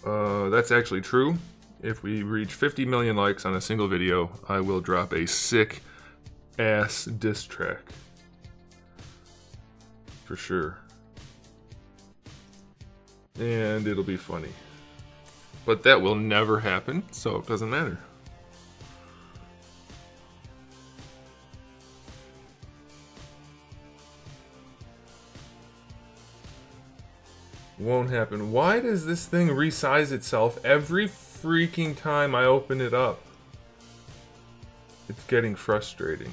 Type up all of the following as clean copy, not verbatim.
That's actually true. If we reach 50 million likes on a single video, I will drop a sick ass diss track. For sure. And it'll be funny. But that will never happen, so it doesn't matter. Won't happen. Why does this thing resize itself every freaking time I open it up? It's getting frustrating.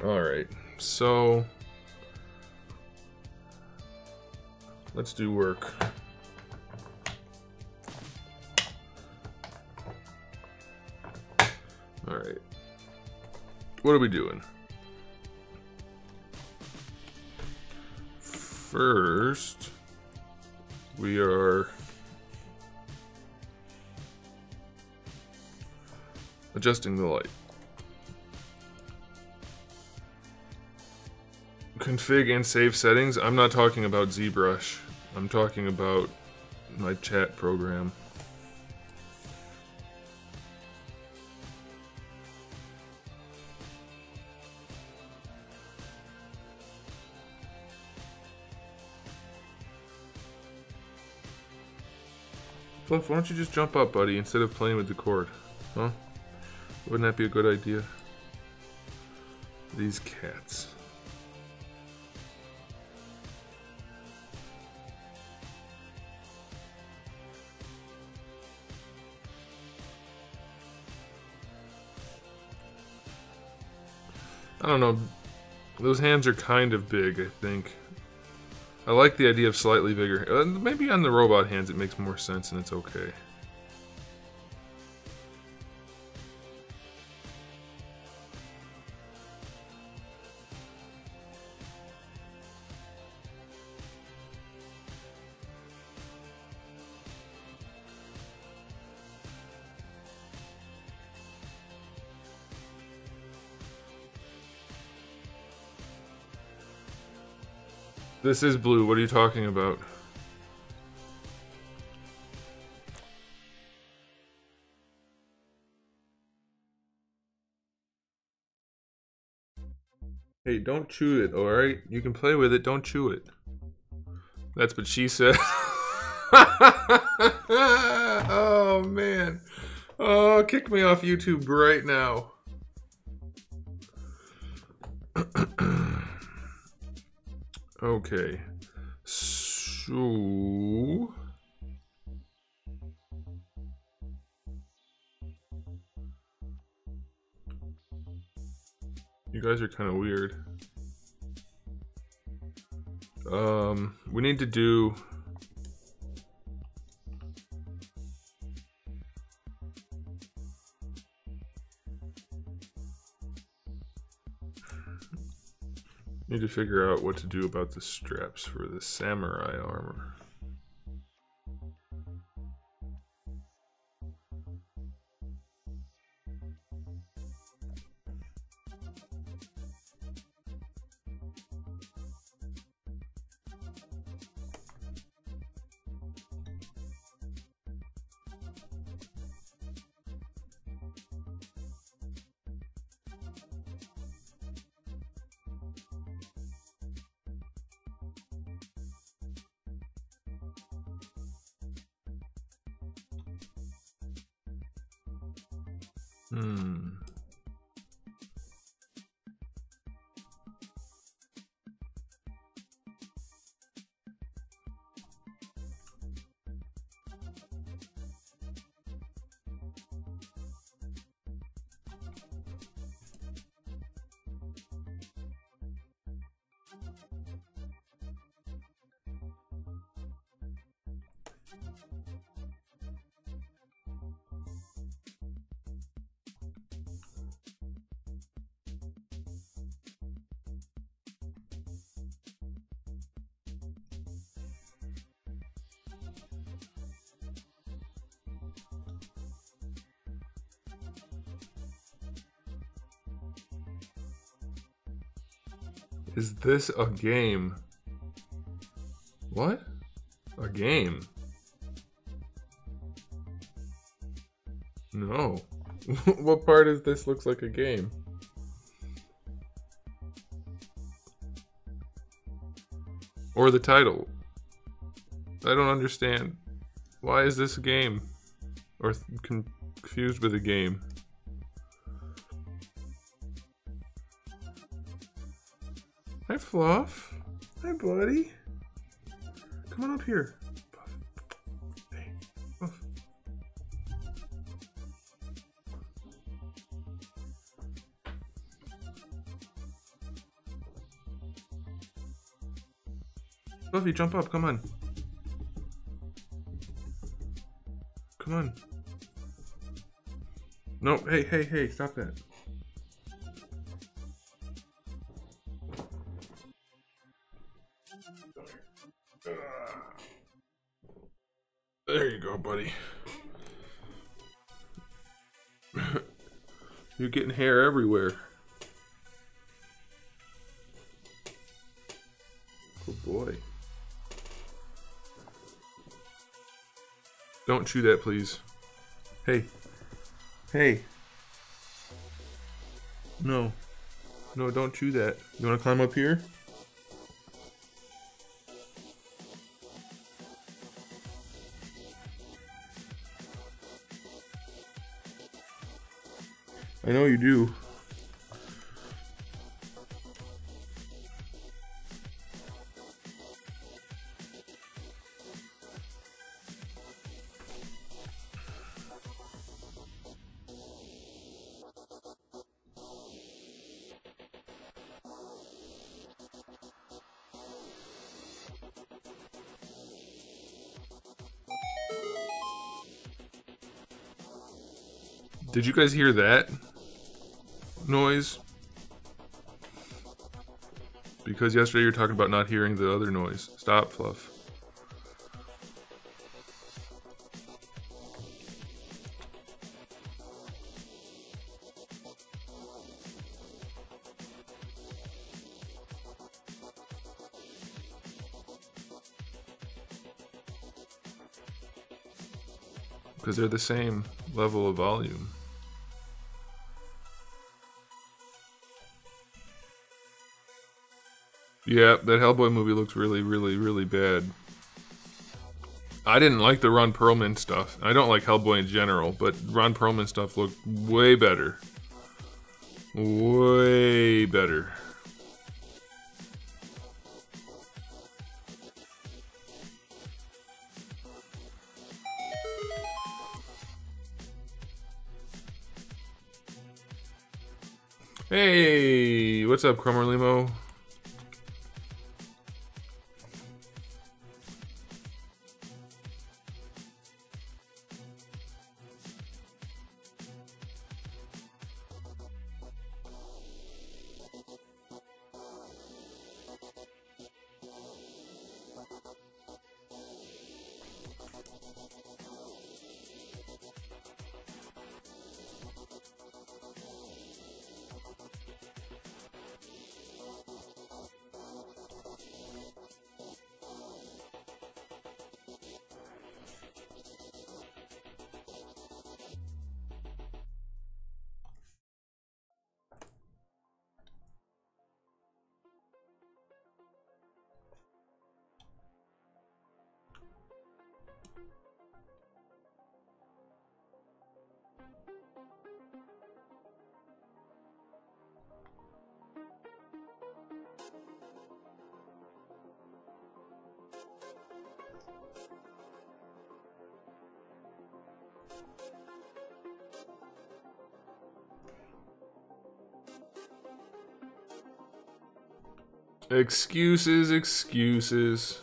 Alright, so let's do work. Alright, what are we doing? First, we are adjusting the light. Config and save settings. I'm not talking about ZBrush. I'm talking about my chat program. Fluff, why don't you just jump up, buddy, instead of playing with the cord? Huh? Wouldn't that be a good idea? These cats. I don't know. Those hands are kind of big, I think. I like the idea of slightly bigger. Maybe on the robot hands it makes more sense and it's okay. This is blue. What are you talking about? Hey, don't chew it, alright? You can play with it, don't chew it. That's what she said. Oh, man. Oh, kick me off YouTube right now. Okay, so you guys are kind of weird. We need to do need to figure out what to do about the straps for the samurai armor. Is this a game? What? A game? No. What part of this looks like a game? Or the title? I don't understand. Why is this a game? Or confused with a game? Hi, Fluff. Hi, buddy. Come on up here. Puff. Hey, Puff. Fluffy, jump up. Come on. Come on. No, hey, stop that. There you go, buddy. You're getting hair everywhere. Good boy. Don't chew that, please. Hey. Hey. No. No, don't chew that. You want to climb up here? I know you do. Did you guys hear that noise? Because yesterday you were talking about not hearing the other noise. Stop, Fluff. Because they're the same level of volume. Yeah, that Hellboy movie looks really, really, really bad. I didn't like the Ron Perlman stuff. I don't like Hellboy in general, but Ron Perlman stuff looked way better. Way better. Hey, what's up, Cromer Limo? Excuses, excuses.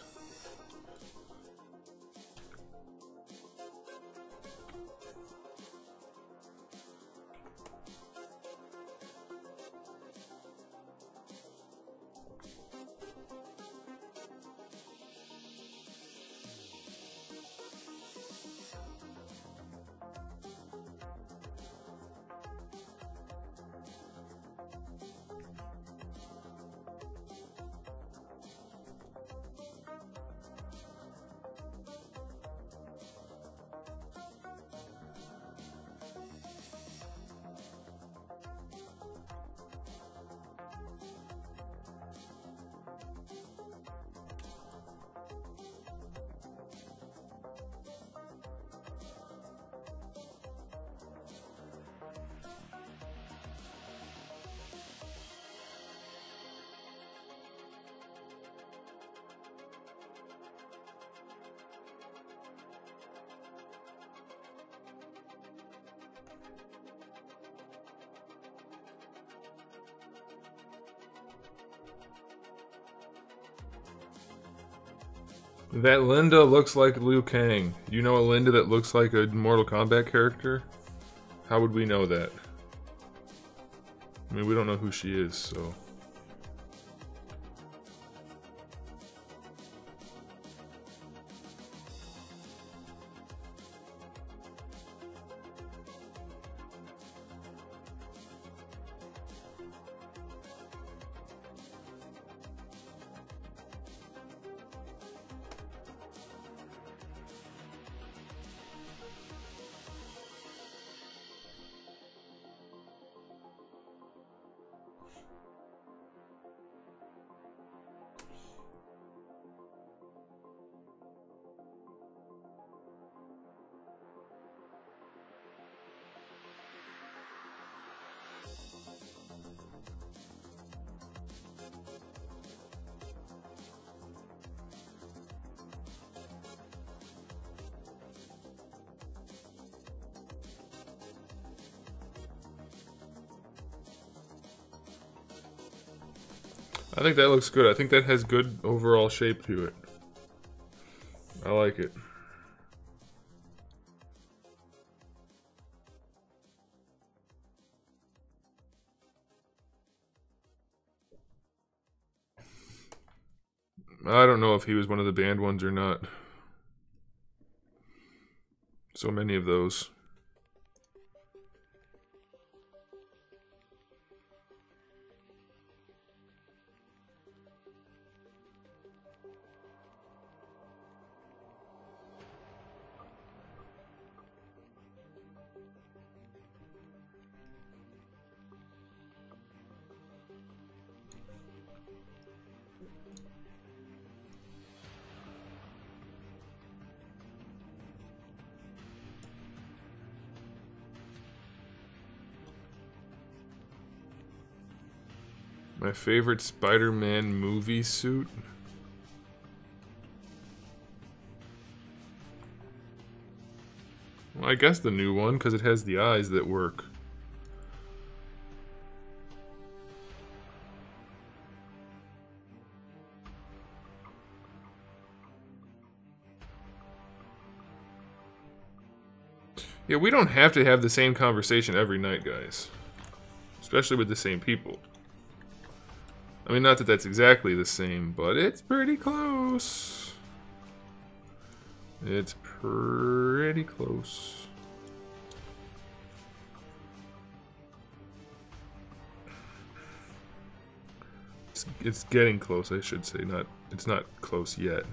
That Linda looks like Liu Kang. You know a Linda that looks like a Mortal Kombat character? How would we know that? I mean, we don't know who she is, so... I think that looks good. I think that has good overall shape to it. I like it. I don't know if he was one of the banned ones or not. So many of those. My favorite Spider-Man movie suit? Well, I guess the new one, because it has the eyes that work. Yeah, we don't have to have the same conversation every night, guys. Especially with the same people. I mean, not that that's exactly the same, but it's pretty close. It's pretty close. It's getting close, I should say. It's not close yet.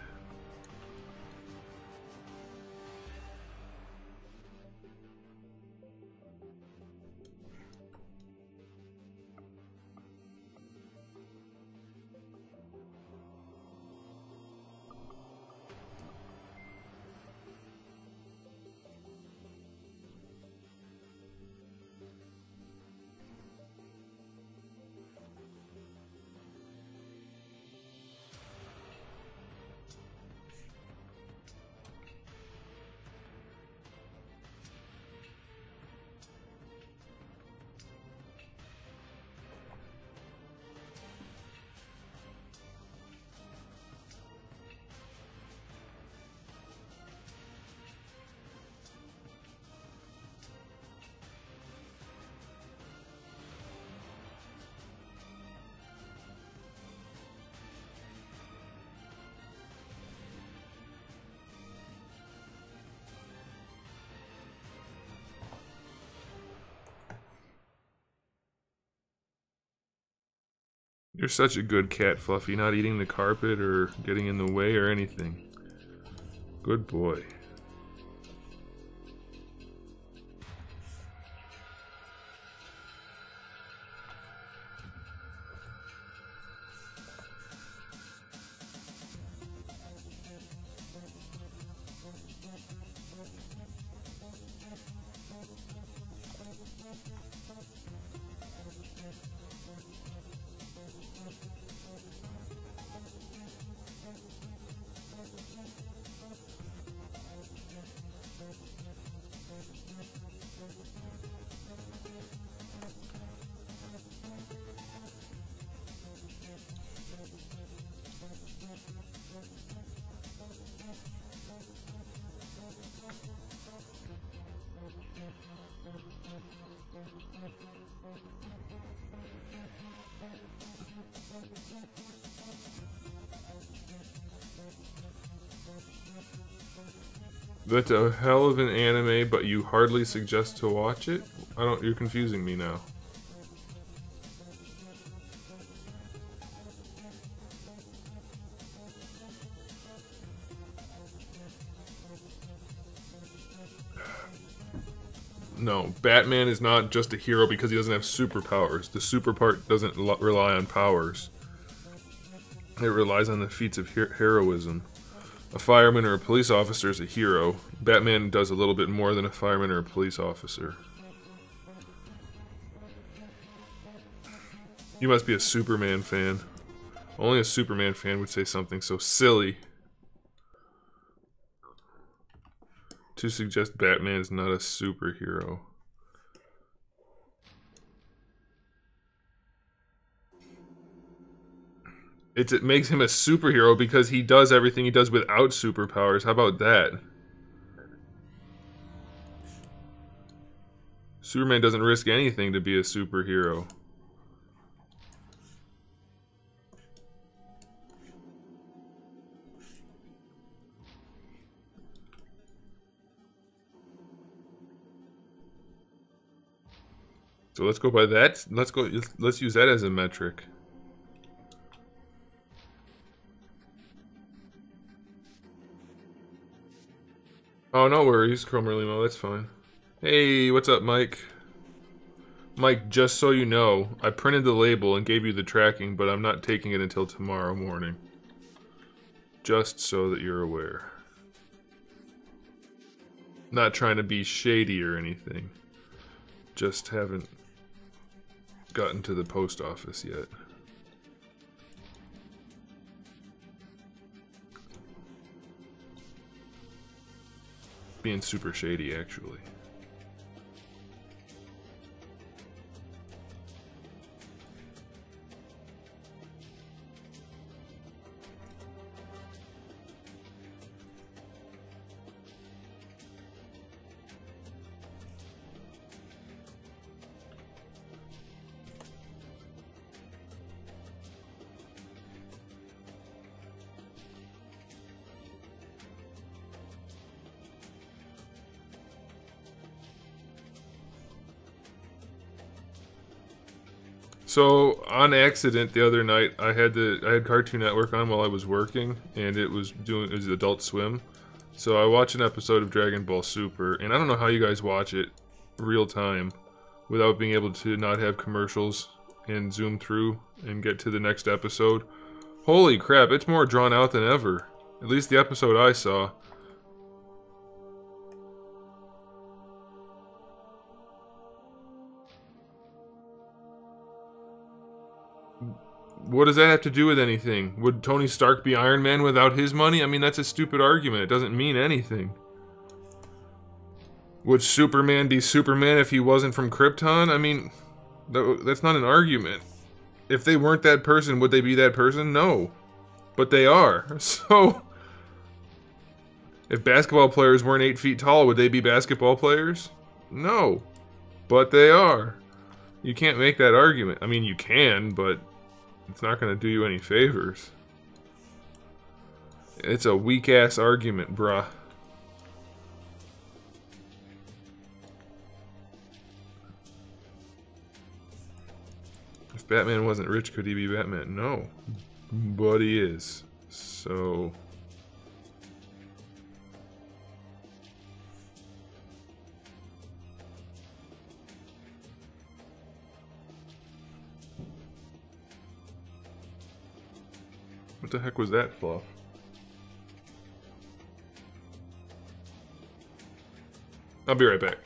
You're such a good cat, Fluffy, not eating the carpet or getting in the way or anything. Good boy. That's a hell of an anime, but you hardly suggest to watch it? You're confusing me now. No, Batman is not just a hero because he doesn't have superpowers. The super part doesn't rely on powers. It relies on the feats of heroism. A fireman or a police officer is a hero. Batman does a little bit more than a fireman or a police officer. You must be a Superman fan. Only a Superman fan would say something so silly. To suggest Batman is not a superhero. It makes him a superhero because he does everything he does without superpowers. How about that? Superman doesn't risk anything to be a superhero. So let's go by that. Let's use that as a metric. Oh, no worries, Chromer Limo, that's fine. Hey, what's up, Mike? Mike, just so you know, I printed the label and gave you the tracking, but I'm not taking it until tomorrow morning. Just so that you're aware. Not trying to be shady or anything. Just haven't gotten to the post office yet. Being super shady, actually. So on accident the other night, I had Cartoon Network on while I was working, and it was Adult Swim. So I watched an episode of Dragon Ball Super, and I don't know how you guys watch it real time without being able to not have commercials and zoom through and get to the next episode. Holy crap, it's more drawn out than ever. At least the episode I saw. What does that have to do with anything? Would Tony Stark be Iron Man without his money? I mean, that's a stupid argument. It doesn't mean anything. Would Superman be Superman if he wasn't from Krypton? I mean, that's not an argument. If they weren't that person, would they be that person? No. But they are. So, if basketball players weren't 8 feet tall, would they be basketball players? No. But they are. You can't make that argument. I mean, you can, but it's not going to do you any favors. It's a weak-ass argument, bruh. If Batman wasn't rich, could he be Batman? No. But he is. So... What the heck was that fluff? I'll be right back.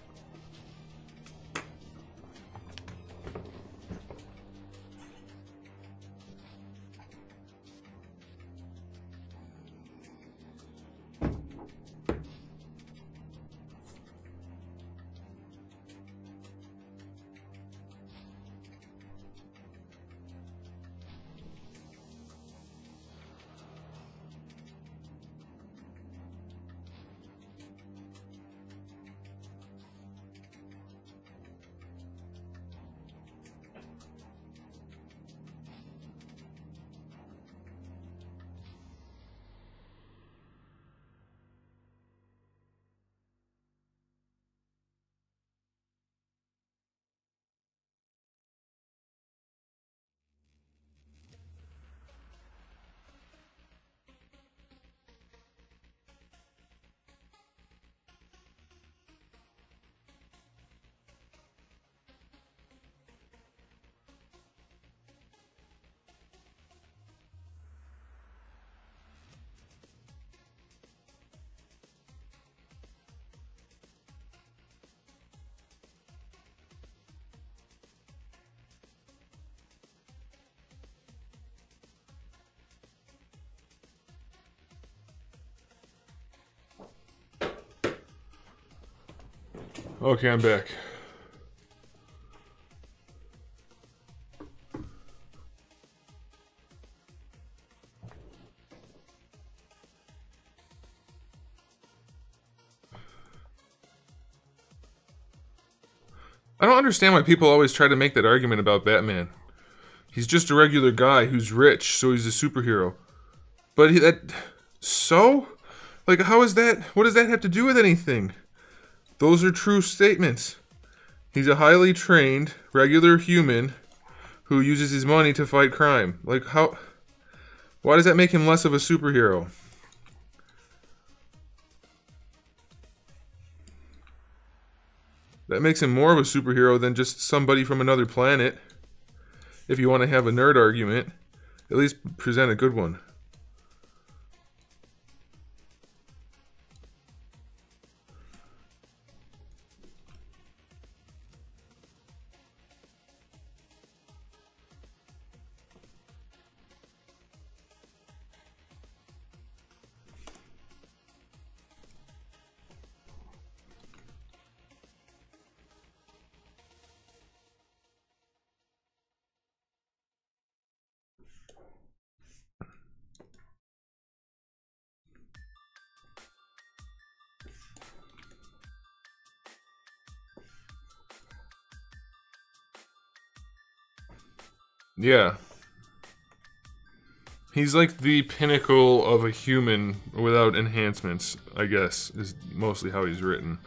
Okay, I'm back. I don't understand why people always try to make that argument about Batman. He's just a regular guy who's rich, so he's a superhero. But so? Like, how is that? What does that have to do with anything? Those are true statements. He's a highly trained, regular human who uses his money to fight crime. Like, how? Why does that make him less of a superhero? That makes him more of a superhero than just somebody from another planet. If you want to have a nerd argument, at least present a good one. Yeah. He's like the pinnacle of a human without enhancements, I guess, is mostly how he's written.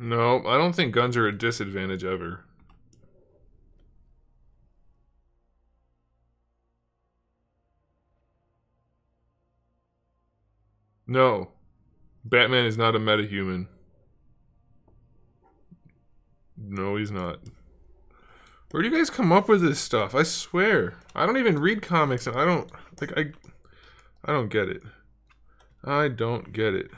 No, I don't think guns are a disadvantage ever. No. Batman is not a metahuman. No, he's not. Where do you guys come up with this stuff? I swear. I don't even read comics and I don't get it. I don't get it.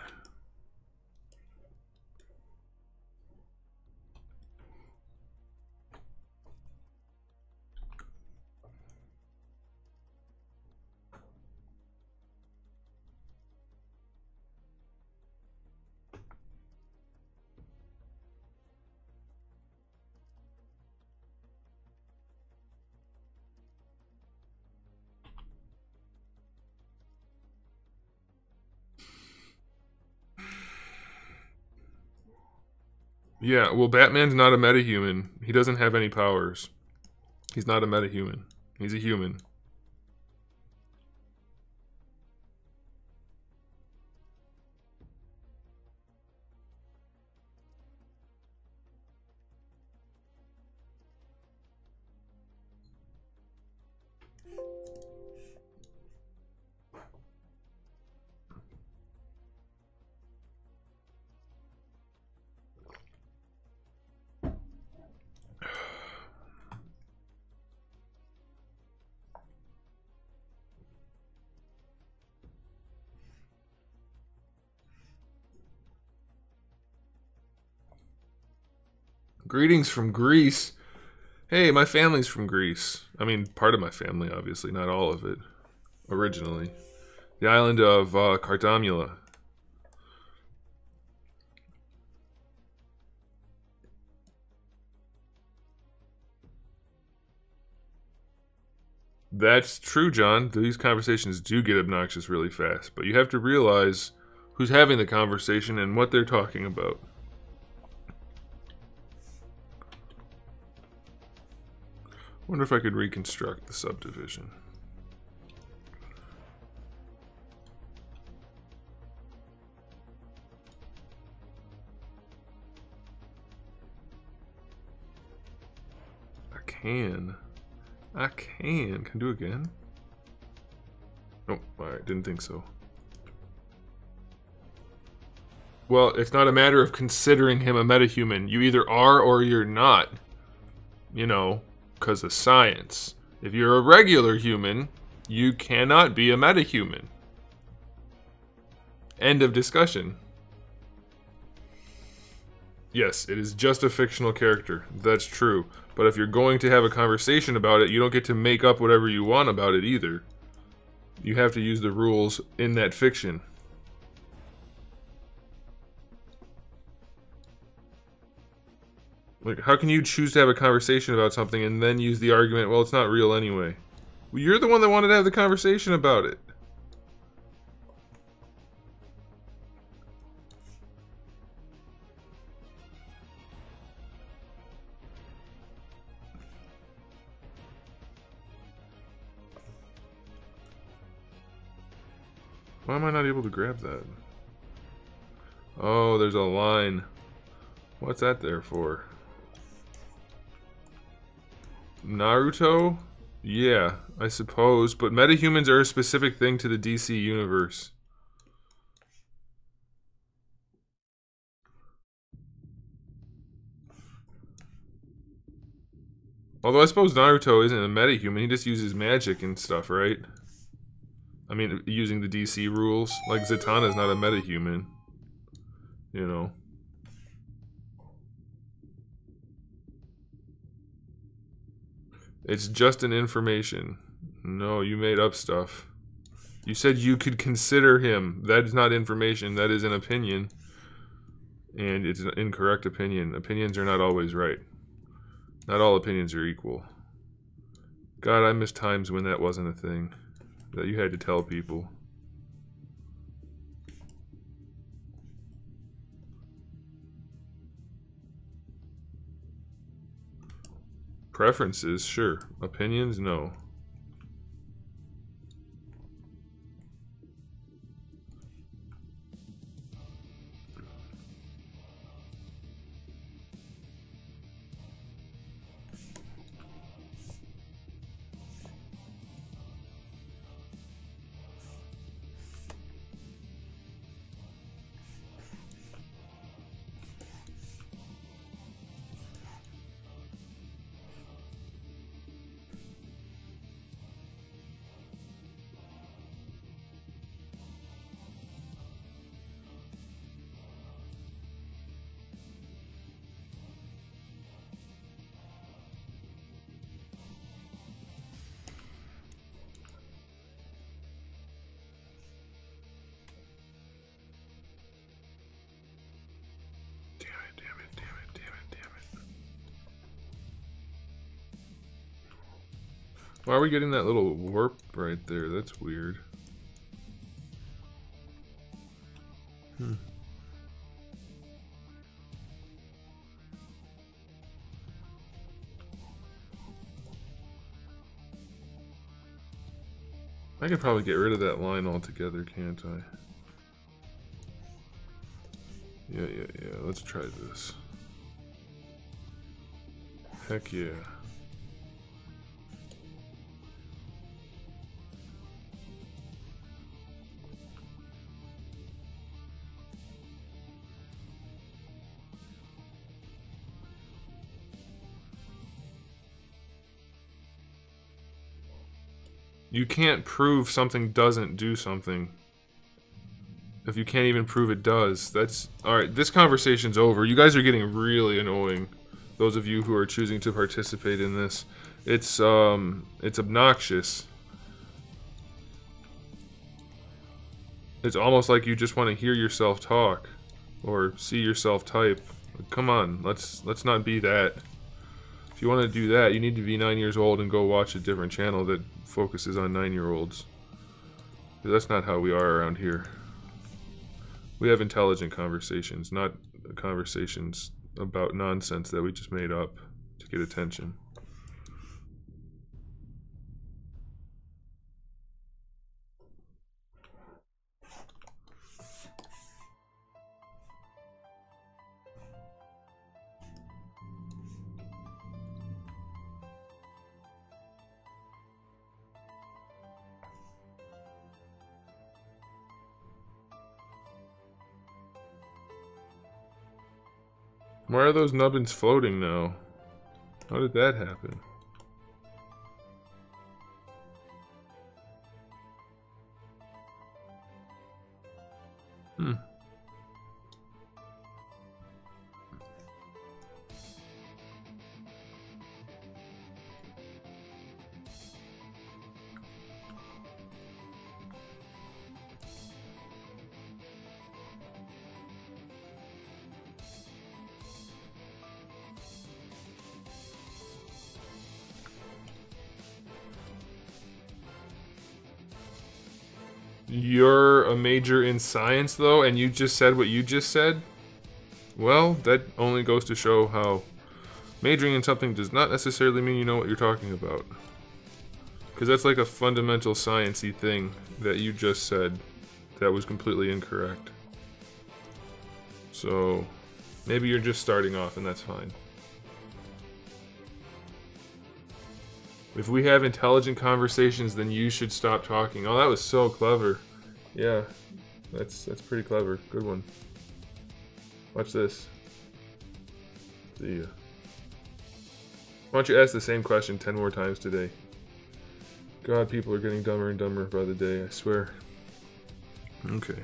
Yeah, well, Batman's not a metahuman. He doesn't have any powers. He's not a metahuman. He's a human. Greetings from Greece. Hey, my family's from Greece. I mean, part of my family, obviously, not all of it. Originally. The island of Cartamula. That's true, John. These conversations do get obnoxious really fast, but you have to realize who's having the conversation and what they're talking about. Wonder if I could reconstruct the subdivision. I can. Can do it again. Oh, alright, didn't think so. Well, it's not a matter of considering him a metahuman. You either are or you're not. You know, because of science. If you're a regular human, you cannot be a metahuman. End of discussion. Yes, it is just a fictional character. That's true. But if you're going to have a conversation about it, you don't get to make up whatever you want about it either. You have to use the rules in that fiction. Like, how can you choose to have a conversation about something and then use the argument, well, it's not real anyway? Well, you're the one that wanted to have the conversation about it. Why am I not able to grab that? Oh, there's a line. What's that there for? Naruto? Yeah, I suppose, but metahumans are a specific thing to the DC universe. Although I suppose Naruto isn't a metahuman, he just uses magic and stuff, right? I mean, using the DC rules. Like, Zatanna's not a metahuman. You know. It's just an information. No, you made up stuff. You said you could consider him. That is not information. That is an opinion. And it's an incorrect opinion. Opinions are not always right. Not all opinions are equal. God, I miss times when that wasn't a thing. That you had to tell people. Preferences, sure. Opinions, no. Why are we getting that little warp right there? That's weird. I could probably get rid of that line altogether, can't I? Yeah. Let's try this. Heck yeah. You can't prove something doesn't do something if you can't even prove it does. That's... Alright, this conversation's over. You guys are getting really annoying. Those of you who are choosing to participate in this. It's obnoxious. It's almost like you just want to hear yourself talk. Or see yourself type. Come on, let's not be that. If you want to do that, you need to be 9 years old and go watch a different channel that focuses on 9-year-olds. That's not how we are around here. We have intelligent conversations, not conversations about nonsense that we just made up to get attention. Why are those nubbins floating now? How did that happen? You're a major in science, though, and you just said what you just said? Well, that only goes to show how majoring in something does not necessarily mean you know what you're talking about. Because that's like a fundamental science-y thing that you just said that was completely incorrect. So, maybe you're just starting off, and that's fine. If we have intelligent conversations, then you should stop talking. Oh, that was so clever. Yeah, that's pretty clever. Good one. Watch this. See ya. Why don't you ask the same question 10 more times today? God, people are getting dumber and dumber by the day, I swear. Okay.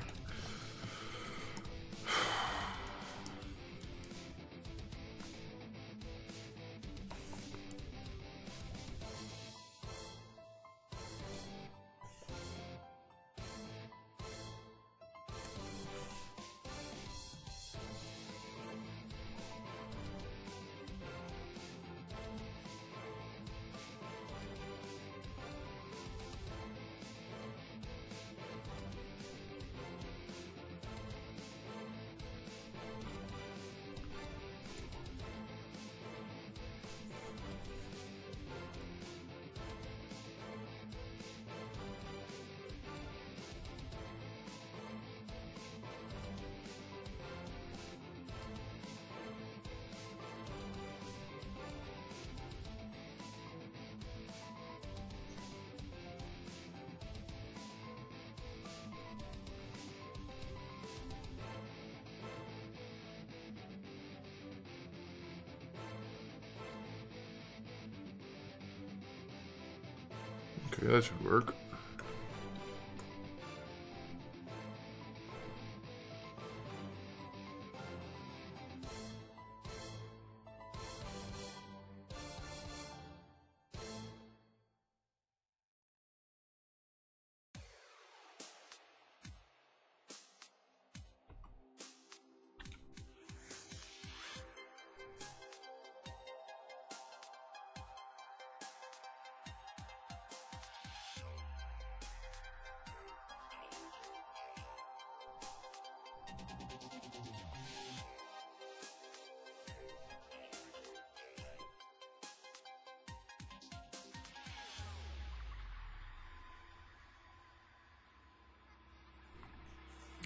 Okay, that should work.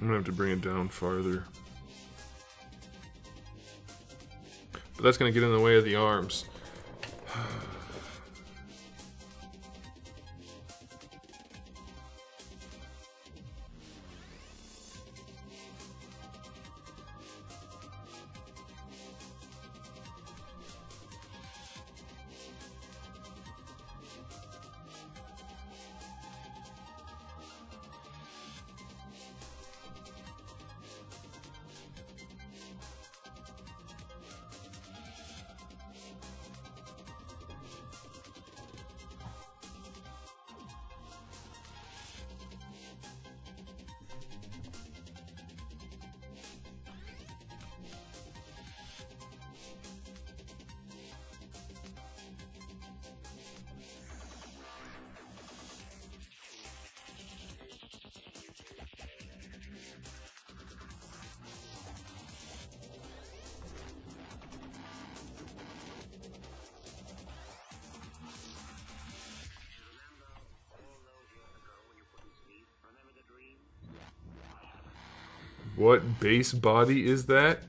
I'm gonna have to bring it down farther. But that's gonna get in the way of the arms. What base body is that?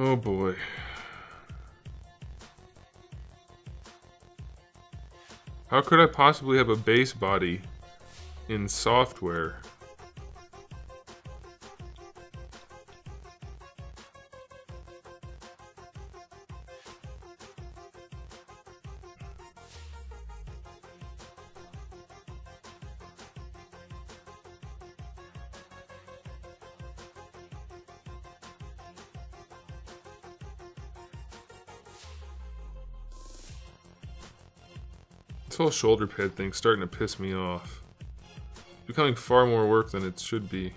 Oh boy. How could I possibly have a base body in software? This whole shoulder pad thing's starting to piss me off. It's becoming far more work than it should be.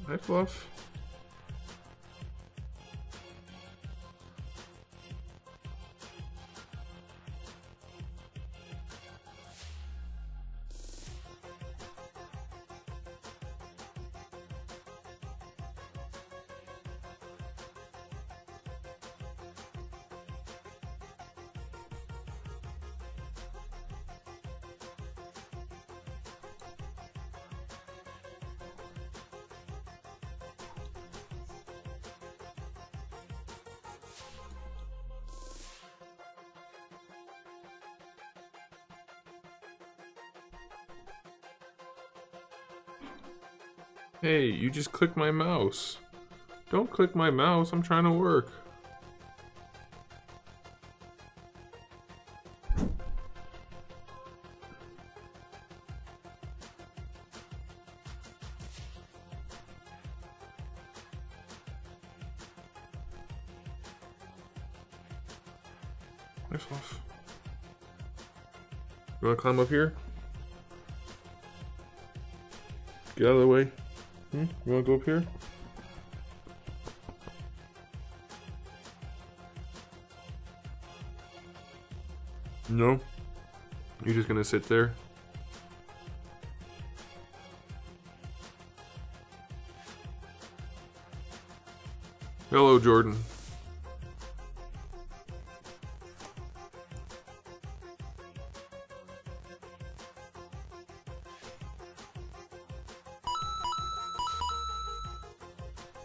Hi, Fluff. Hey, you just clicked my mouse. Don't click my mouse, I'm trying to work. Nice off. You wanna climb up here? Get out of the way. You wanna go up here? No? You're just gonna sit there? Hello, Jordan.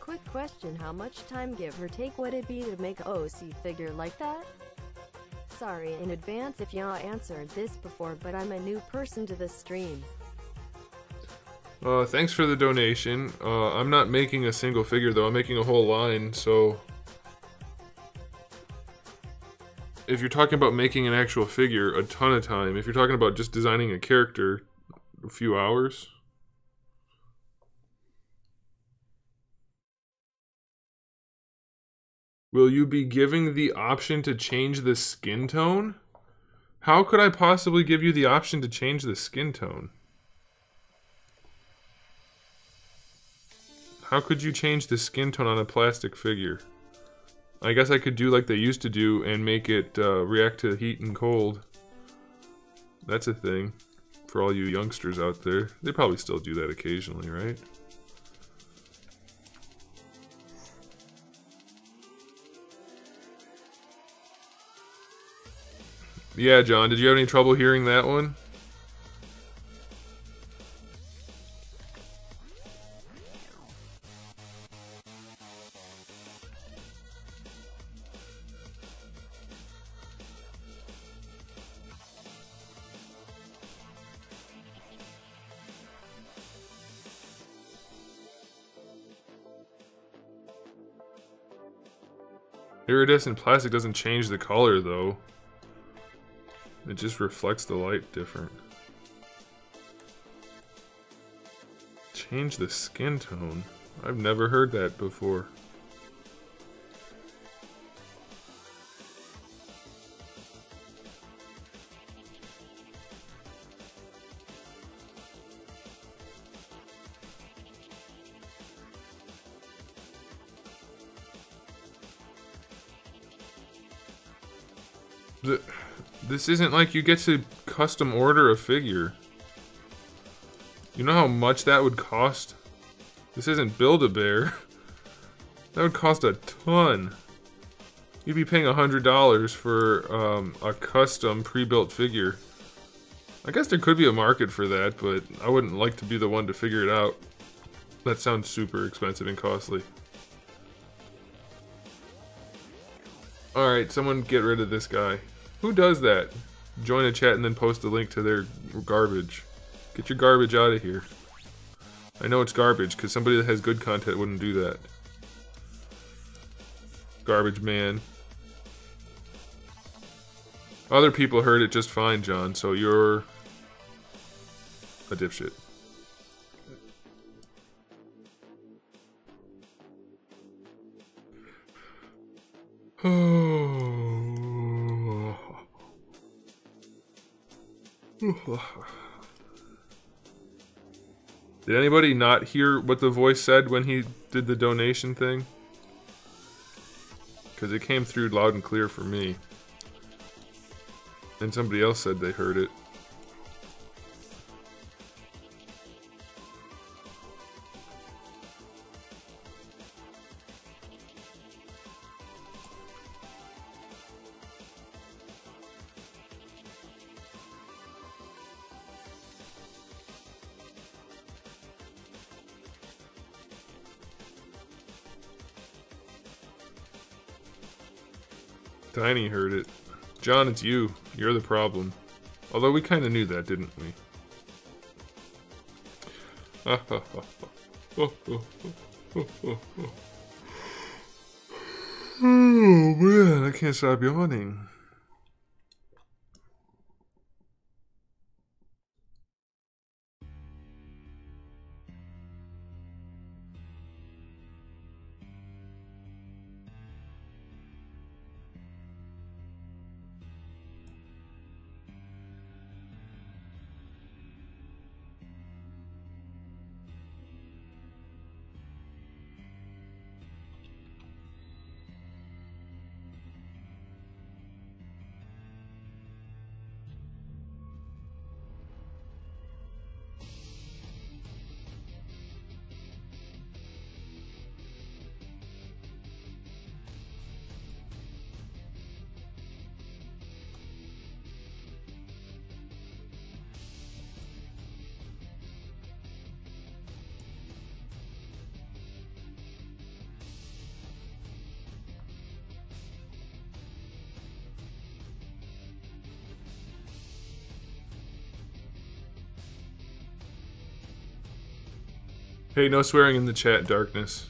Quick question, how much time give or take would it be to make a OC figure like that? Sorry in advance if y'all answered this before, but I'm a new person to the stream. Thanks for the donation. I'm not making a single figure though, I'm making a whole line, so... If you're talking about making an actual figure, a ton of time. If you're talking about just designing a character, a few hours. Will you be giving the option to change the skin tone? How could I possibly give you the option to change the skin tone? How could you change the skin tone on a plastic figure? I guess I could do like they used to do and make it react to heat and cold. That's a thing for all you youngsters out there. They probably still do that occasionally, right? Yeah, John, did you have any trouble hearing that one? Iridescent plastic doesn't change the color, though. It just reflects the light different. Change the skin tone? I've never heard that before. This isn't like you get to custom order a figure. You know how much that would cost? This isn't Build-A-Bear. That would cost a ton. You'd be paying $100 for a custom pre-built figure. I guess there could be a market for that, but I wouldn't like to be the one to figure it out. That sounds super expensive and costly. Alright, someone get rid of this guy. Who does that? Join a chat and then post a link to their garbage. Get your garbage out of here. I know it's garbage, because somebody that has good content wouldn't do that. Garbage man. Other people heard it just fine, John, so you're a dipshit. Did anybody not hear what the voice said when he did the donation thing? Because it came through loud and clear for me. And somebody else said they heard it. Tiny heard it. John, it's you. You're the problem. Although we kind of knew that, didn't we? Oh man, I can't stop yawning. Hey, no swearing in the chat, Darkness.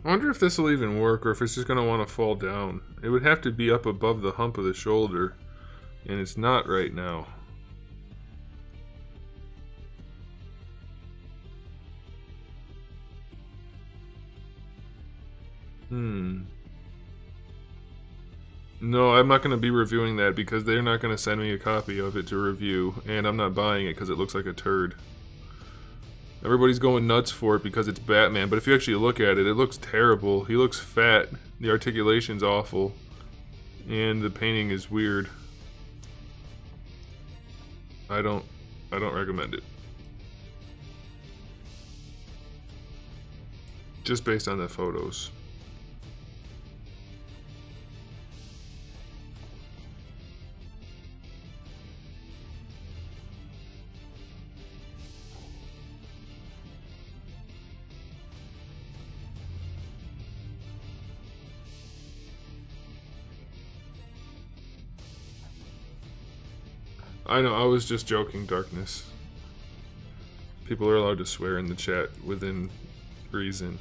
I wonder if this will even work, or if it's just going to want to fall down. It would have to be up above the hump of the shoulder, and it's not right now. No, I'm not going to be reviewing that because they're not going to send me a copy of it to review, and I'm not buying it because it looks like a turd. Everybody's going nuts for it because it's Batman, but if you actually look at it, it looks terrible. He looks fat, the articulation's awful, and the painting is weird. I don't recommend it. Just based on the photos. I know, I was just joking, Darkness. People are allowed to swear in the chat within reason.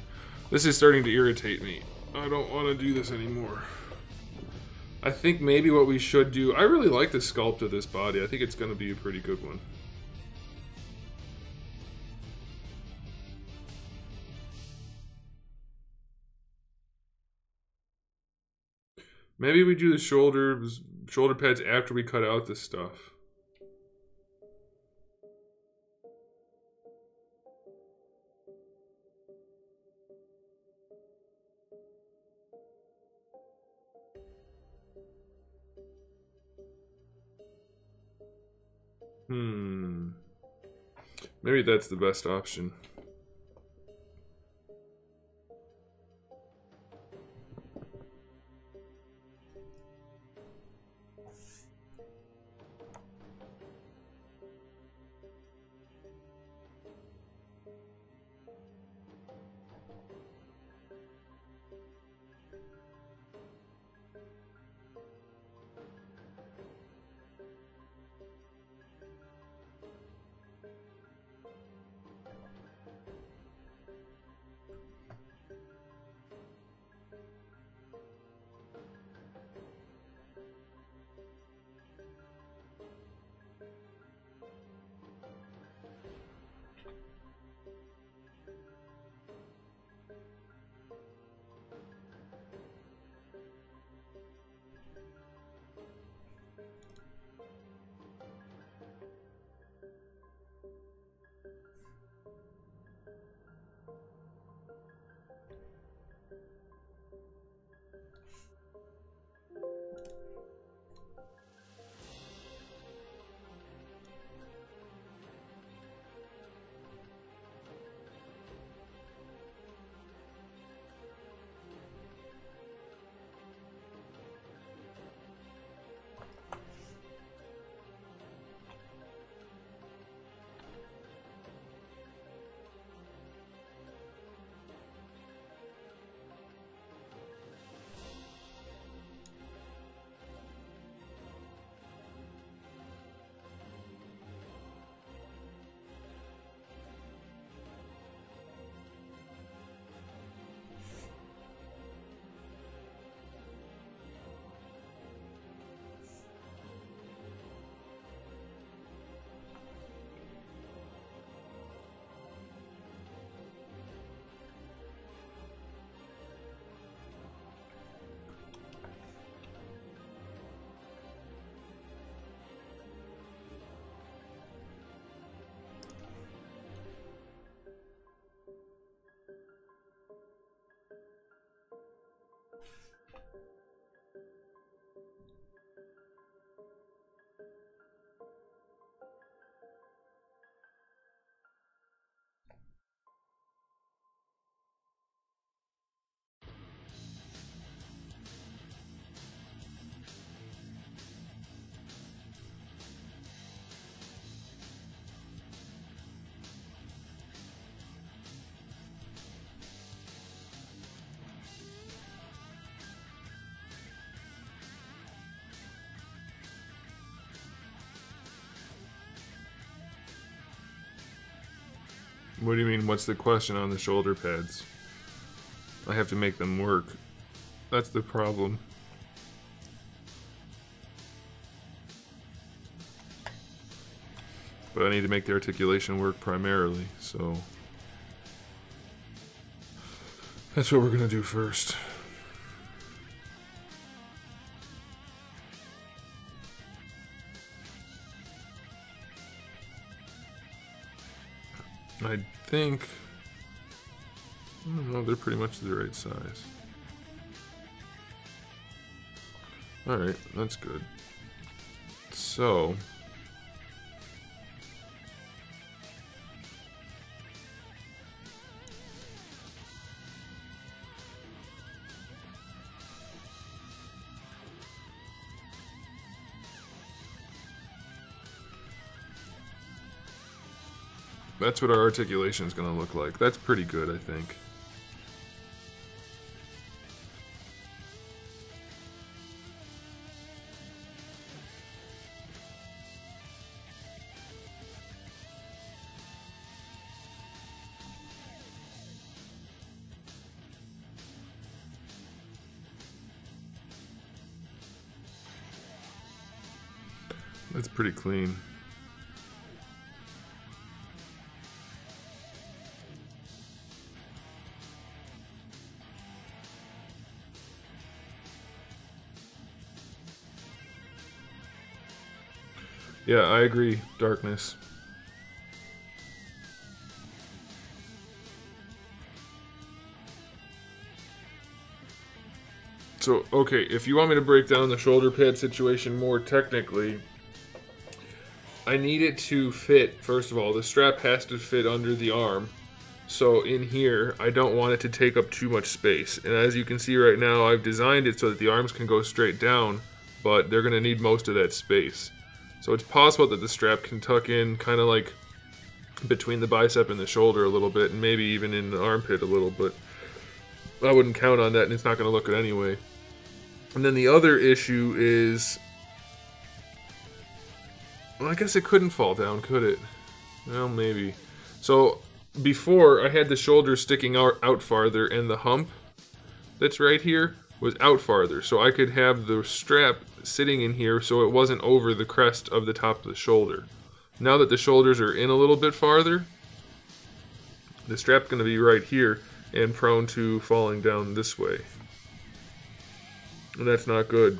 This is starting to irritate me. I don't want to do this anymore. I think maybe what we should do... I really like the sculpt of this body. I think it's going to be a pretty good one. Maybe we do the shoulder pads after we cut out this stuff. Maybe that's the best option. What do you mean, what's the question on the shoulder pads? I have to make them work. That's the problem. But I need to make the articulation work primarily, so that's what we're gonna do first. I think, I don't know, they're pretty much the right size. Alright, that's good. So, that's what our articulation is going to look like. That's pretty good, I think. That's pretty clean. Yeah, I agree, darkness. So, okay, if you want me to break down the shoulder pad situation more technically, I need it to fit, first of all, the strap has to fit under the arm. So in here, I don't want it to take up too much space. And as you can see right now, I've designed it so that the arms can go straight down, but they're going to need most of that space. So it's possible that the strap can tuck in kind of like between the bicep and the shoulder a little bit, and maybe even in the armpit a little, but I wouldn't count on that, and it's not going to look good anyway. And then the other issue is, well, I guess it couldn't fall down, could it? Well, maybe. So before, I had the shoulders sticking out farther, and the hump that's right here was out farther. So I could have the strap sitting in here so it wasn't over the crest of the top of the shoulder. Now that the shoulders are in a little bit farther, the strap's going to be right here and prone to falling down this way. And that's not good.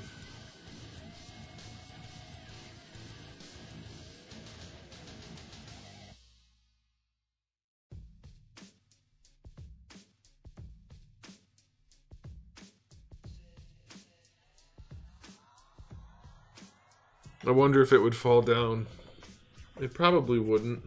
I wonder if it would fall down. It probably wouldn't.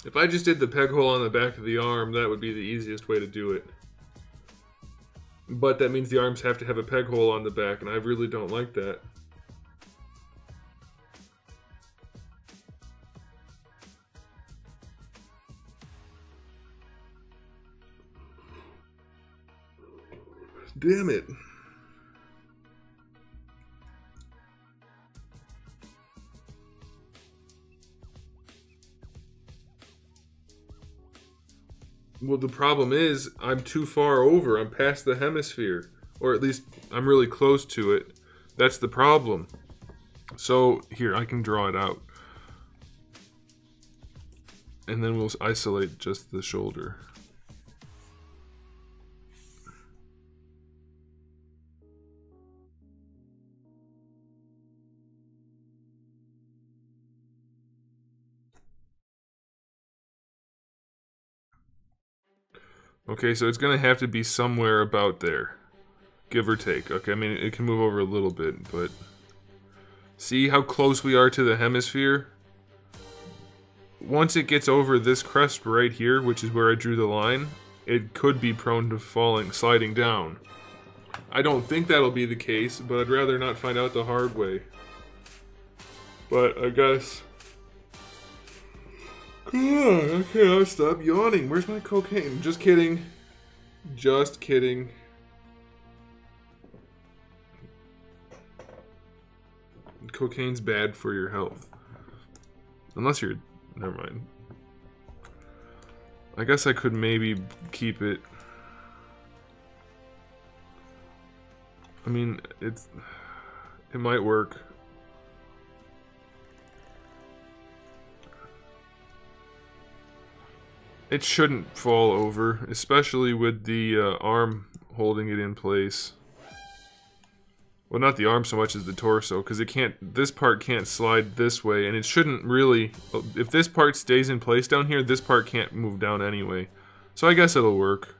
If I just did the peg hole on the back of the arm, that would be the easiest way to do it. But that means the arms have to have a peg hole on the back, and I really don't like that. Damn it. Well, the problem is, I'm too far over. I'm past the hemisphere. Or at least, I'm really close to it. That's the problem. So, here, I can draw it out. And then we'll isolate just the shoulder. Okay, so it's gonna have to be somewhere about there. Give or take. Okay, I mean, it can move over a little bit, but... See how close we are to the hemisphere? Once it gets over this crest right here, which is where I drew the line, it could be prone to sliding down. I don't think that'll be the case, but I'd rather not find out the hard way. But I guess... Okay, I'll stop yawning. Where's my cocaine? Just kidding. Just kidding. Cocaine's bad for your health. Unless you're... Never mind. I guess I could maybe keep it... I mean, it might work. It shouldn't fall over, especially with the arm holding it in place. Well, not the arm so much as the torso, because it can't. This part can't slide this way, and it shouldn't really. If this part stays in place down here, this part can't move down anyway. So I guess it'll work.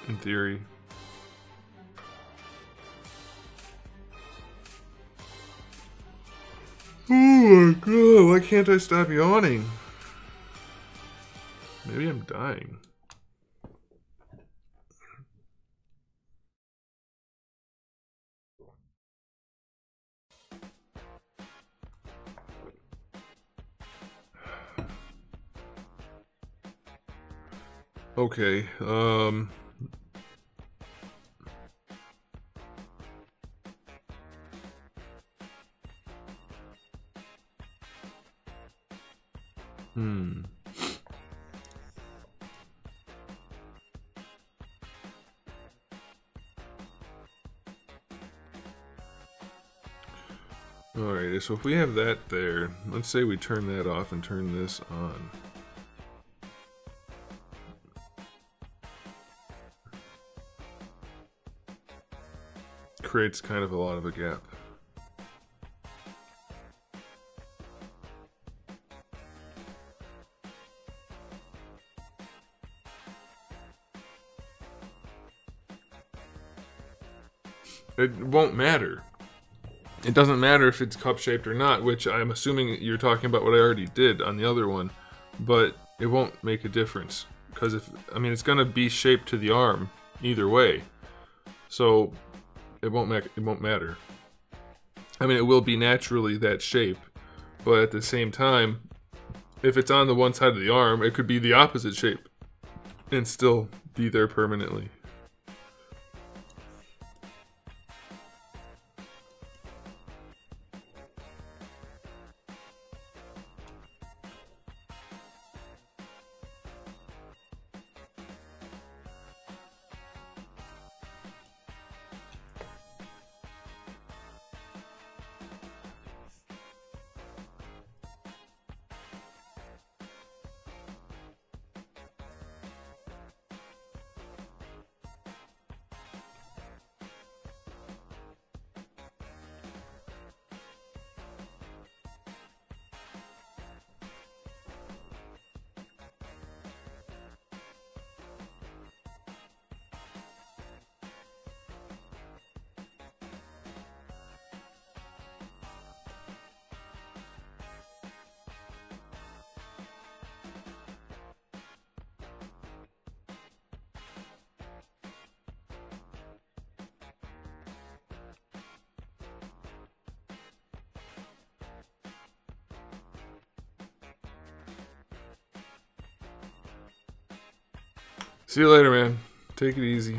In theory. Oh my god, why can't I stop yawning? Maybe I'm dying. Okay, Alright, so if we have that there, let's say we turn that off and turn this on. Creates kind of a lot of a gap. It won't matter. It doesn't matter if it's cup-shaped or not, which I'm assuming you're talking about what I already did on the other one, but it won't make a difference. Because I mean, it's going to be shaped to the arm either way. So it won't matter. I mean, it will be naturally that shape, but at the same time, if it's on the one side of the arm, it could be the opposite shape and still be there permanently. See you later, man. Take it easy.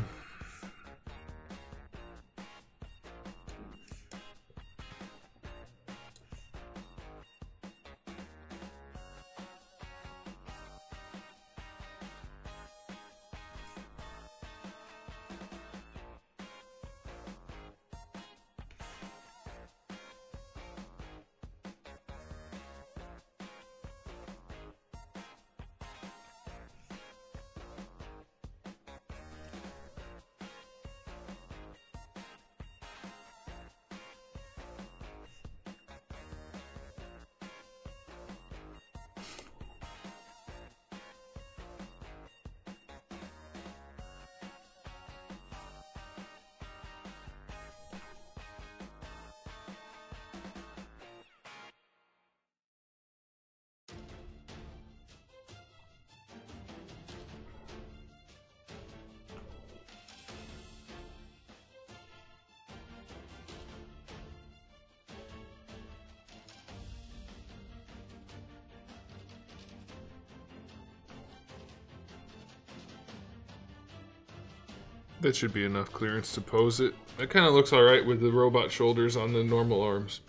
That should be enough clearance to pose it. That kind of looks alright with the robot shoulders on the normal arms.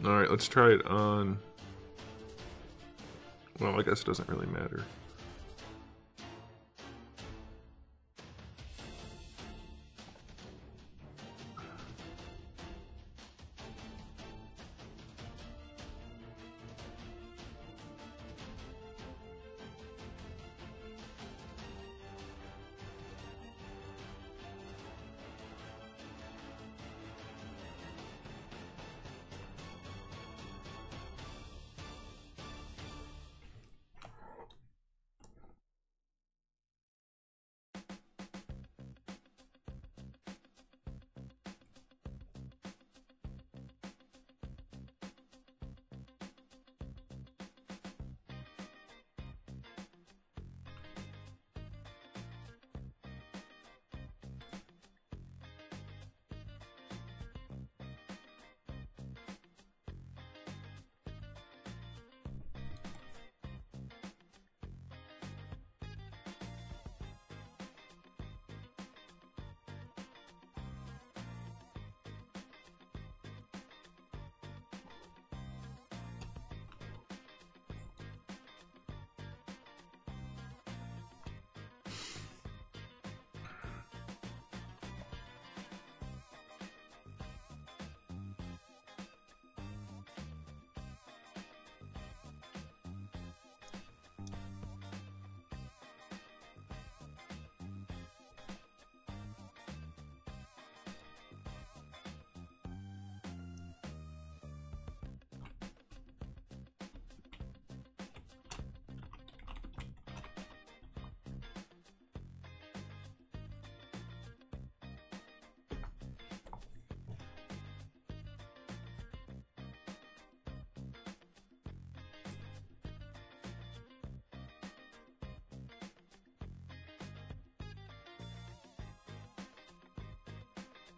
Alright, let's try it on... Well, I guess it doesn't really matter.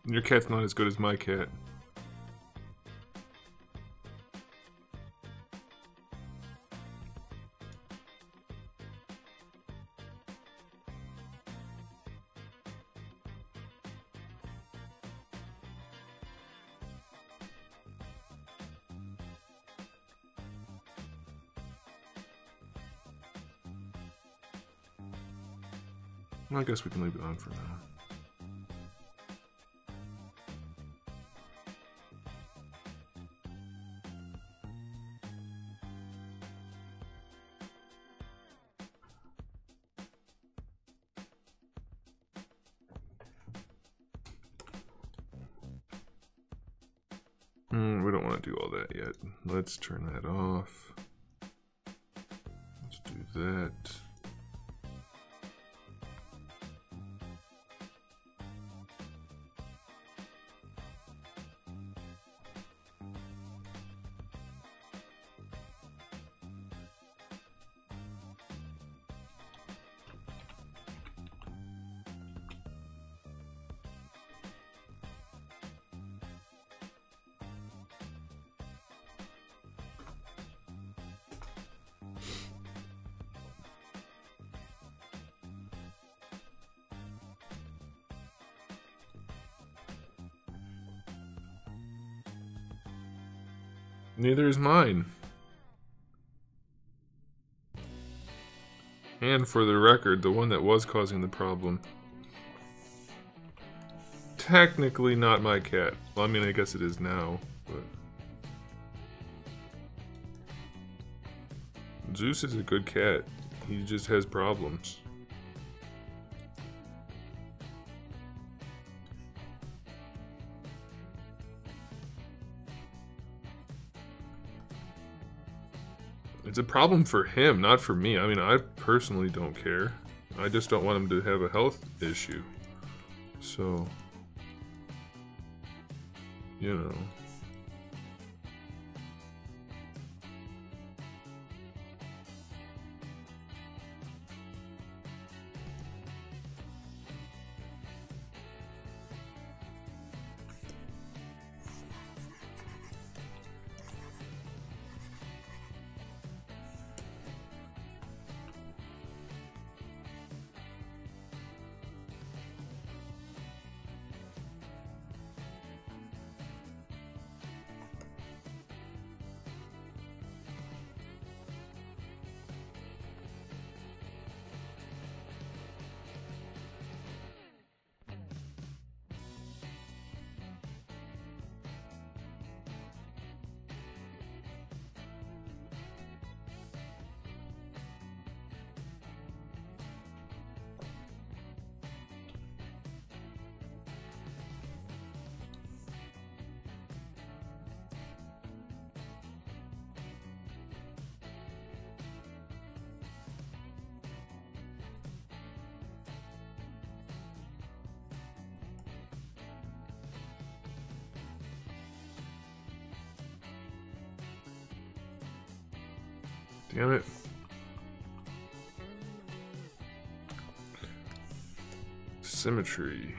Your cat's not as good as my cat. I guess we can leave it on for now. We don't want to do all that yet. Let's turn that off. Let's do that. Neither is mine. And for the record, the one that was causing the problem, technically not my cat. Well, I mean, I guess it is now, but... Zeus is a good cat. He just has problems. It's a problem for him, not for me. I mean, I personally don't care. I just don't want him to have a health issue. So, you know. Damn it. Symmetry.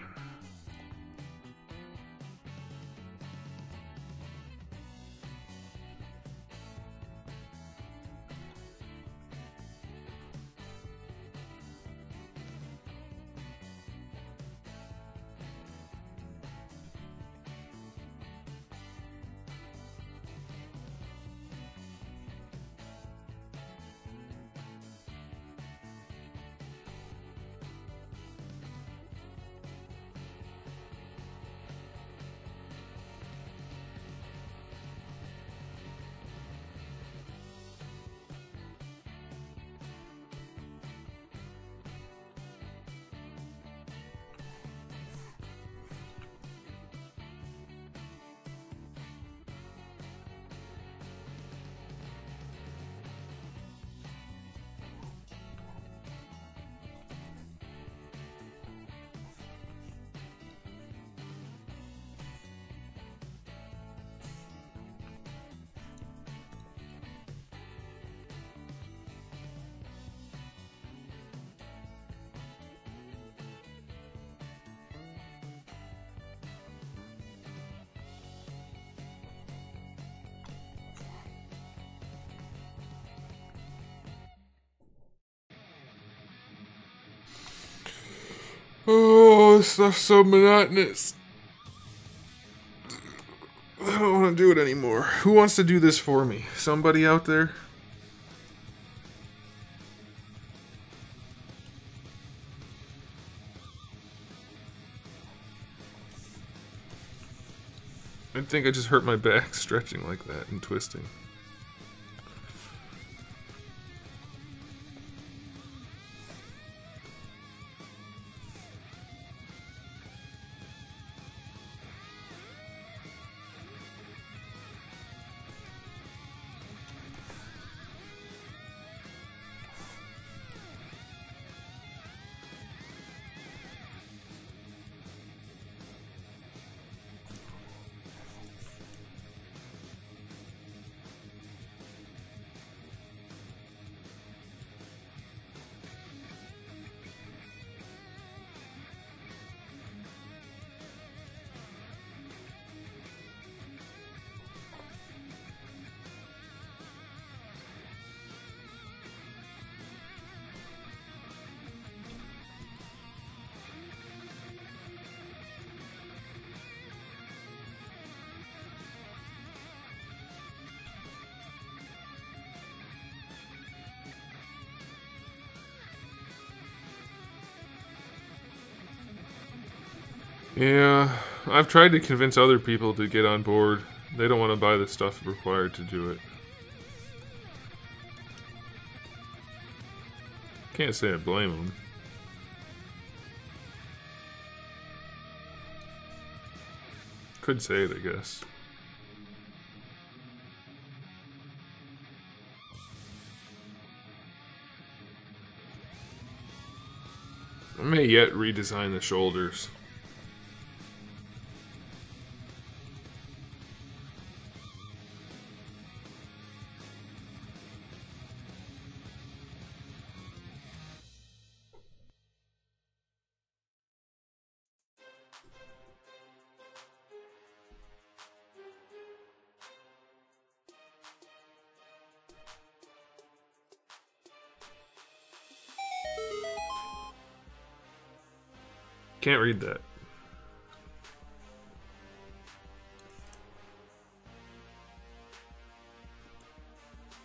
Oh, this stuff's so monotonous. I don't want to do it anymore. Who wants to do this for me? Somebody out there? I think I just hurt my back stretching like that and twisting. Yeah, I've tried to convince other people to get on board. They don't want to buy the stuff required to do it. Can't say I blame them. Could say it, I guess. I may yet redesign the shoulders. Can't read that.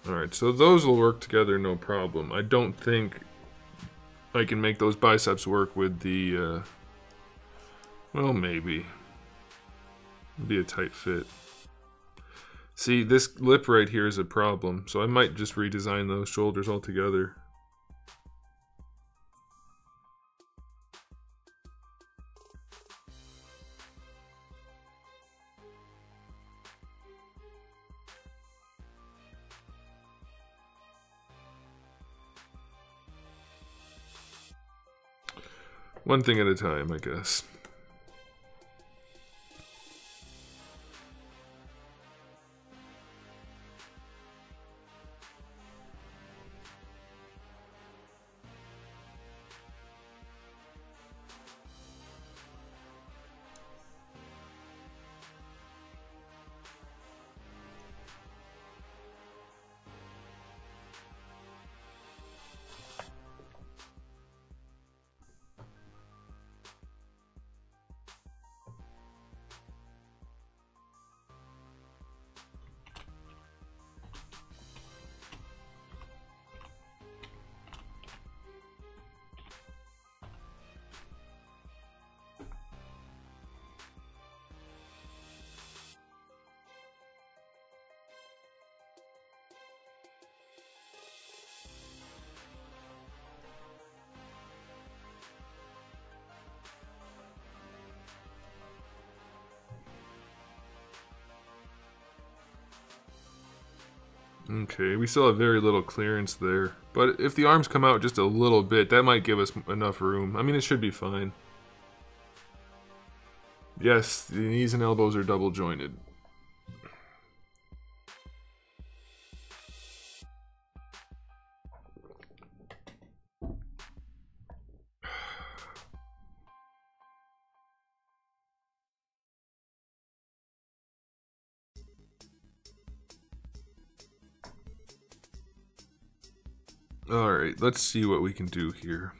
Alright, so those will work together no problem. I don't think I can make those biceps work with the, well, maybe. It'd be a tight fit. See, this lip right here is a problem, so I might just redesign those shoulders altogether. One thing at a time, I guess. Okay, we still have very little clearance there. But if the arms come out just a little bit, that might give us enough room. I mean, it should be fine. Yes, the knees and elbows are double jointed. Alright, let's see what we can do here.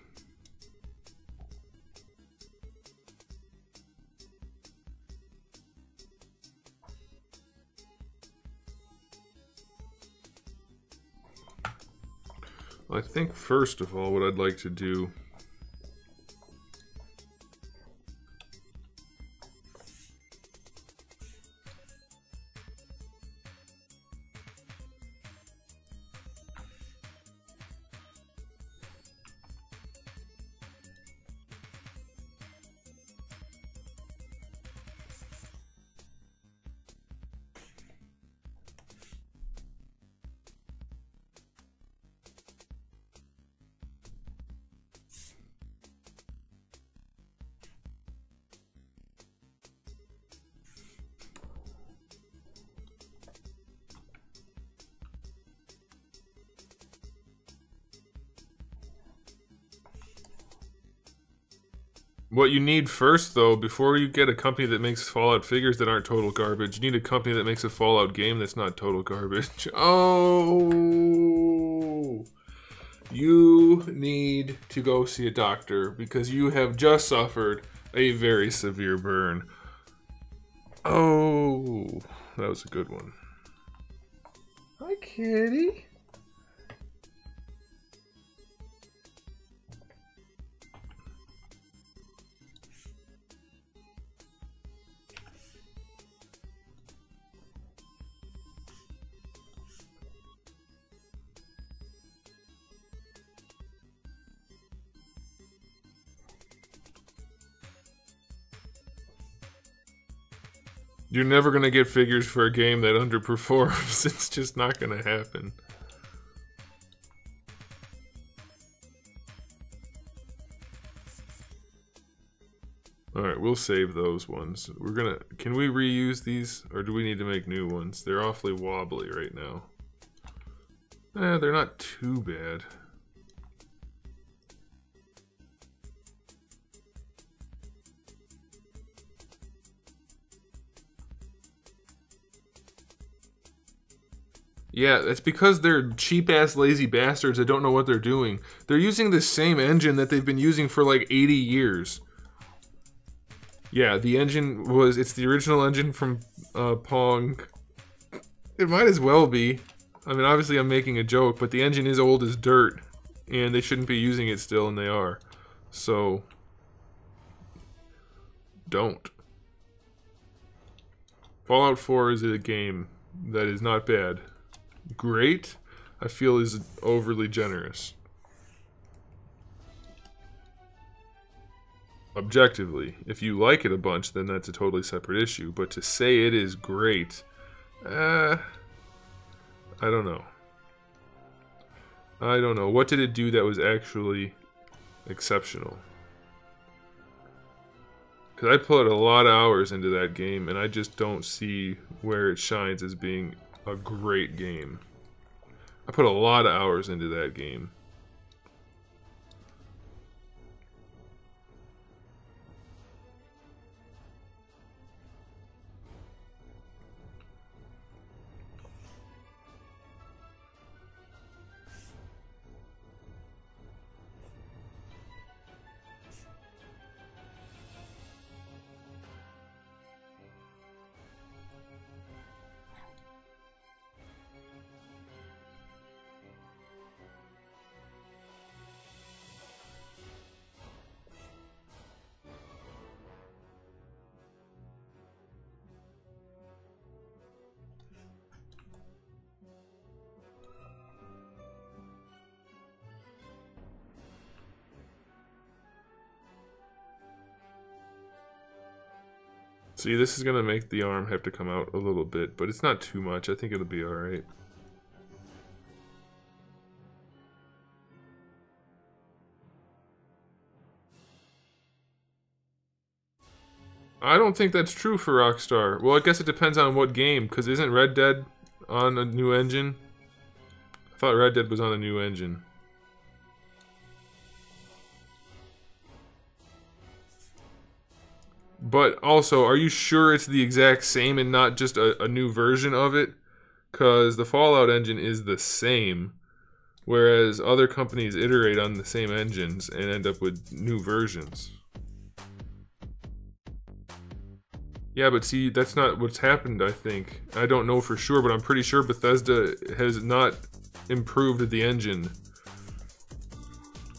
I think first of all what I'd like to do what you need first, though, before you get a company that makes Fallout figures that aren't total garbage, you need a company that makes a Fallout game that's not total garbage. Oh! You need to go see a doctor because you have just suffered a very severe burn. Oh, that was a good one. Hi, kitty. You're never going to get figures for a game that underperforms. It's just not going to happen. Alright, we'll save those ones. We're gonna... Can we reuse these? Or do we need to make new ones? They're awfully wobbly right now. They're not too bad. Yeah, it's because they're cheap-ass lazy bastards that don't know what they're doing. They're using the same engine that they've been using for like 80 years. Yeah, the engine was... It's the original engine from Pong. It might as well be. I mean, obviously I'm making a joke, but the engine is old as dirt. And they shouldn't be using it still, and they are. So... Don't. Fallout 4 is a game that is not bad. Great, I feel, is overly generous. Objectively, if you like it a bunch, then that's a totally separate issue. But to say it is great, I don't know. I don't know. What did it do that was actually exceptional? Because I put a lot of hours into that game, and I just don't see where it shines as being a great game. I put a lot of hours into that game. See, this is going to make the arm have to come out a little bit, but it's not too much. I think it'll be alright. I don't think that's true for Rockstar. Well, I guess it depends on what game, because isn't Red Dead on a new engine? I thought Red Dead was on a new engine. But also, are you sure it's the exact same and not just a new version of it? Because the Fallout engine is the same, whereas other companies iterate on the same engines and end up with new versions. Yeah, but see, that's not what's happened, I think. I don't know for sure, but I'm pretty sure Bethesda has not improved the engine.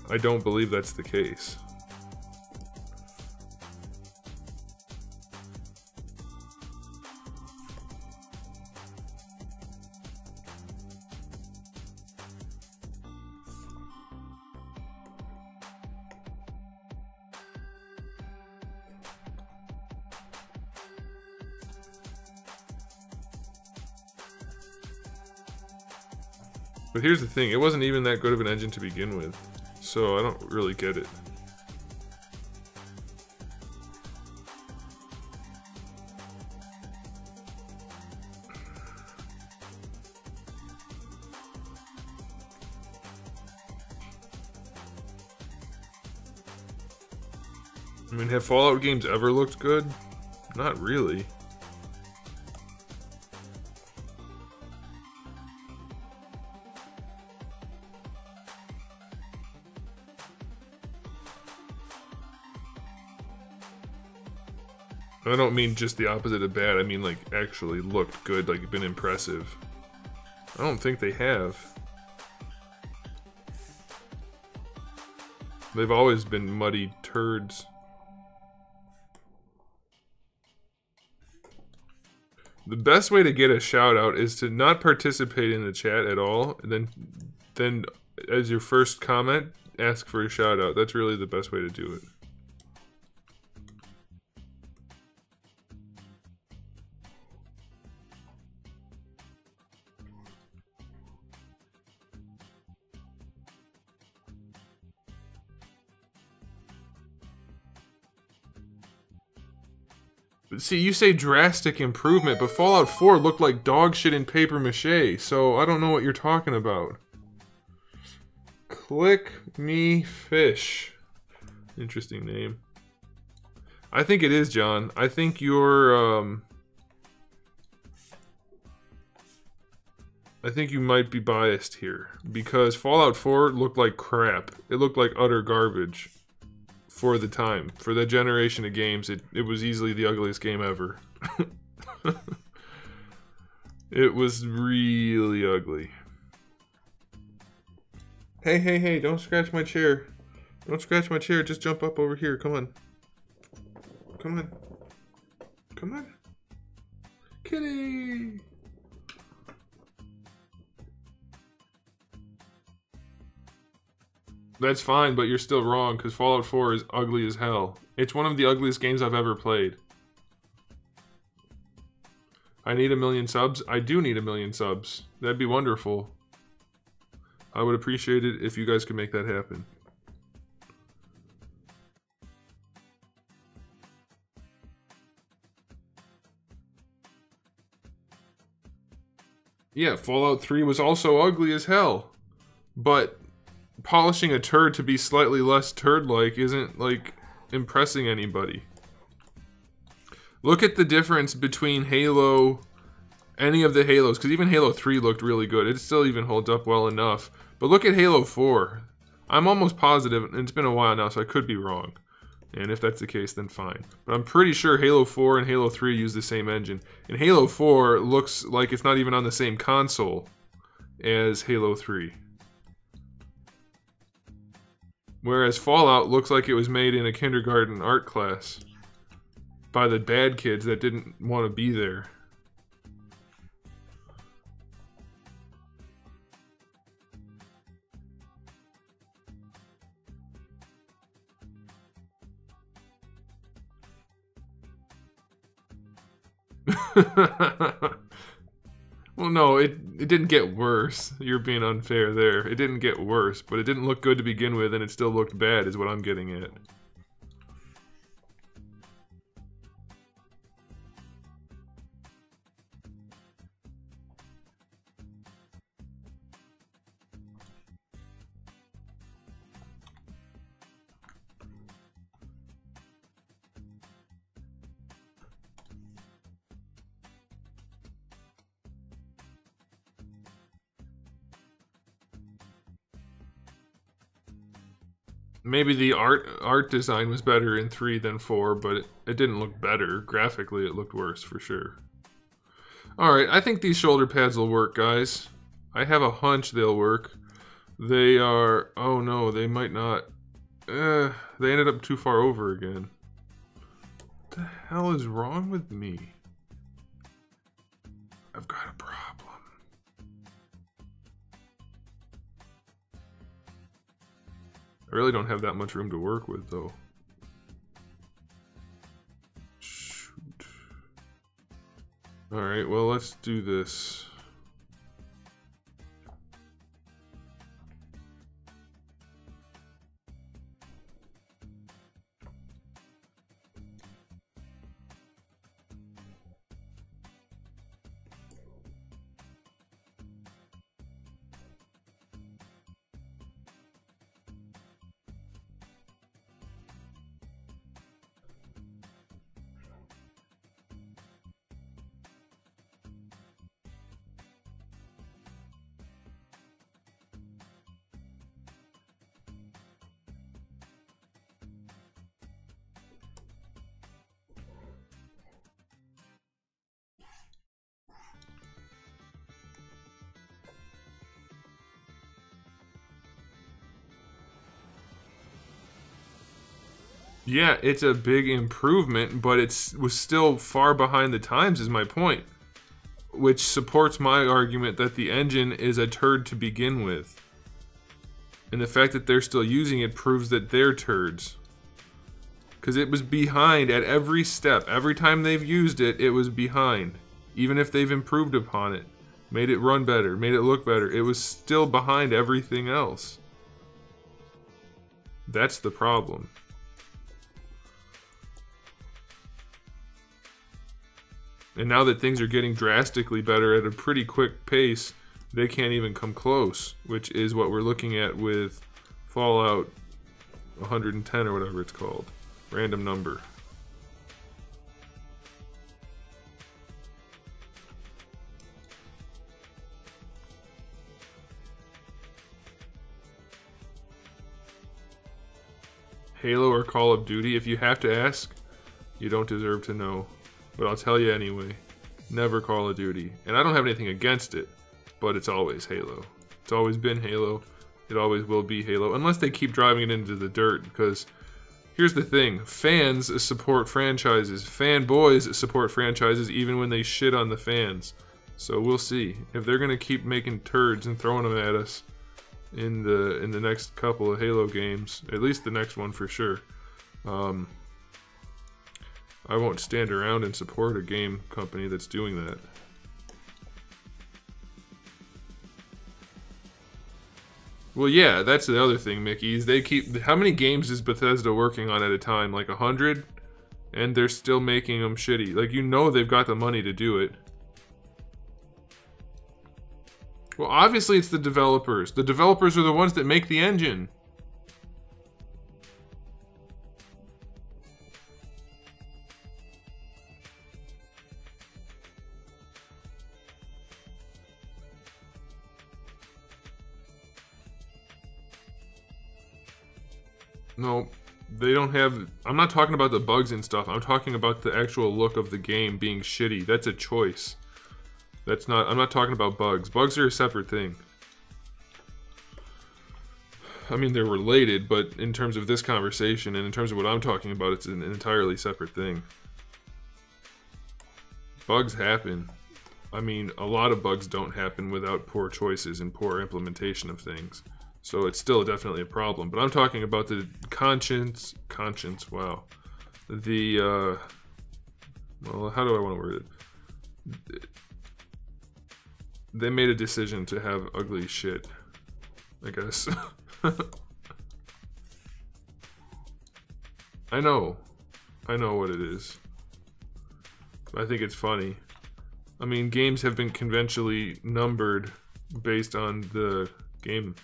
I don't believe that's the case. But here's the thing, it wasn't even that good of an engine to begin with, so I don't really get it. I mean, have Fallout games ever looked good? Not really. I don't mean just the opposite of bad, I mean like actually looked good, like been impressive. I don't think they have. They've always been muddy turds. The best way to get a shout out is to not participate in the chat at all, and then as your first comment, ask for a shout out. That's really the best way to do it. See, you say drastic improvement, but Fallout 4 looked like dog shit in paper mache, so I don't know what you're talking about. Click me fish. Interesting name. I think it is, John. I think you're, I think you might be biased here, because Fallout 4 looked like crap. It looked like utter garbage. For the time. For that generation of games, it was easily the ugliest game ever. It was really ugly. Hey, hey, hey, don't scratch my chair. Don't scratch my chair, just jump up over here, come on. Come on. Come on. Kitty! That's fine, but you're still wrong, because Fallout 4 is ugly as hell. It's one of the ugliest games I've ever played. I need 1 million subs? I do need 1 million subs. That'd be wonderful. I would appreciate it if you guys could make that happen. Yeah, Fallout 3 was also ugly as hell. But polishing a turd to be slightly less turd-like isn't, like, impressing anybody. Look at the difference between Halo, any of the Halos, because even Halo 3 looked really good. It still even holds up well enough. But look at Halo 4. I'm almost positive, and it's been a while now, so I could be wrong. And if that's the case, then fine. But I'm pretty sure Halo 4 and Halo 3 use the same engine. And Halo 4 looks like it's not even on the same console as Halo 3. Whereas Fallout looks like it was made in a kindergarten art class by the bad kids that didn't want to be there. Well, no, it didn't get worse. You're being unfair there. It didn't get worse, but it didn't look good to begin with, and it still looked bad, is what I'm getting at. maybe the art design was better in 3 than 4, but it didn't look better. Graphically, it looked worse for sure. Alright, I think these shoulder pads will work, guys. I have a hunch they'll work. They are... Oh no, they might not. They ended up too far over again. What the hell is wrong with me? I've got a problem. I really don't have that much room to work with, though. Shoot. Alright, well, let's do this. Yeah, it's a big improvement, but it was still far behind the times is my point. Which supports my argument that the engine is a turd to begin with. And the fact that they're still using it proves that they're turds. Because it was behind at every step. Every time they've used it, it was behind. Even if they've improved upon it. Made it run better, made it look better. It was still behind everything else. That's the problem. And now that things are getting drastically better at a pretty quick pace, they can't even come close, which is what we're looking at with Fallout 110 or whatever it's called. Random number. Halo or Call of Duty? If you have to ask, you don't deserve to know. But I'll tell you anyway, never Call of Duty. And I don't have anything against it, but it's always Halo. It's always been Halo. It always will be Halo, unless they keep driving it into the dirt, because here's the thing, fans support franchises. Fanboys support franchises even when they shit on the fans. So we'll see. If they're going to keep making turds and throwing them at us in the next couple of Halo games, at least the next one for sure, I won't stand around and support a game company that's doing that. Well, yeah, that's the other thing, Mickey, is they keep... How many games is Bethesda working on at a time? Like 100? And they're still making them shitty. Like, you know they've got the money to do it. Well, obviously it's the developers. The developers are the ones that make the engine. No, they don't have... I'm not talking about the bugs and stuff. I'm talking about the actual look of the game being shitty. That's a choice. That's not... I'm not talking about bugs. Bugs are a separate thing. I mean, they're related, but in terms of this conversation and in terms of what I'm talking about, it's an entirely separate thing. Bugs happen. I mean, a lot of bugs don't happen without poor choices and poor implementation of things. So it's still definitely a problem. But I'm talking about the conscience, wow. The, well, how do I want to word it? They made a decision to have ugly shit, I guess. I know what it is. I think it's funny. I mean, games have been conventionally numbered based on the game.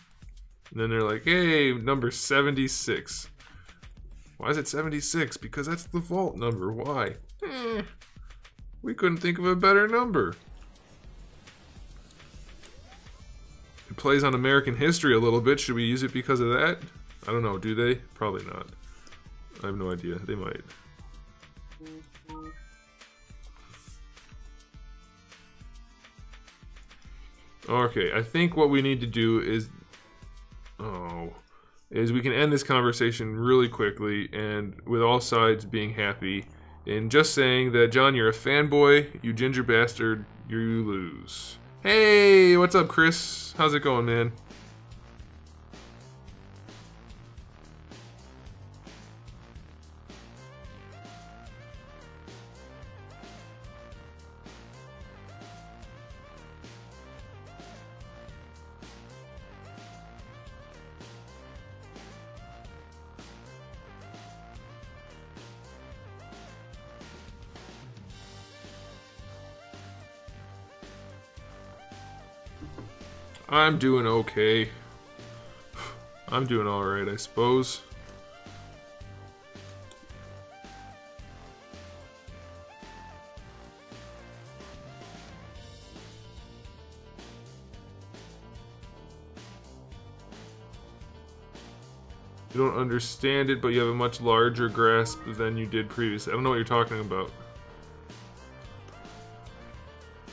And then they're like, hey, number 76. Why is it 76? Because that's the vault number. Why? We couldn't think of a better number. It plays on American history a little bit. Should we use it because of that? I don't know, do they? Probably not. I have no idea. They might. Okay, I think what we need to do is... is we can end this conversation really quickly and with all sides being happy and just saying that, John, you're a fanboy, you ginger bastard, you lose. Hey, what's up, Chris? How's it going, man? I'm doing okay. I'm doing alright, I suppose. You don't understand it, but you have a much larger grasp than you did previously. I don't know what you're talking about.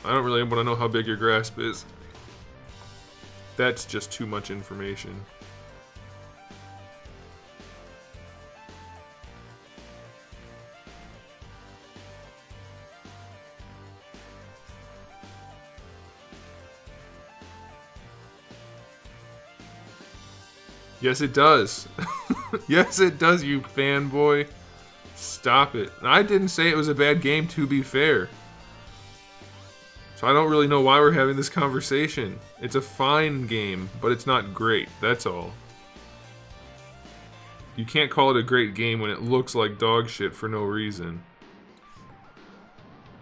I don't really want to know how big your grasp is. That's just too much information. Yes, it does. Yes, it does, you fanboy. Stop it. I didn't say it was a bad game, to be fair. So I don't really know why we're having this conversation. It's a fine game, but it's not great. That's all. You can't call it a great game when it looks like dog shit for no reason.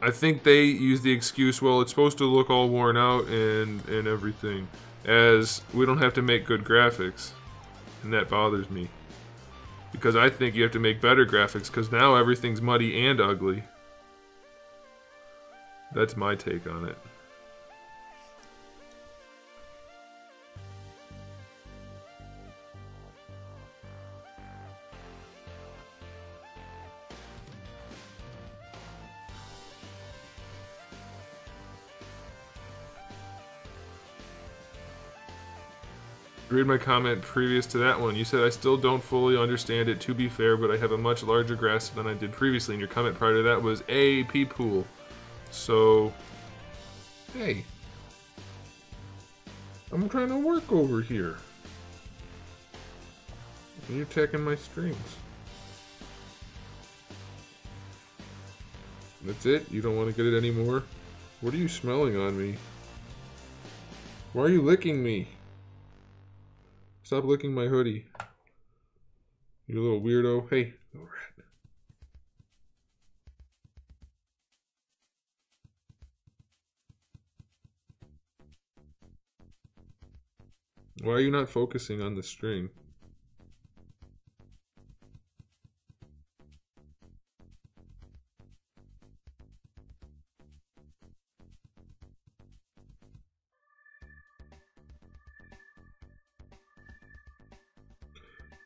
I think they use the excuse, well, it's supposed to look all worn out and everything, as we don't have to make good graphics. And that bothers me. Because I think you have to make better graphics, because now everything's muddy and ugly. That's my take on it. Read my comment previous to that one. You said, I still don't fully understand it, to be fair, but I have a much larger grasp than I did previously. And your comment prior to that was a peepool. So, hey. I'm trying to work over here. And you're attacking my streams. That's it? You don't want to get it anymore? What are you smelling on me? Why are you licking me? Stop licking my hoodie. You little weirdo. Hey, little rat. Why are you not focusing on the string?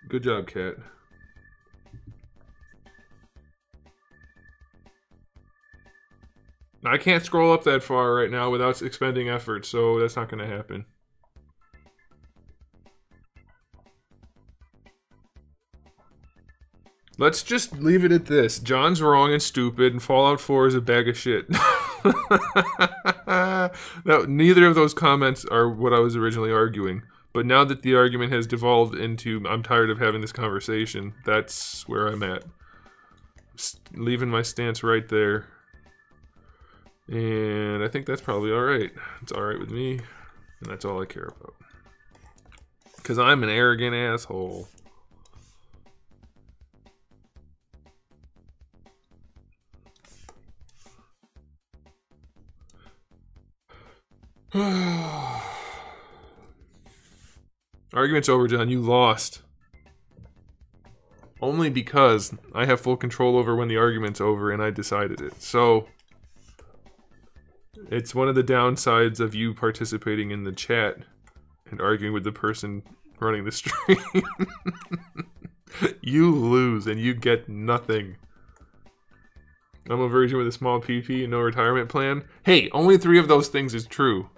Good job, Cat. I can't scroll up that far right now without expending effort, so that's not going to happen. Let's just leave it at this. John's wrong and stupid, and Fallout 4 is a bag of shit. No, neither of those comments are what I was originally arguing. But now that the argument has devolved into, I'm tired of having this conversation, that's where I'm at. Leaving my stance right there. And I think that's probably alright. It's alright with me, and that's all I care about. Because I'm an arrogant asshole. Argument's over, John. You lost. Only because I have full control over when the argument's over and I decided it. So, it's one of the downsides of you participating in the chat and arguing with the person running the stream. You lose and you get nothing. I'm a virgin with a small PP and no retirement plan. Hey, only 3 of those things is true.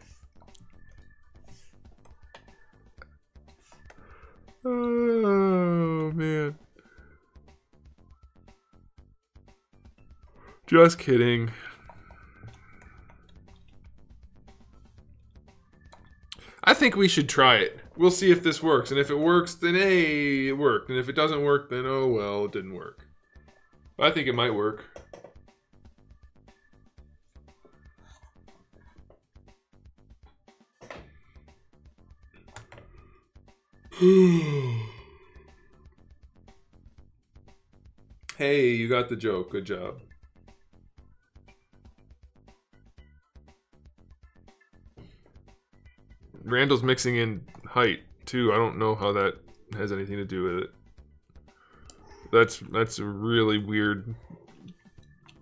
Oh, man. Just kidding. I think we should try it. We'll see if this works. And if it works, then hey, it worked. And if it doesn't work, then oh well, it didn't work. I think it might work. Hey, you got the joke. Good job. Randall's mixing in height too. I don't know how that has anything to do with it. That's a really weird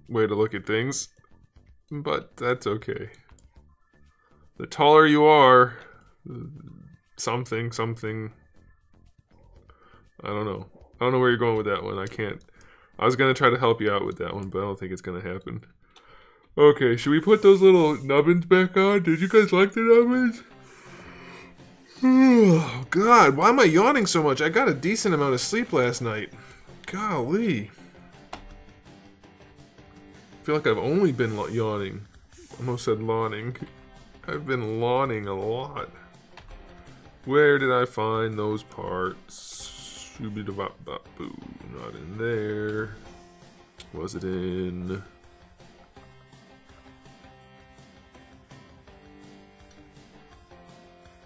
way to look at things, but that's okay. The taller you are, something. I don't know. I don't know where you're going with that one. I can't. I was gonna try to help you out with that one, but I don't think it's gonna happen. Okay, should we put those little nubbins back on? Did you guys like the nubbins? Oh, God, why am I yawning so much? I got a decent amount of sleep last night. Golly. I feel like I've only been yawning. Almost said lawning. I've been lawning a lot. Where did I find those parts? Shoo-be-da-bop-bop-boo. Not in there. Was it in...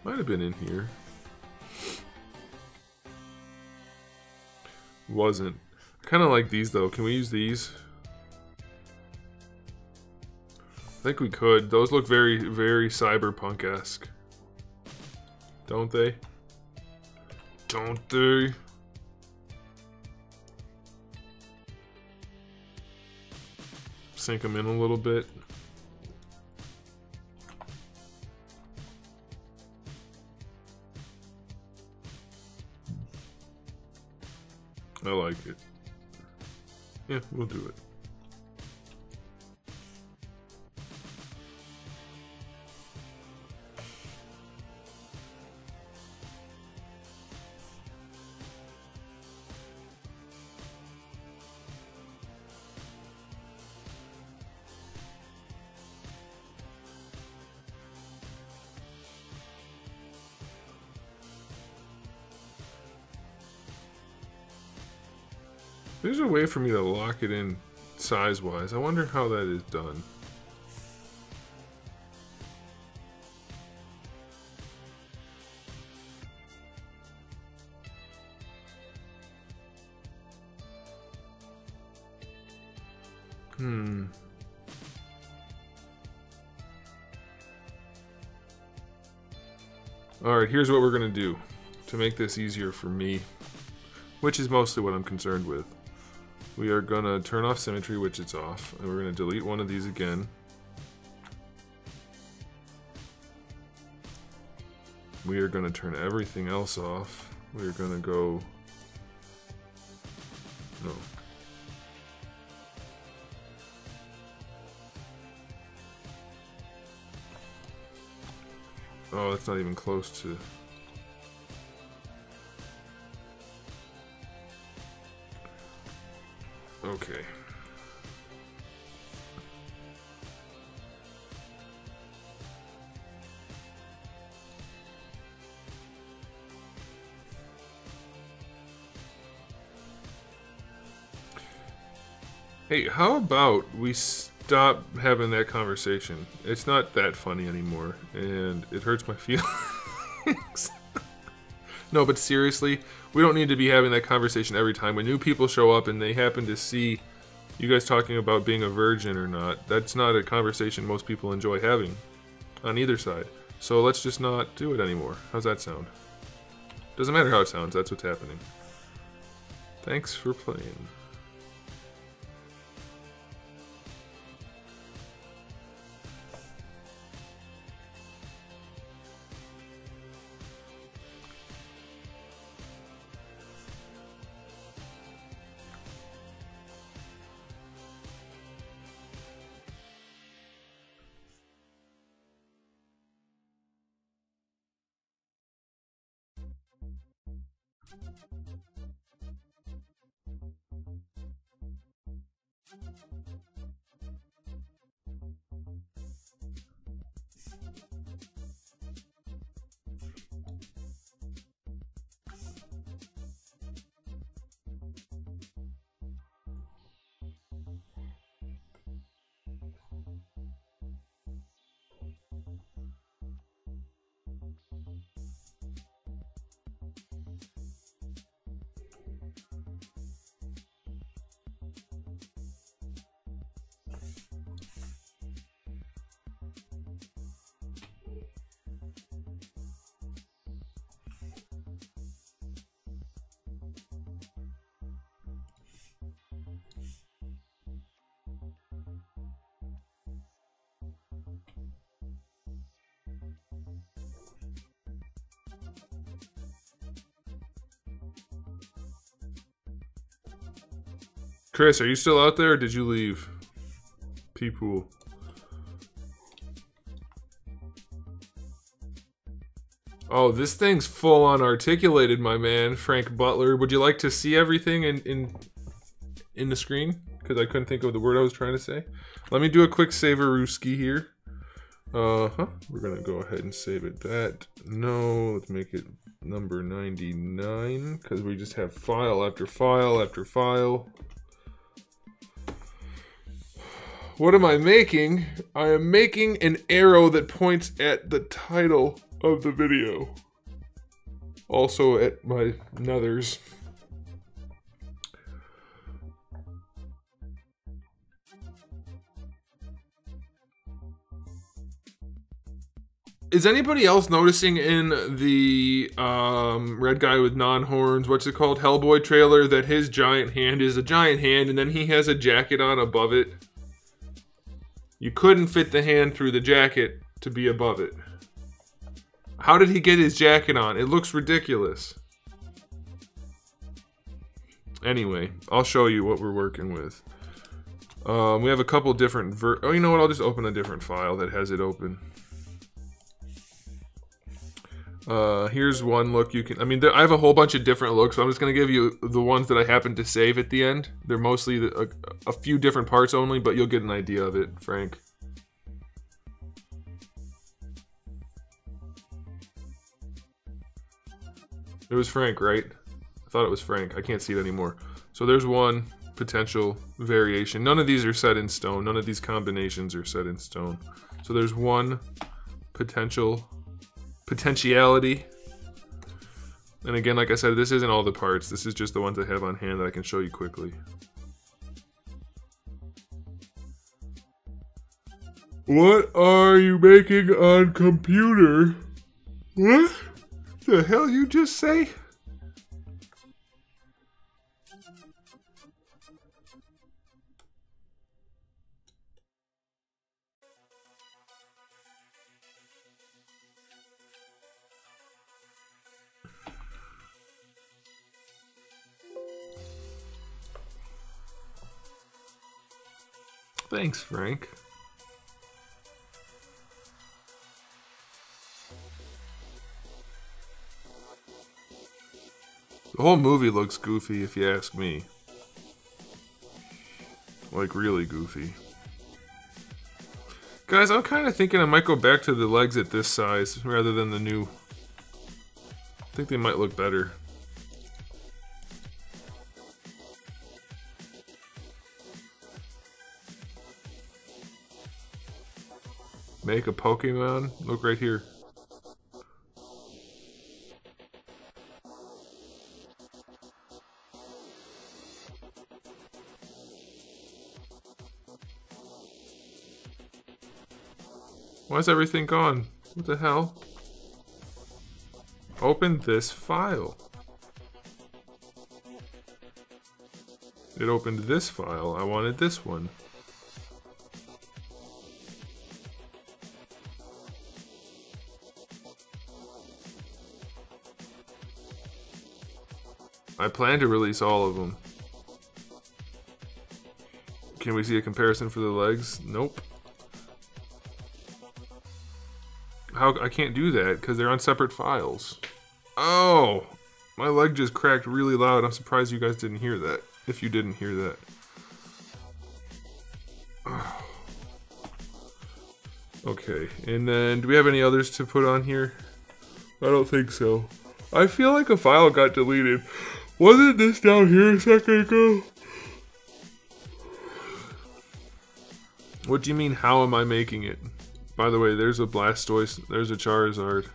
Might have been in here. Wasn't. I kind of like these though. Can we use these? I think we could. Those look very, very Cyberpunk-esque. Don't they? Don't they? Sink them in a little bit. I like it. Yeah, we'll do it. There's a way for me to lock it in size-wise. I wonder how that is done. Alright, here's what we're gonna do to make this easier for me, which is mostly what I'm concerned with. We are gonna turn off symmetry, which it's off, and we're gonna delete one of these again. We are gonna turn everything else off. We are gonna go... No. Oh, that's not even close to... Okay. Hey, how about we stop having that conversation? It's not that funny anymore, and it hurts my feelings. No, but seriously, we don't need to be having that conversation every time. When new people show up and they happen to see you guys talking about being a virgin or not, that's not a conversation most people enjoy having on either side. So let's just not do it anymore. How's that sound? Doesn't matter how it sounds, that's what's happening. Thanks for playing. Chris, are you still out there or did you leave? People. Oh, this thing's full on articulated, my man, Frank Butler. Would you like to see everything in the screen? Because I couldn't think of the word I was trying to say. Let me do a quick saver-ooski here. We're gonna go ahead and save it that. No, let's make it number 99, because we just have file after file after file. What am I making? I am making an arrow that points at the title of the video. Also at my nethers. Is anybody else noticing in the red guy with non-horns, what's it called, Hellboy trailer, that his giant hand is a giant hand and then he has a jacket on above it? You couldn't fit the hand through the jacket to be above it. How did he get his jacket on? It looks ridiculous. Anyway, I'll show you what we're working with. We have a couple different oh, you know what? I'll just open a different file that has it open. Here's one look you can... I mean, I have a whole bunch of different looks, so I'm just going to give you the ones that I happen to save at the end. They're mostly a few different parts only, but you'll get an idea of it, Frank. It was Frank, right? I thought it was Frank. I can't see it anymore. So there's one potential variation. None of these are set in stone. None of these combinations are set in stone. So there's one potentiality. And again, like I said, this isn't all the parts. This is just the ones I have on hand that I can show you quickly. What are you making on computer? What the hell you just say? Thanks, Frank. The whole movie looks goofy, if you ask me. Like, really goofy. Guys, I'm kind of thinking I might go back to the legs at this size rather than the new. I think they might look better. Make a Pokemon? Look right here. Why is everything gone? What the hell? Open this file. It opened this file. I wanted this one. I plan to release all of them. Can we see a comparison for the legs? Nope. How? I can't do that because they're on separate files. Oh, My leg just cracked really loud. I'm surprised you guys didn't hear that. If you didn't hear that. Okay, and then do we have any others to put on here? I don't think so. I feel like a file got deleted. Wasn't this down here a second ago? What do you mean, how am I making it? By the way, there's a Blastoise, there's a Charizard.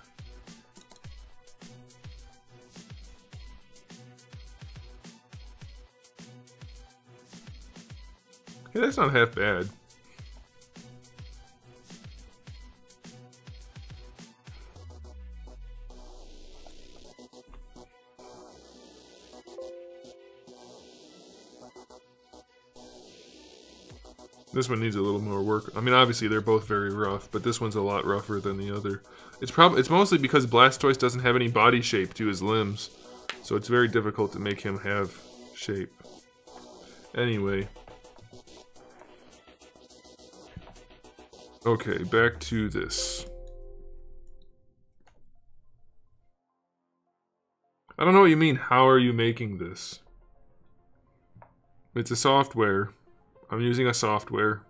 Hey, that's not half bad. This one needs a little more work. I mean, obviously they're both very rough, but this one's a lot rougher than the other. It's mostly because Blastoise doesn't have any body shape to his limbs, so it's very difficult to make him have shape. Anyway. Okay, back to this. I don't know what you mean, how are you making this? It's a software. I'm using a software.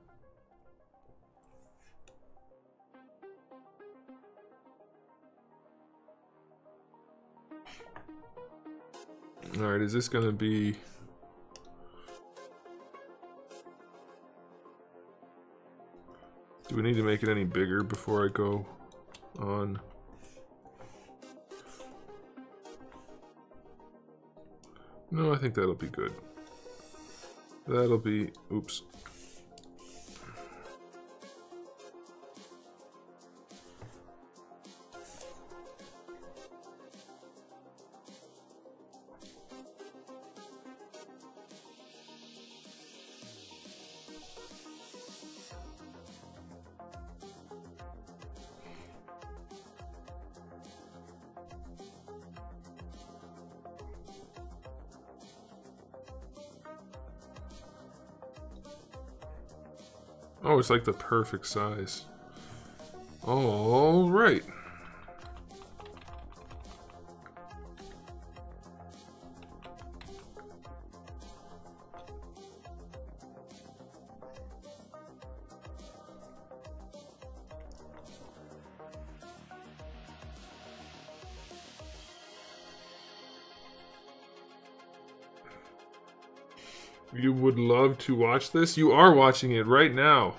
Alright, is this gonna be... Do we need to make it any bigger before I go on? No, I think that'll be good. That'll be... Oops. Oh, it's like the perfect size. All right. You would love to watch this? You are watching it right now.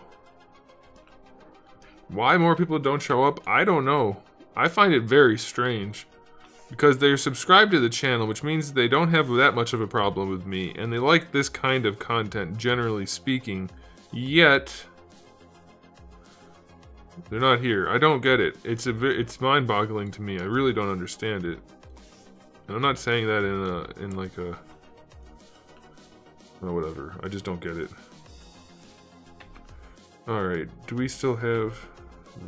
Why more people don't show up? I don't know. I find it very strange. Because they're subscribed to the channel, which means they don't have that much of a problem with me, and they like this kind of content, generally speaking. Yet, they're not here. I don't get it. It's mind-boggling to me. I really don't understand it. And I'm not saying that in like a... Oh, whatever. I just don't get it. Alright, do we still have...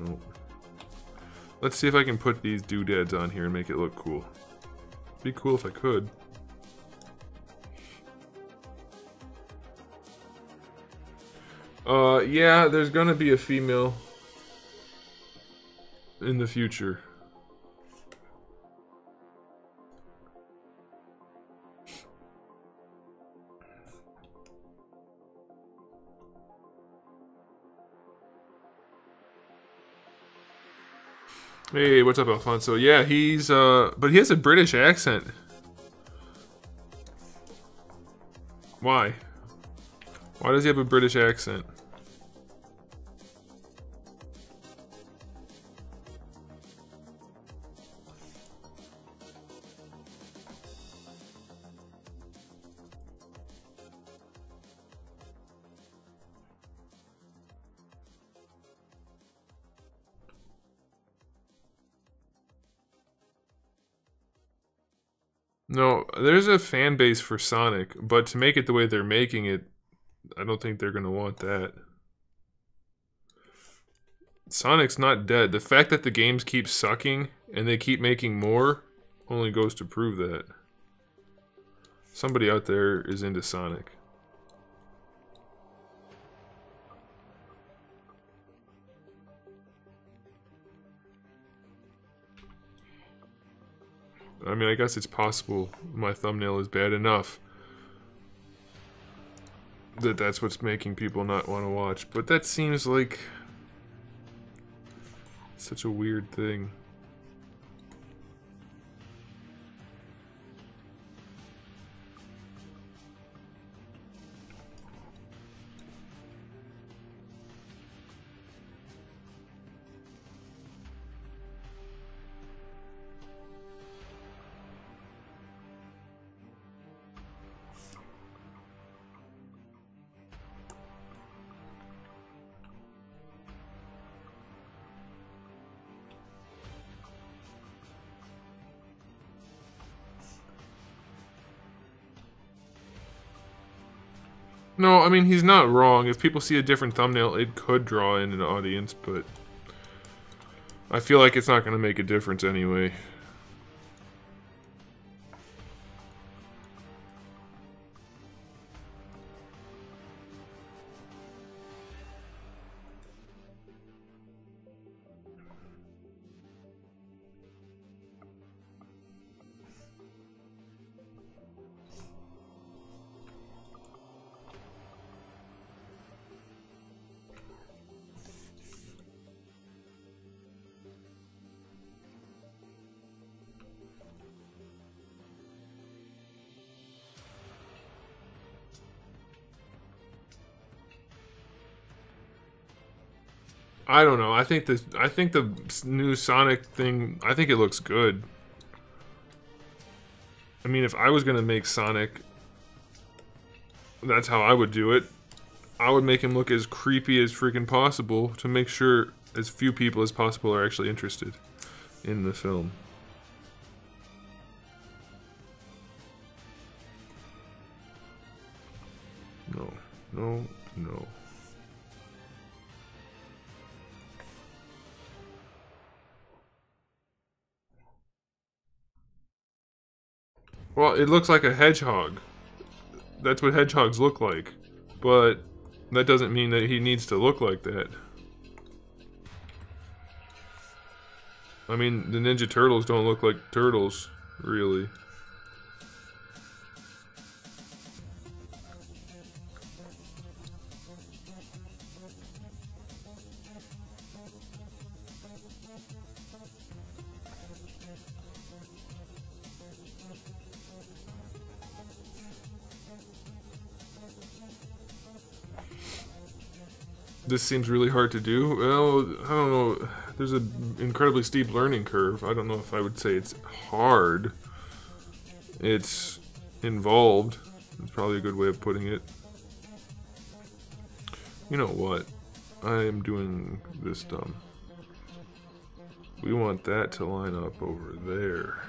No. Let's see if I can put these doodads on here and make it look cool. Be cool if I could. Yeah, there's gonna be a female in the future. Hey, what's up, Alfonso? Yeah, he's, but he has a British accent. Why? Why does he have a British accent? No, there's a fan base for Sonic, but to make it the way they're making it, I don't think they're gonna want that. Sonic's not dead. The fact that the games keep sucking and they keep making more only goes to prove that. Somebody out there is into Sonic. I mean, I guess it's possible my thumbnail is bad enough that that's what's making people not want to watch. But that seems like such a weird thing. No, I mean, he's not wrong. If people see a different thumbnail, it could draw in an audience, but I feel like it's not going to make a difference anyway. I don't know. I think the new Sonic thing, I think it looks good. I mean, if I was gonna make Sonic, that's how I would do it. I would make him look as creepy as freaking possible to make sure as few people as possible are actually interested in the film. No, no, no. Well, it looks like a hedgehog. That's what hedgehogs look like. But that doesn't mean that he needs to look like that. I mean, the Ninja Turtles don't look like turtles, really. This seems really hard to do. Well, I don't know. There's an incredibly steep learning curve. I don't know if I would say it's hard. It's involved. That's probably a good way of putting it. You know what? I am doing this dumb. We want that to line up over there.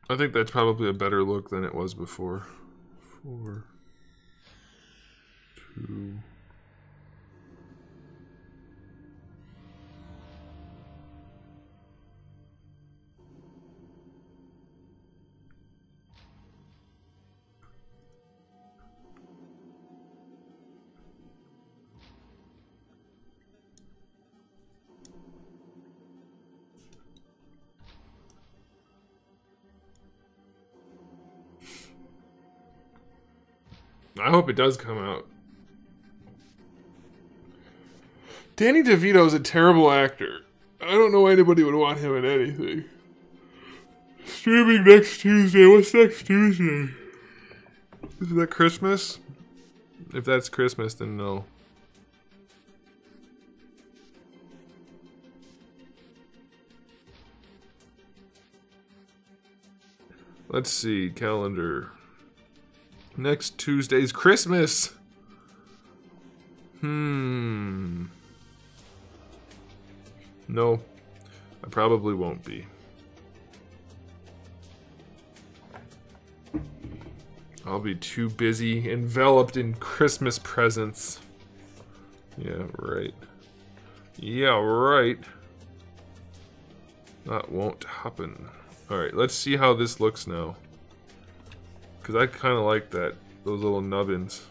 I think that's probably a better look than it was before. 4, 2. I hope it does come out. Danny DeVito is a terrible actor. I don't know why anybody would want him in anything. streaming next Tuesday. What's next Tuesday? Is that Christmas? If that's Christmas, then no. Let's see, calendar. Next Tuesday's Christmas. No, I probably won't be. I'll be too busy, enveloped in Christmas presents. Yeah, right. Yeah, right. That won't happen. Alright, let's see how this looks now. Because I kind of like that, those little nubbins.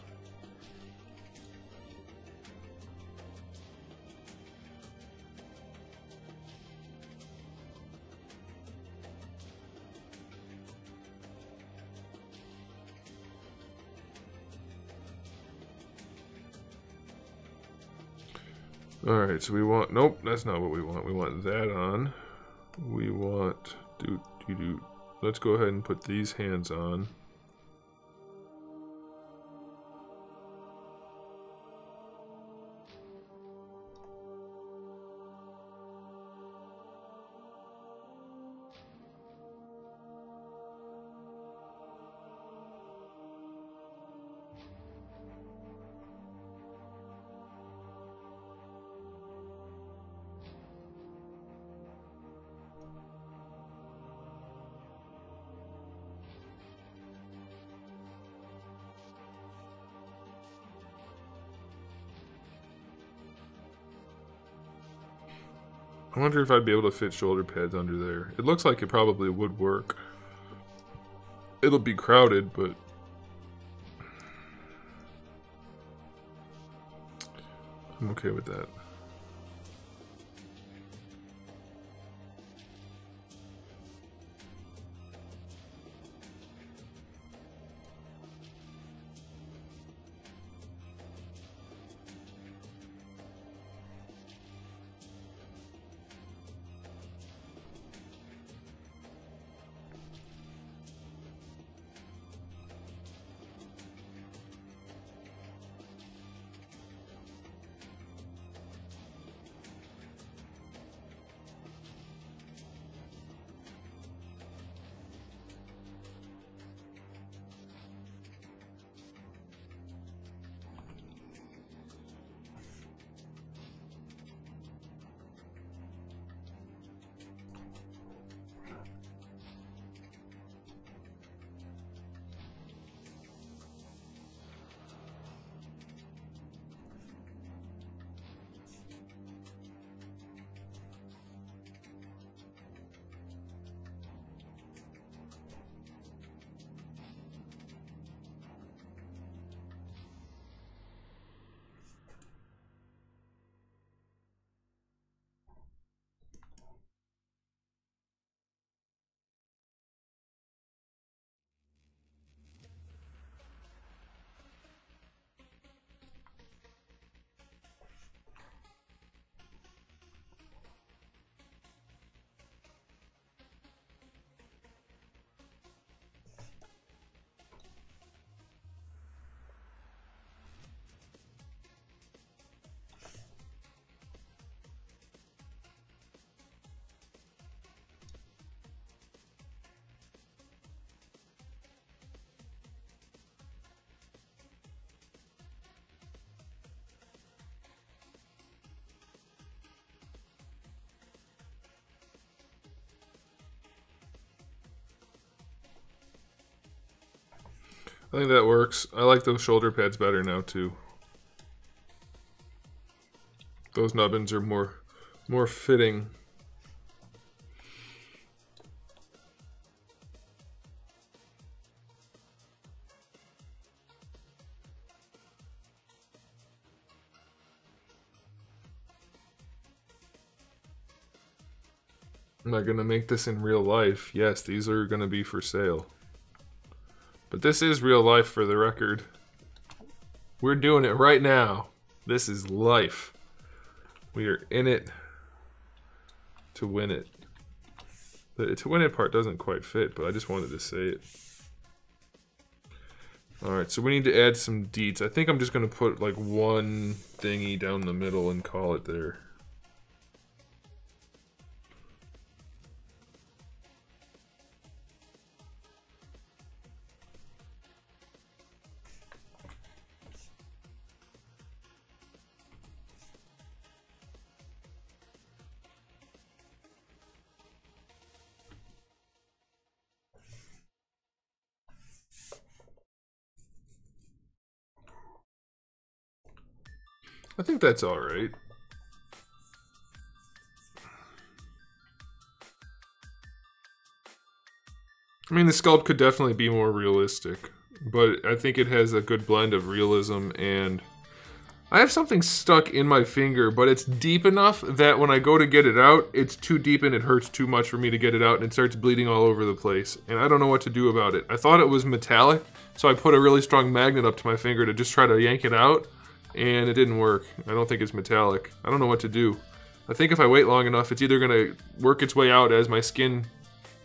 Alright, so we want... Nope, that's not what we want. We want that on. We want... Let's go ahead and put these hands on. I wonder if I'd be able to fit shoulder pads under there. It looks like it probably would work. It'll be crowded, but... I'm okay with that. I think that works. I like those shoulder pads better now too. Those nubbins are more fitting. Am I gonna make this in real life? Yes, these are gonna be for sale. But this is real life for the record. We're doing it right now. This is life. We are in it to win it. The to win it part doesn't quite fit, but I just wanted to say it. Alright, so we need to add some deets. I think I'm just going to put like one thingy down the middle and call it there. I think that's alright. I mean, the sculpt could definitely be more realistic, but I think it has a good blend of realism and... I have something stuck in my finger, but it's deep enough that when I go to get it out, it's too deep and it hurts too much for me to get it out, and it starts bleeding all over the place. And I don't know what to do about it. I thought it was metallic, so I put a really strong magnet up to my finger to just try to yank it out, and it didn't work. I don't think it's metallic. I don't know what to do. I think if I wait long enough, it's either going to work its way out as my skin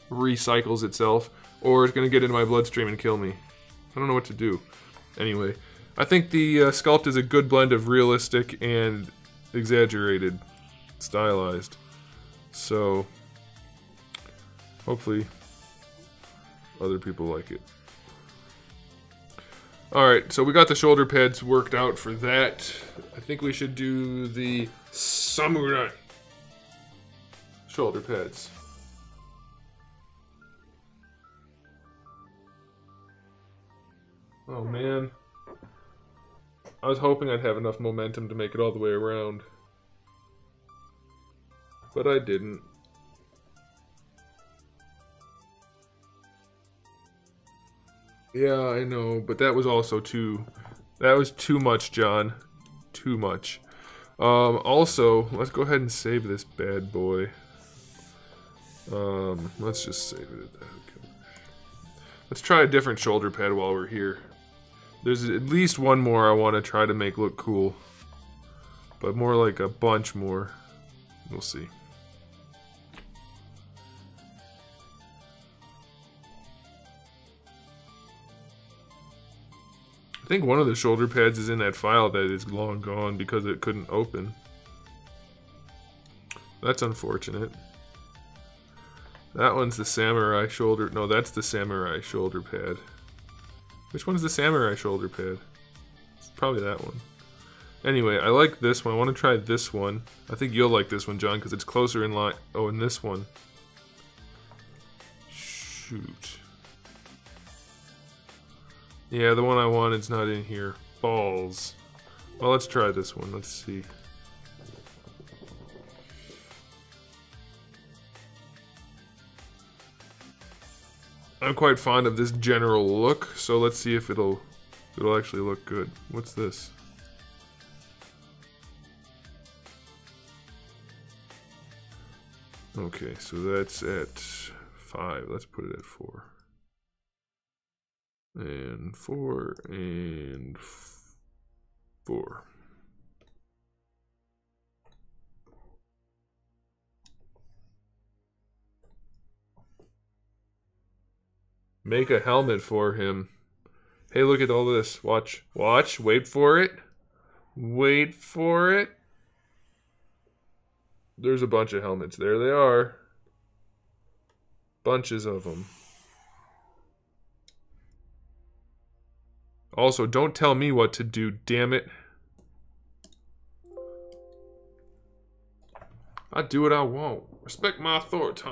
recycles itself, or it's going to get into my bloodstream and kill me. I don't know what to do. Anyway, I think the sculpt is a good blend of realistic and exaggerated, stylized. So, hopefully, other people like it. Alright, so we got the shoulder pads worked out for that. I think we should do the samurai shoulder pads. Oh man. I was hoping I'd have enough momentum to make it all the way around. But I didn't. Yeah, I know, but that was also too... That was too much, John. Too much. Also, let's go ahead and save this bad boy. Let's just save it at that. Okay. Let's try a different shoulder pad while we're here. There's at least one more I want to try to make look cool. But more like a bunch more. We'll see. I think one of the shoulder pads is in that file that is long gone because it couldn't open. That's unfortunate. That one's the samurai shoulder... No, that's the samurai shoulder pad. Which one's the samurai shoulder pad? It's probably that one. Anyway, I like this one. I want to try this one. I think you'll like this one, John, because it's closer in line. Oh, and this one. Shoot. Yeah, the one I wanted's not in here. Balls. Well, let's try this one. Let's see. I'm quite fond of this general look, so let's see if it'll actually look good. What's this? Okay, so that's at 5. Let's put it at 4. And 4 and 4. Make a helmet for him. Hey, look at all this. Watch. Watch. Wait for it. Wait for it. There's a bunch of helmets. There they are. Bunches of them. Also, don't tell me what to do, damn it. I do what I want. Respect my authority.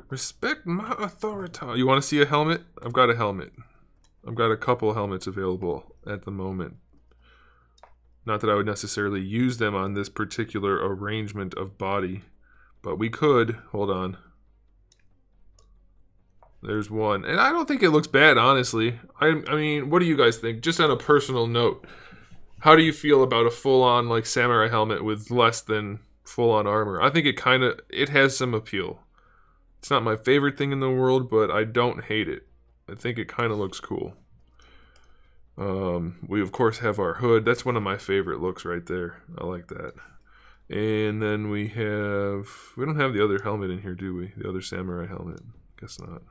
Respect my authority. You want to see a helmet? I've got a helmet. I've got a couple helmets available at the moment. Not that I would necessarily use them on this particular arrangement of body, but we could. Hold on. There's one. And I don't think it looks bad, honestly. I mean, what do you guys think? Just on a personal note, how do you feel about a full-on, like, samurai helmet with less than full-on armor? I think it has some appeal. It's not my favorite thing in the world, but I don't hate it. I think it kind of looks cool. We of course have our hood. That's one of my favorite looks right there. I like that. And then we don't have the other helmet in here, do we? The other samurai helmet. Guess not.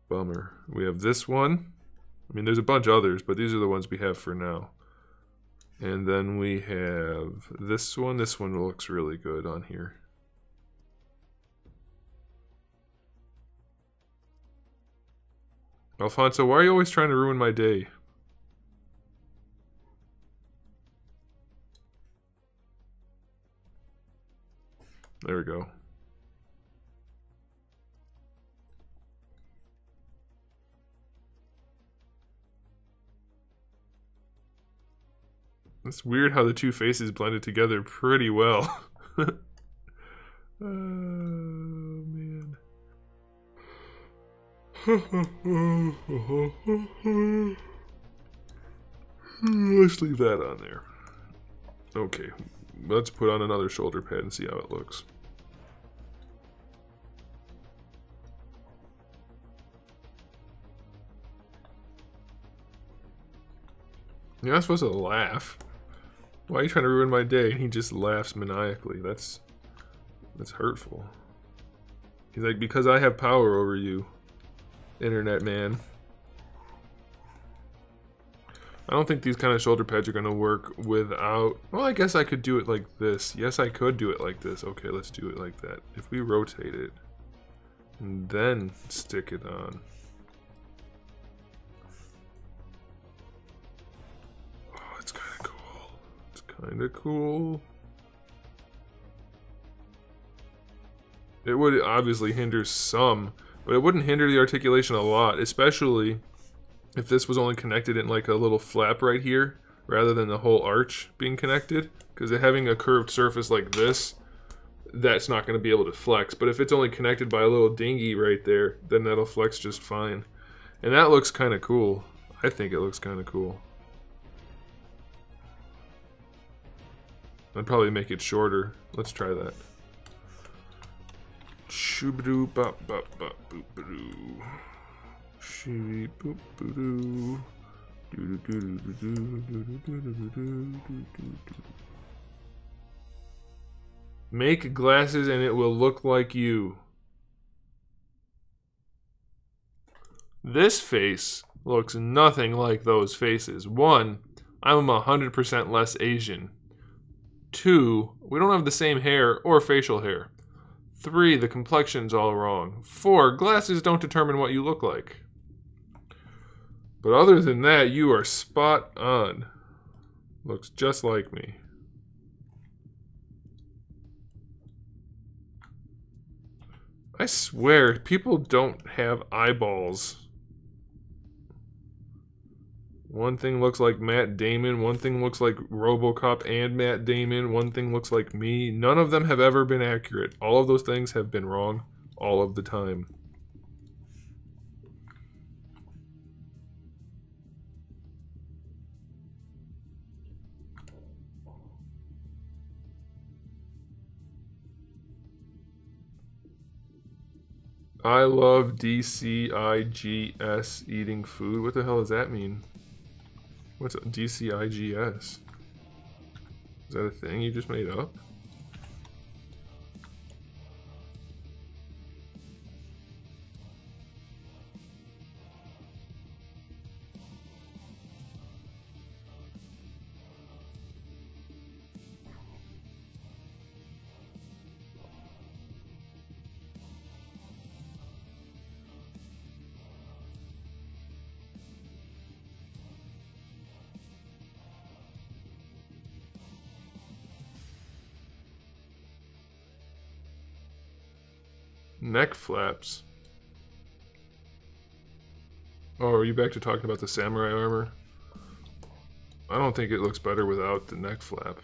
Bummer. We have this one. I mean, there's a bunch of others, but these are the ones we have for now. And then we have this one. This one looks really good on here. Alfonso, why are you always trying to ruin my day? There we go. It's weird how the two faces blended together pretty well. Oh, man. Let's leave that on there. Okay, let's put on another shoulder pad and see how it looks. You're not supposed to laugh. Why are you trying to ruin my day? And he just laughs maniacally. That's hurtful. He's like, because I have power over you, internet man. I don't think these kind of shoulder pads are going to work without... Well, I guess I could do it like this. Yes, I could do it like this. Okay, let's do it like that. If we rotate it and then stick it on. Oh, it's kind of cool. It's kind of cool. It would obviously hinder some, but it wouldn't hinder the articulation a lot, especially if this was only connected in like a little flap right here, rather than the whole arch being connected. Because having a curved surface like this, that's not going to be able to flex. But if it's only connected by a little dinghy right there, then that'll flex just fine. And that looks kind of cool. I think it looks kind of cool. I'd probably make it shorter. Let's try that. Shoo-ba-doo, bop-bop-bop, boop-ba-doo. Shoo-be-boop-ba-doo. Make glasses and it will look like you. This face looks nothing like those faces. 1, I'm 100% less Asian. 2, we don't have the same hair or facial hair. 3, the complexion's all wrong. 4, glasses don't determine what you look like. But other than that, you are spot on. Looks just like me. I swear, people don't have eyeballs. One thing looks like Matt Damon, one thing looks like RoboCop and Matt Damon, one thing looks like me. None of them have ever been accurate. All of those things have been wrong all of the time. I love DCIGS eating food. What the hell does that mean? What's DCIGS? Is that a thing you just made up? Neck flaps. Oh, are you back to talking about the samurai armor? I don't think it looks better without the neck flap.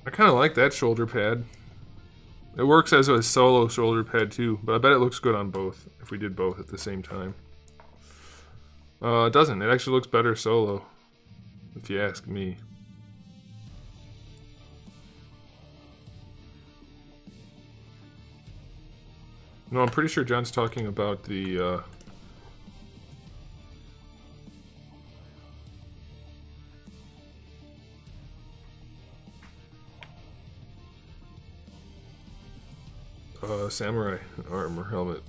I kind of like that shoulder pad. It works as a solo shoulder pad too, but I bet it looks good on both if we did both at the same time. It doesn't. It actually looks better solo, if you ask me. No, I'm pretty sure John's talking about the samurai armor helmet.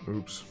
Oops.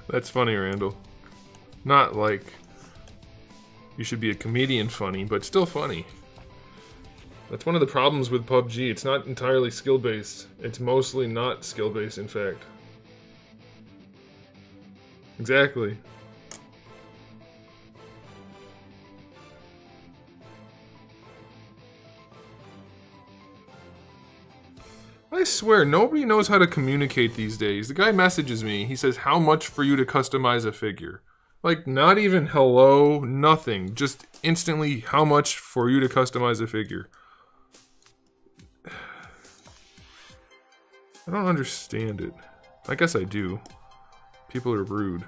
That's funny, Randall. Not like you should be a comedian funny, but still funny. That's one of the problems with PUBG. It's not entirely skill-based. It's mostly not skill-based, in fact. Exactly. I swear, nobody knows how to communicate these days. The guy messages me. He says, how much for you to customize a figure? Like, not even hello, nothing. Just instantly, how much for you to customize a figure? I don't understand it. I guess I do. People are rude.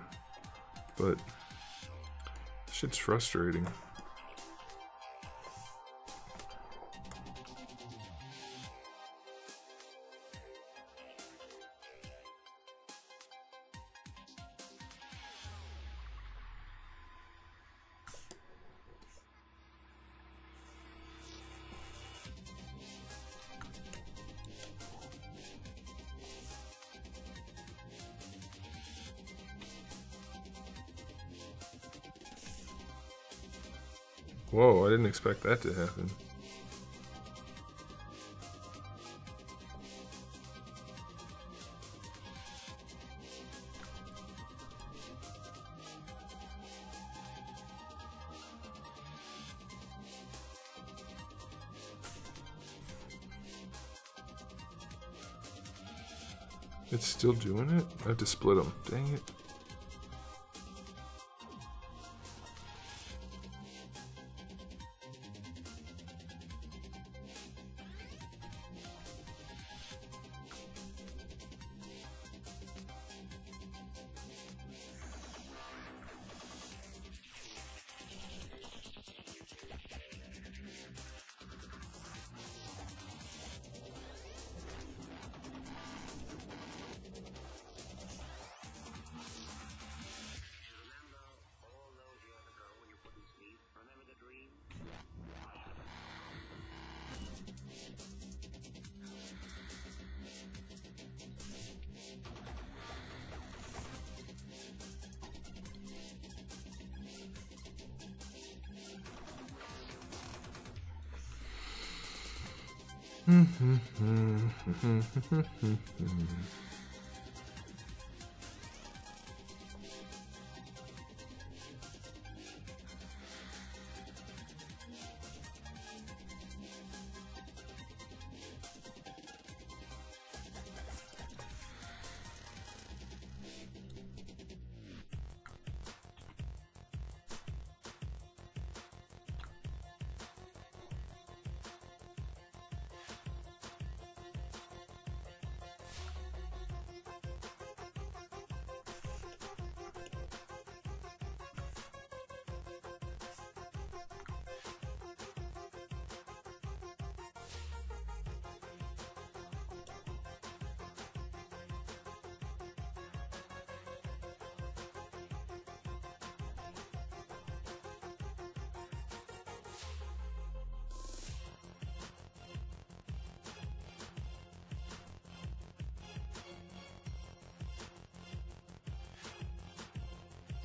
But shit's frustrating. Whoa, I didn't expect that to happen. It's still doing it? I have to split them. Dang it.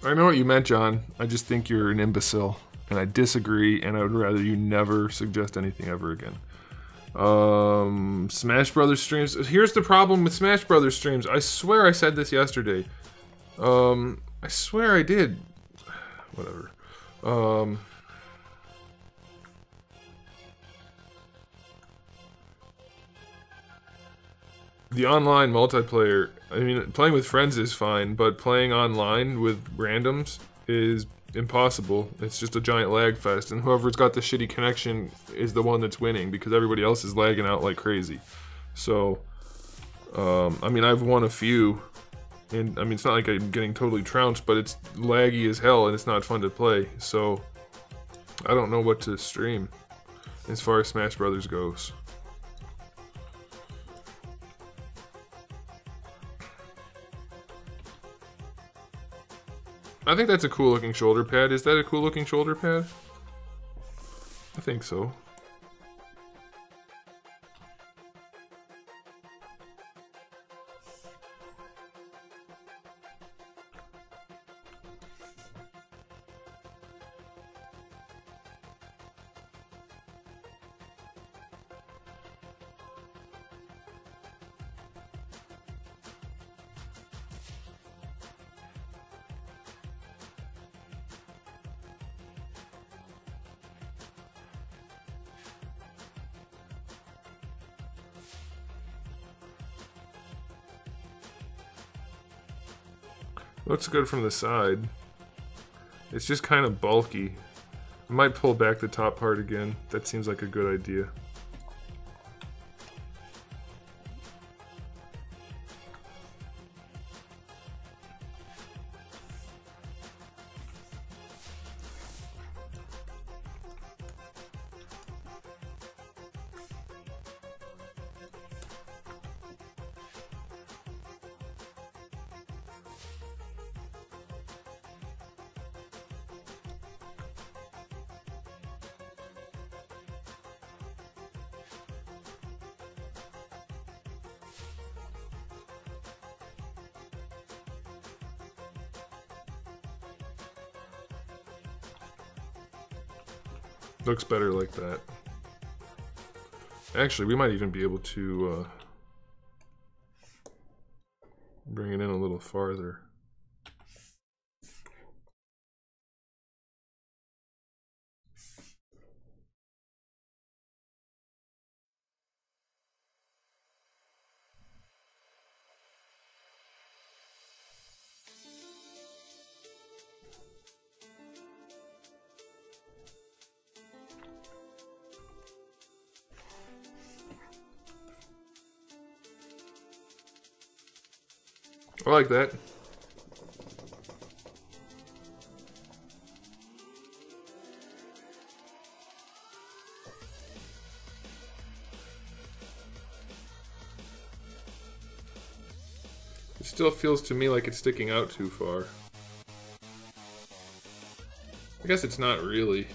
I know what you meant, John. I just think you're an imbecile. And I disagree, and I would rather you never suggest anything ever again. Smash Brothers streams. Here's the problem with Smash Brothers streams. I swear I said this yesterday. I swear I did. Whatever. The online multiplayer, I mean, playing with friends is fine, but playing online with randoms is impossible. It's just a giant lag fest, and whoever's got the shitty connection is the one that's winning, because everybody else is lagging out like crazy. So, I mean, I've won a few, and I mean, it's not like I'm getting totally trounced, but it's laggy as hell, and it's not fun to play. So, I don't know what to stream as far as Smash Brothers goes. I think that's a cool looking shoulder pad. Is that a cool looking shoulder pad? I think so. Looks good from the side. It's just kind of bulky. I might pull back the top part again. That seems like a good idea. Looks better like that. Actually, we might even be able to bring it in a little farther. I like that. It still feels to me like it's sticking out too far. I guess it's not really.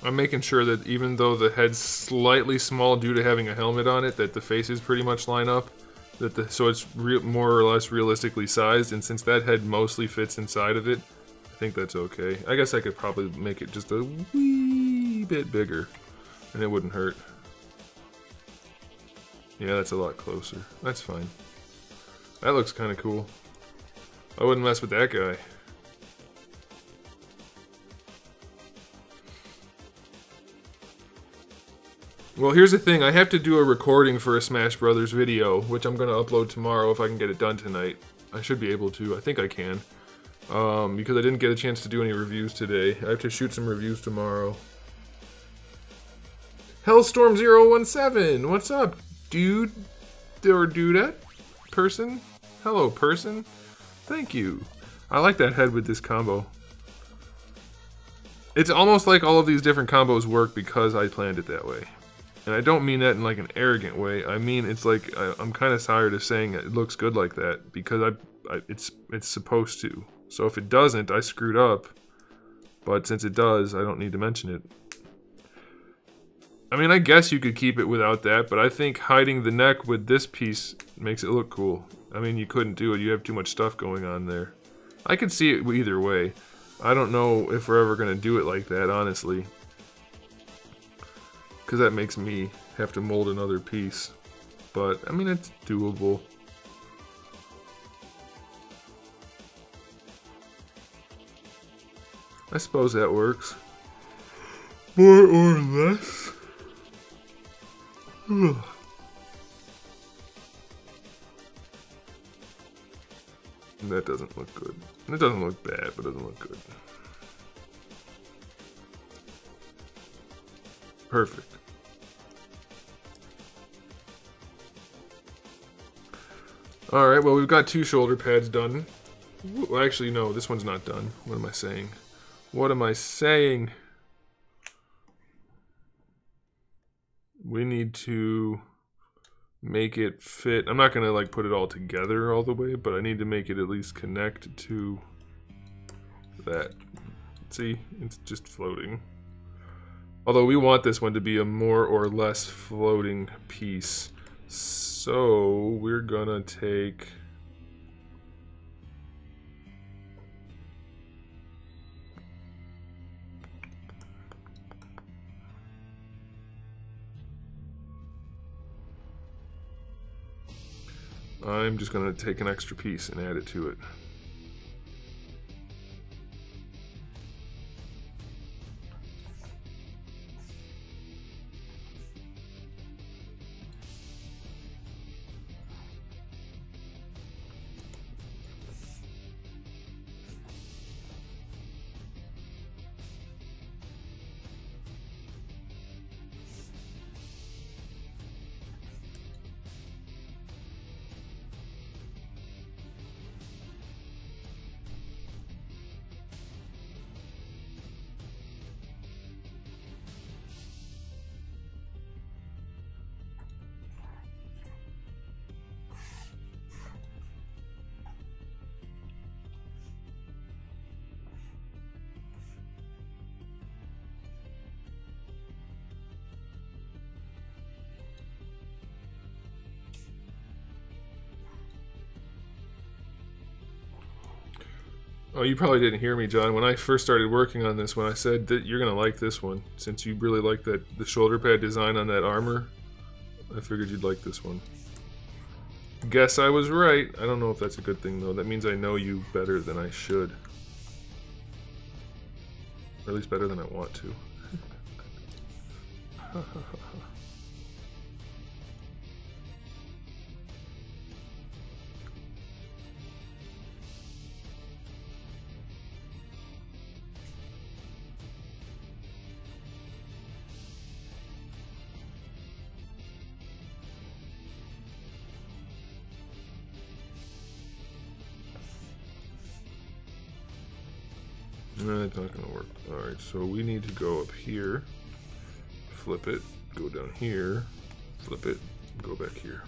I'm making sure that even though the head's slightly small due to having a helmet on it, that the faces pretty much line up. So it's more or less realistically sized, and since that head mostly fits inside of it, I think that's okay. I guess I could probably make it just a wee bit bigger, and it wouldn't hurt. Yeah, that's a lot closer. That's fine. That looks kind of cool. I wouldn't mess with that guy. Well, here's the thing. I have to do a recording for a Smash Brothers video, which I'm going to upload tomorrow if I can get it done tonight. I should be able to. I think I can. Because I didn't get a chance to do any reviews today. I have to shoot some reviews tomorrow. Hellstorm017! What's up, dude? Or dudette? Person? Hello, person? Thank you. I like that head with this combo. It's almost like all of these different combos work because I planned it that way. And I don't mean that in like an arrogant way. I mean it's like I'm kind of tired of saying it looks good like that because it's supposed to. So if it doesn't, I screwed up. But since it does, I don't need to mention it. I mean, I guess you could keep it without that, but I think hiding the neck with this piece makes it look cool. I mean, you couldn't do it. You have too much stuff going on there. I could see it either way. I don't know if we're ever going to do it like that, honestly. Because that makes me have to mold another piece. But, I mean, it's doable. I suppose that works. More or less. That doesn't look good. It doesn't look bad, but it doesn't look good. Perfect. Alright, well, we've got 2 shoulder pads done. Well, actually, no, this one's not done. What am I saying? What am I saying? We need to make it fit. I'm not gonna like put it all together all the way, but I need to make it at least connect to that. See, it's just floating. Although we want this one to be a more or less floating piece. So we're gonna take I'm just going to take an extra piece and add it to it. Oh, you probably didn't hear me, John. When I first started working on this one, I said that you're going to like this one. Since you really like the shoulder pad design on that armor, I figured you'd like this one. Guess I was right. I don't know if that's a good thing though. That means I know you better than I should. Or at least better than I want to. No, it's not gonna work. Alright, so we need to go up here, flip it, go down here, flip it, go back here.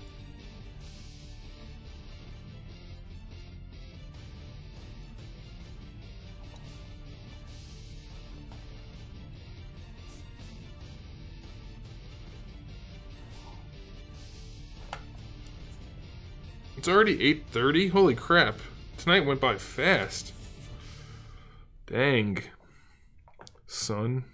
It's already 8:30? Holy crap. Tonight went by fast. Dang. Son.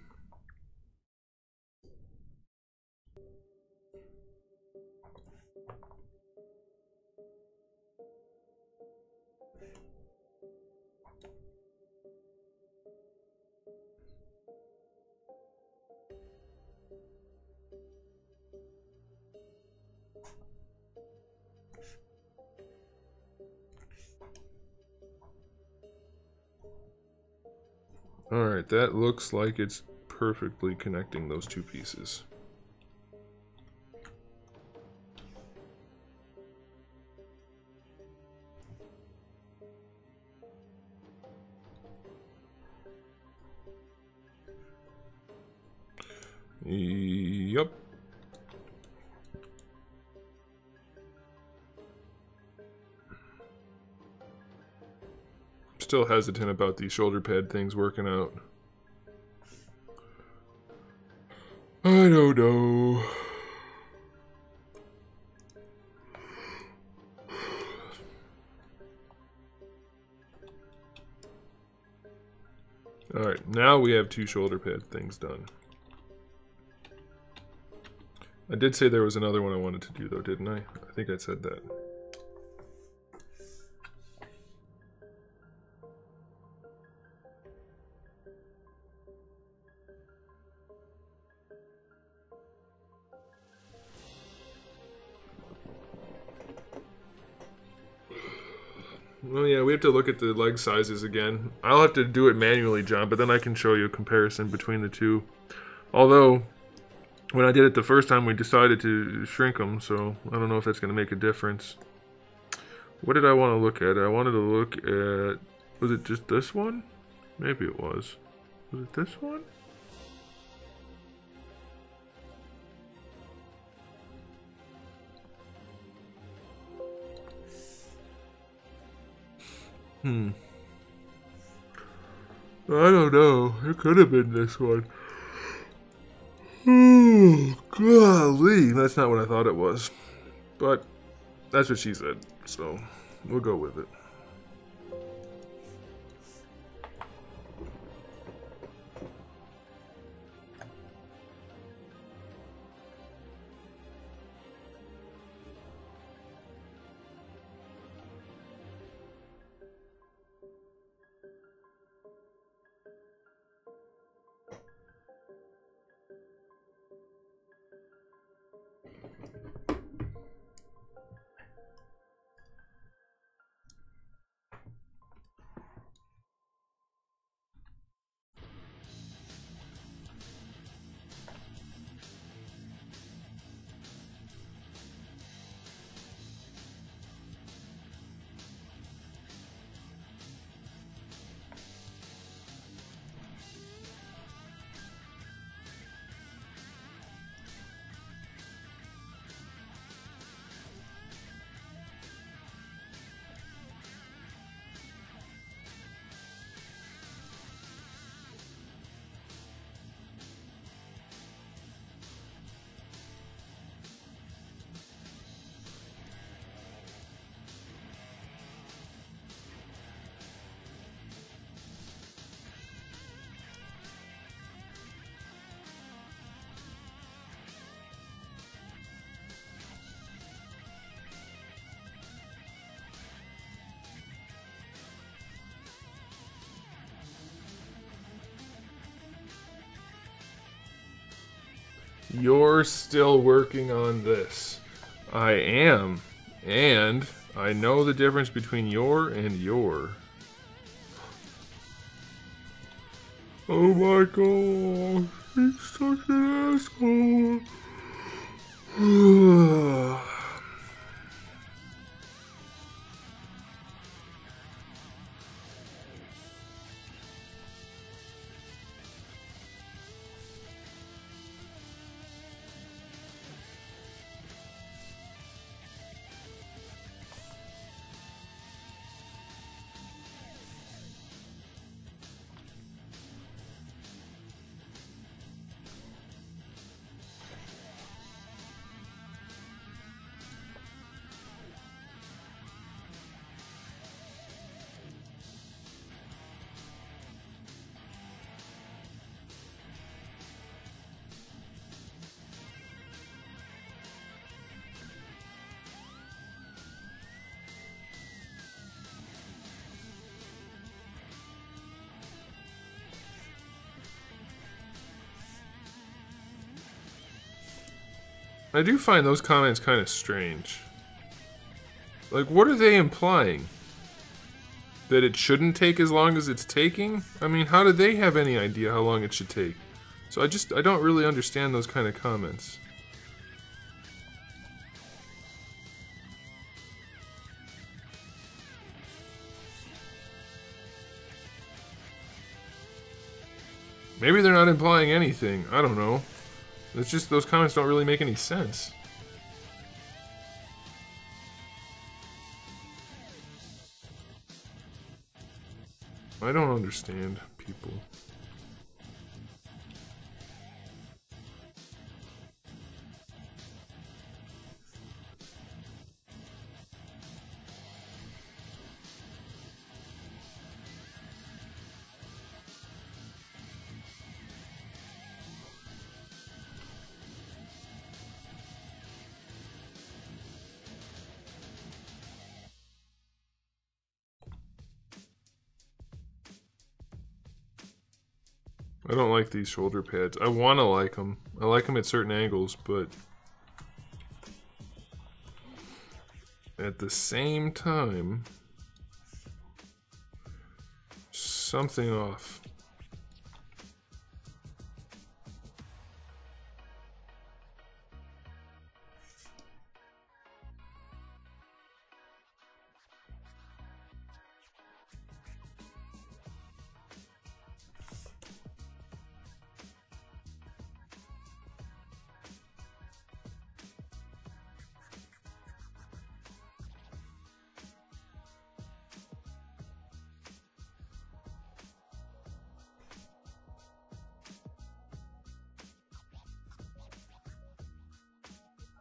Alright, that looks like it's perfectly connecting those two pieces. Yup. Still hesitant about these shoulder pad things working out. I don't know. Alright, now we have two shoulder pad things done. I did say there was another one I wanted to do though, didn't I? I think I said that. Well, yeah, we have to look at the leg sizes again. I'll have to do it manually, John, but then I can show you a comparison between the two. Although, when I did it the first time, we decided to shrink them, so I don't know if that's going to make a difference. What did I want to look at? I wanted to look at... Was it just this one? Maybe it was. Was it this one? I don't know. It could have been this one. Oh, golly. That's not what I thought it was. But that's what she said, so we'll go with it. You're still working on this. I am. And I know the difference between your and your. Oh my god. He's such an asshole. I do find those comments kind of strange. Like, what are they implying? That it shouldn't take as long as it's taking? I mean, how do they have any idea how long it should take? So I don't really understand those kind of comments. Maybe they're not implying anything. I don't know. It's just those comments don't really make any sense. I don't understand people. I don't like these shoulder pads. I want to like them. I like them at certain angles, but at the same time, something off.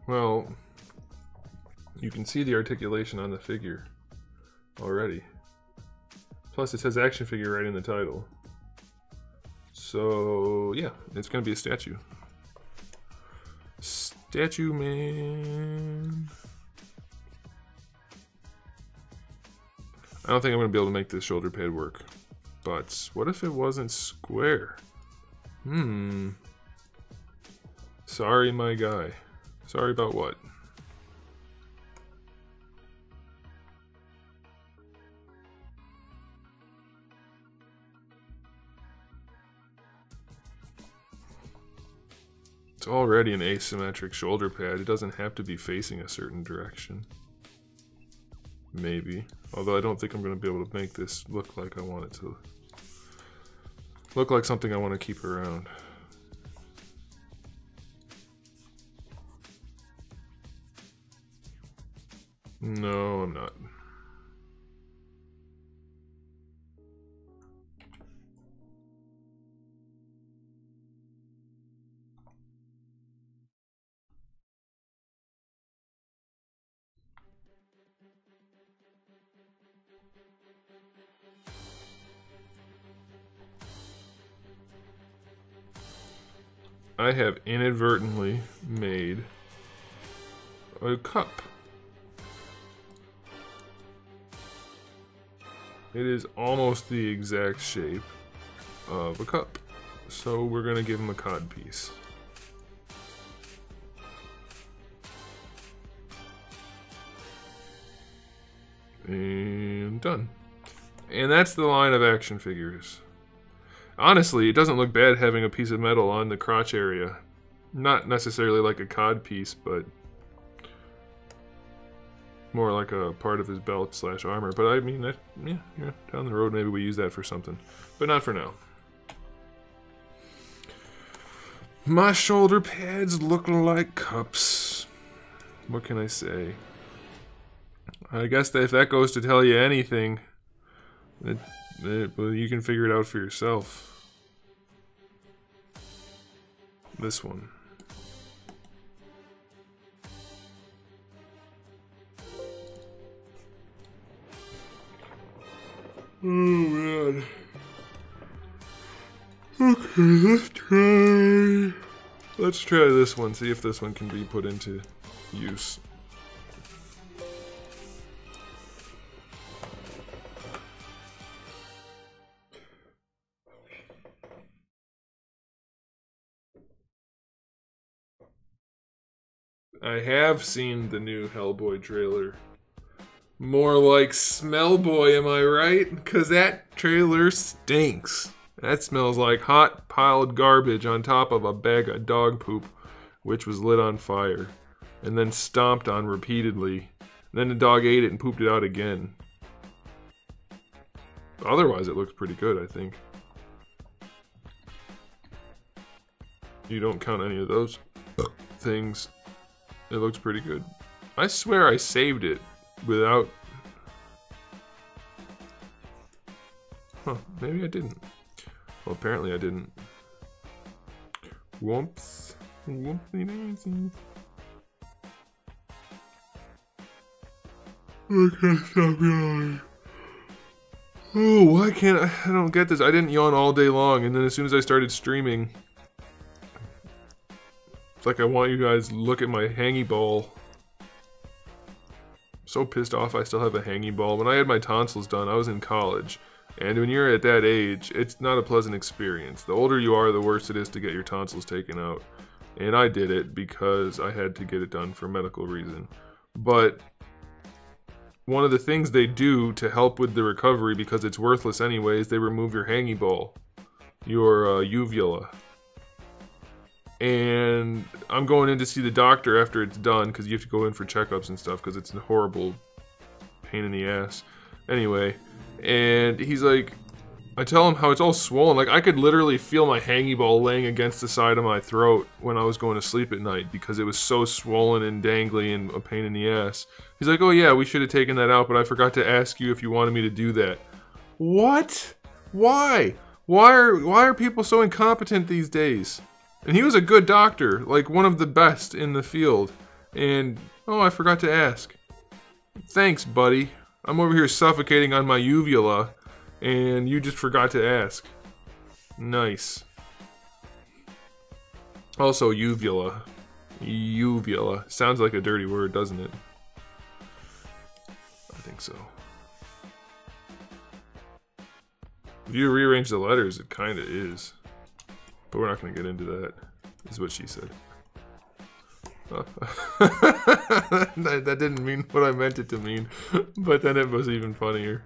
Well, you can see the articulation on the figure already. Plus it says action figure right in the title. So yeah, it's gonna be a statue. Statue man. I don't think I'm gonna be able to make this shoulder pad work. But what if it wasn't square? Sorry, my guy. Sorry about what? It's already an asymmetric shoulder pad. It doesn't have to be facing a certain direction. Maybe. Although I don't think I'm going to be able to make this look like I want it to. Look like something I want to keep around. No, I'm not. I have inadvertently made a cup. It is almost the exact shape of a cup. So we're gonna give him a cod piece. And done. And that's the line of action figures. Honestly, it doesn't look bad having a piece of metal on the crotch area. Not necessarily like a cod piece, but more like a part of his belt / armor. But I mean, that, yeah, down the road maybe we use that for something. But not for now. My shoulder pads look like cups. What can I say? I guess that if that goes to tell you anything, well, you can figure it out for yourself. This one. Oh man. Okay, let's try this one, see if this one can be put into use. I have seen the new Hellboy trailer. More like Smellboy, am I right? 'Cause that trailer stinks. That smells like hot piled garbage on top of a bag of dog poop, which was lit on fire, and then stomped on repeatedly. And then the dog ate it and pooped it out again. Otherwise, it looks pretty good, I think. You don't count any of those things. It looks pretty good. I swear I saved it without... Huh, maybe I didn't. Well, apparently I didn't. Whoops. Whoopsie daisies. I can't stop yawning. Oh, why can't I don't get this. I didn't yawn all day long, and then as soon as I started streaming, it's like I want you guys to look at my hangy ball. I'm so pissed off I still have a hangy ball. When I had my tonsils done, I was in college. And when you're at that age, it's not a pleasant experience. The older you are, the worse it is to get your tonsils taken out. And I did it because I had to get it done for medical reason. But one of the things they do to help with the recovery, because it's worthless anyways, they remove your hangy ball, your uvula. And I'm going in to see the doctor after it's done, because you have to go in for checkups and stuff, because it's a horrible pain in the ass. Anyway, and he's like, I tell him how it's all swollen. Like, I could literally feel my hangy ball laying against the side of my throat when I was going to sleep at night because it was so swollen and dangly and a pain in the ass. He's like, oh yeah, we should have taken that out, but I forgot to ask you if you wanted me to do that. What? Why? Why are people so incompetent these days? And he was a good doctor, like one of the best in the field. And, oh, I forgot to ask. Thanks, buddy. I'm over here suffocating on my uvula, and you just forgot to ask. Nice. Also, uvula. Uvula. Sounds like a dirty word, doesn't it? I think so. If you rearrange the letters, it kinda is. But we're not gonna get into that, is what she said. That didn't mean what I meant it to mean, but then it was even funnier.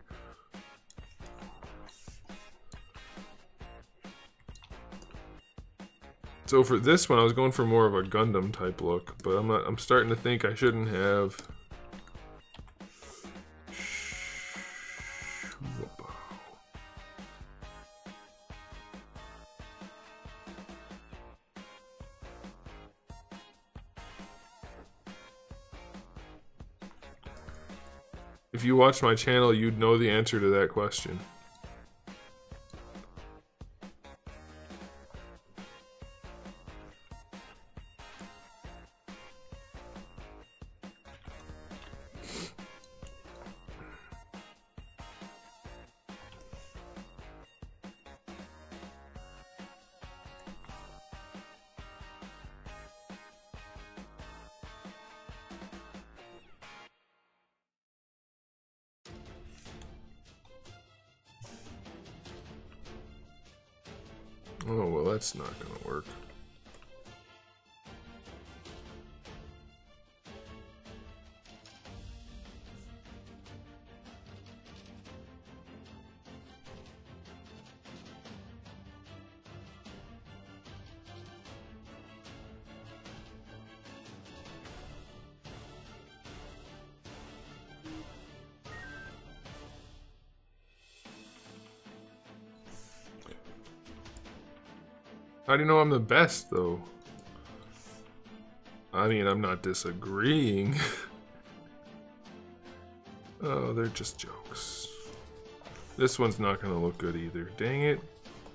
So for this one, I was going for more of a Gundam type look, but I'm starting to think I shouldn't have. If you watched my channel, you'd know the answer to that question. Oh, well, that's not gonna work. How do you know I'm the best, though? I mean, I'm not disagreeing. Oh, they're just jokes. This one's not gonna look good either. Dang it.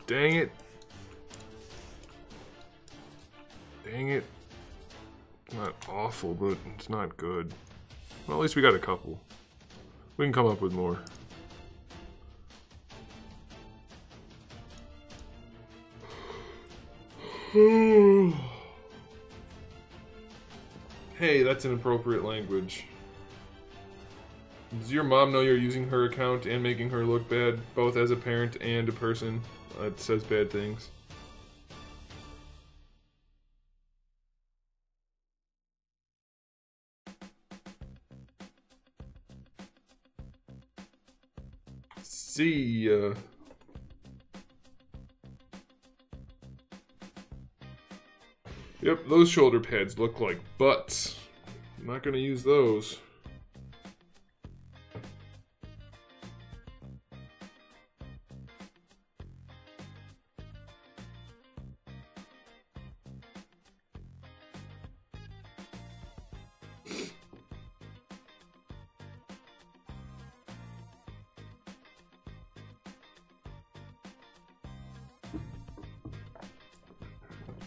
Dang it. Dang it. It's not awful, but it's not good. Well, at least we got a couple. We can come up with more. Hey, that's an appropriate language. Does your mom know you're using her account and making her look bad, both as a parent and a person that says bad things? See ya. Yep, those shoulder pads look like butts. I'm not gonna use those.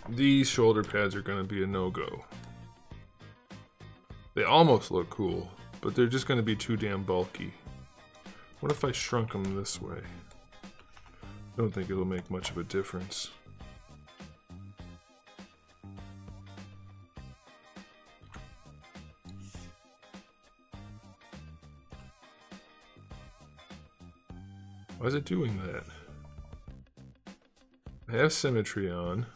These shoulder pads are going to be a no-go. They almost look cool, but they're just going to be too damn bulky. What if I shrunk them this way? I don't think it'll make much of a difference. Why is it doing that? I have symmetry on.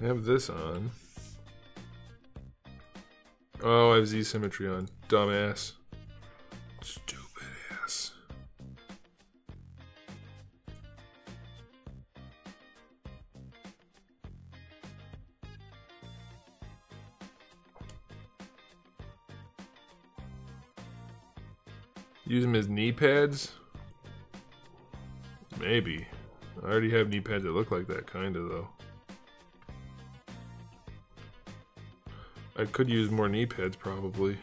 I have this on. Oh, I have Z symmetry on. Dumbass. Stupid ass. Use them as knee pads? Maybe. I already have knee pads that look like that, kinda though. I could use more knee pads, probably.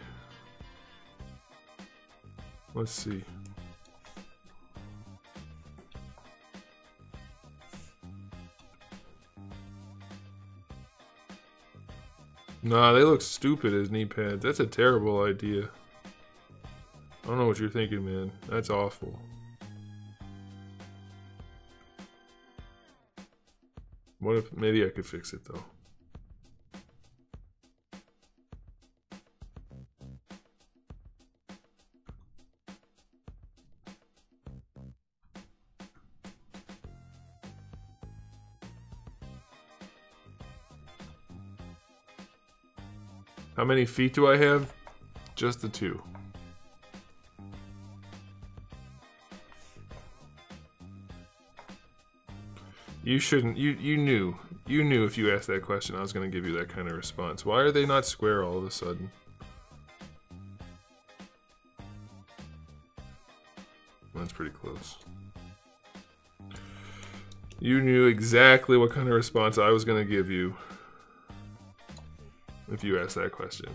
Let's see. Nah, they look stupid as knee pads. That's a terrible idea. I don't know what you're thinking, man. That's awful. What if... maybe I could fix it, though. How many feet do I have? Just the 2. You shouldn't. You knew. You knew if you asked that question I was going to give you that kind of response. Why are they not square all of a sudden? That's pretty close. You knew exactly what kind of response I was going to give you if you asked that question.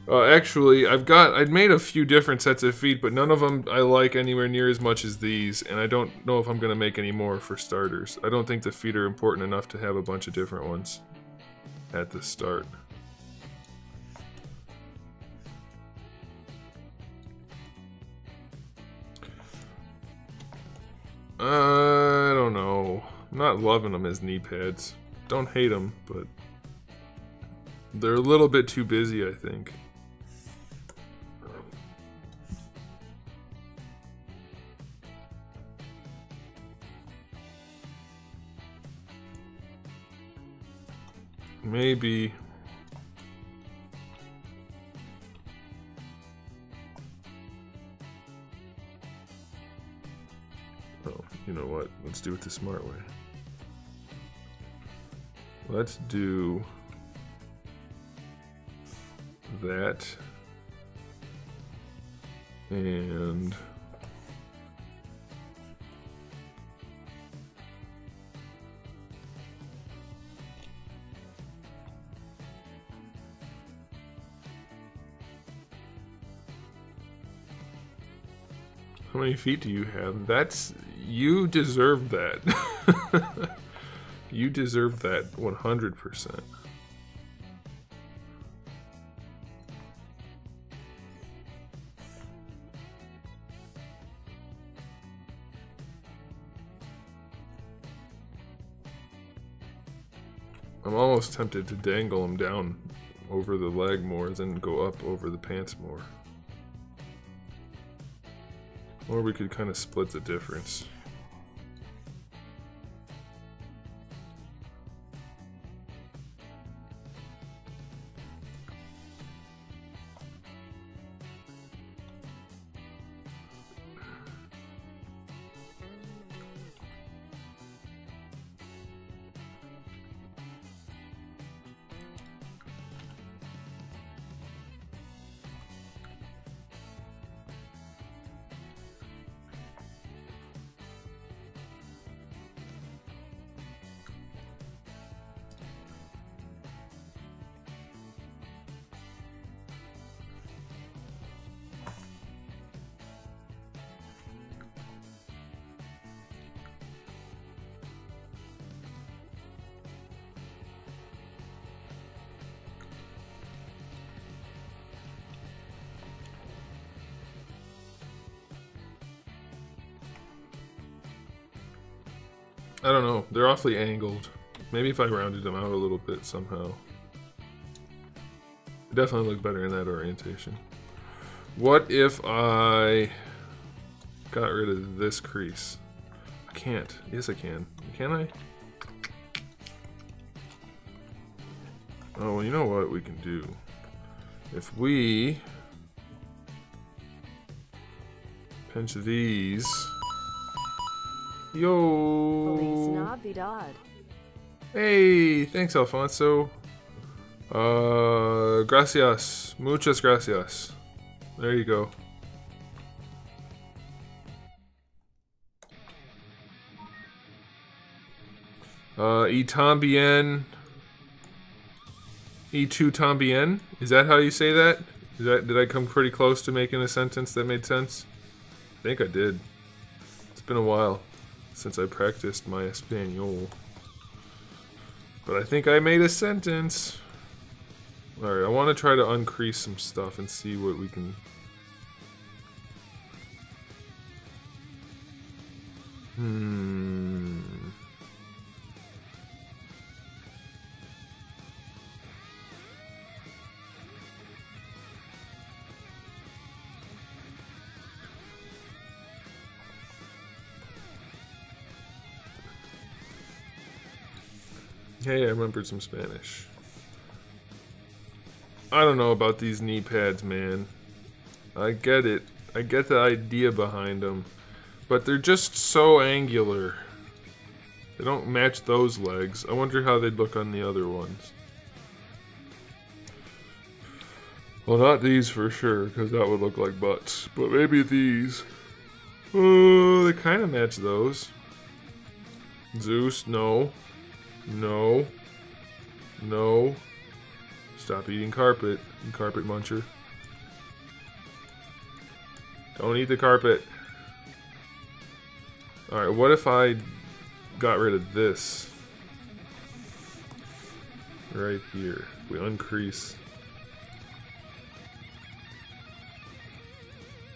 Actually, I'd made a few different sets of feet, but none of them I like anywhere near as much as these, and I don't know if I'm gonna make any more for starters. I don't think the feet are important enough to have a bunch of different ones at the start. I don't know. I'm not loving them as knee pads. Don't hate them, but they're a little bit too busy, I think. Maybe. Oh, you know what? Let's do it the smart way. Let's do that. And how many feet do you have? That's... You deserve that. You deserve that 100%. I'm almost tempted to dangle him down over the leg more than go up over the pants more. Or we could kind of split the difference. I don't know, they're awfully angled. Maybe if I rounded them out a little bit somehow. They definitely look better in that orientation. What if I got rid of this crease? I can't. Yes, I can. Can I? Oh, well, you know what we can do? If we pinch these... Yo! Feliz Navidad. Hey, thanks, Alfonso. Gracias. Muchas gracias. There you go. Y tambien. Y tu tambien? Is that how you say that? Did I come pretty close to making a sentence that made sense? I think I did. It's been a while since I practiced my Espanol. But I think I made a sentence. Alright, I want to try to uncrease some stuff and see what we can... Hey, I remembered some Spanish. I don't know about these knee pads, man. I get it. I get the idea behind them. But they're just so angular. They don't match those legs. I wonder how they'd look on the other ones. Well, not these for sure, because that would look like butts. But maybe these. Oh, they kind of match those. Zeus, no. No. No. Stop eating carpet, you carpet muncher. Don't eat the carpet. Alright, what if I got rid of this? Right here. We uncrease.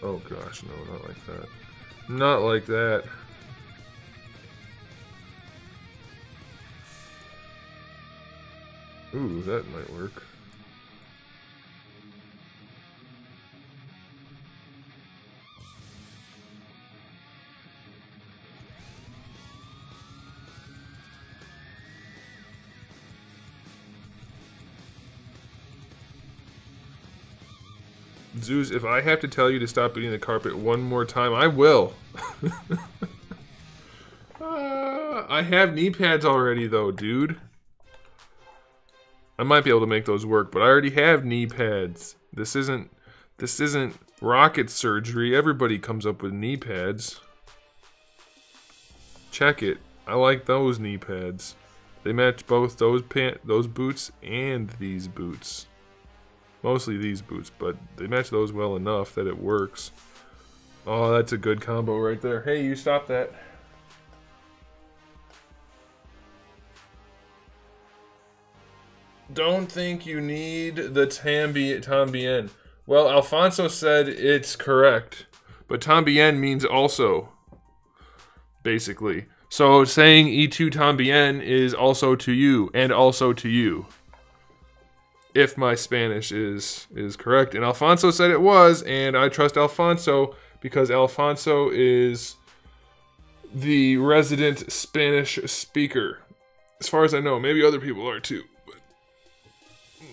Oh gosh, no, not like that. Not like that. Ooh, that might work. Zeus, if I have to tell you to stop eating the carpet one more time, I will. I have knee pads already though, dude. I might be able to make those work, but I already have knee pads. This isn't Rocket surgery. Everybody comes up with knee pads. Check it. I like those knee pads. They match both those boots and these boots. Mostly these boots, but they match those well enough that it works. Oh, that's a good combo right there. Hey, you stop that. Don't think you need the Tambien. Well, Alfonso said it's correct, but Tambien means also, basically. So saying E2 Tambien is also to you, and also to you. If my Spanish is correct. And Alfonso said it was, and I trust Alfonso because Alfonso is the resident Spanish speaker. As far as I know, maybe other people are too,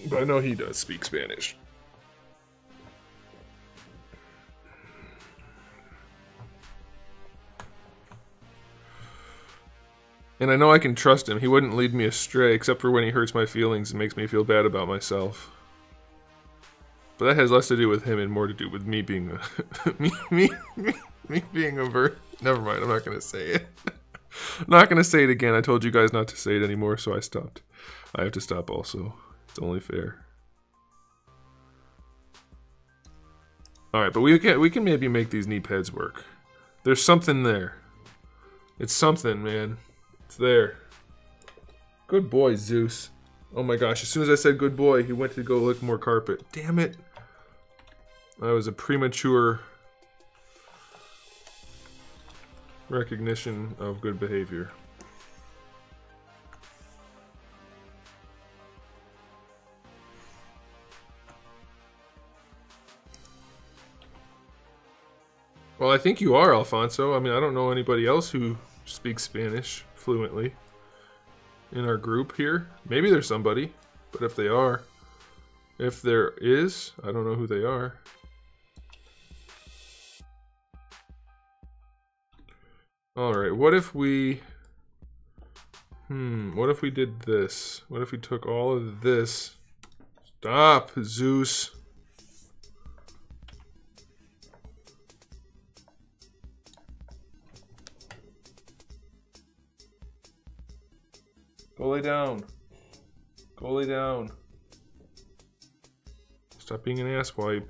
but I know he does speak Spanish. And I know I can trust him. He wouldn't lead me astray, except for when he hurts my feelings and makes me feel bad about myself. But that has less to do with him and more to do with me being a... me being a Never mind, I'm not going to say it. I'm not going to say it again. I told you guys not to say it anymore, so I stopped. I have to stop also. It's only fair. Alright, but we can maybe make these knee pads work. There's something there. It's something, man. It's there. Good boy, Zeus. Oh my gosh, as soon as I said good boy, he went to go lick more carpet. Damn it. That was a premature recognition of good behavior. Well, I think you are, Alfonso. I mean, I don't know anybody else who speaks Spanish fluently in our group here. Maybe there's somebody, but if there is, I don't know who they are. Alright, what if we... what if we did this? What if we took all of this? Stop, Zeus. Go lay down. Go lay down. Stop being an asswipe.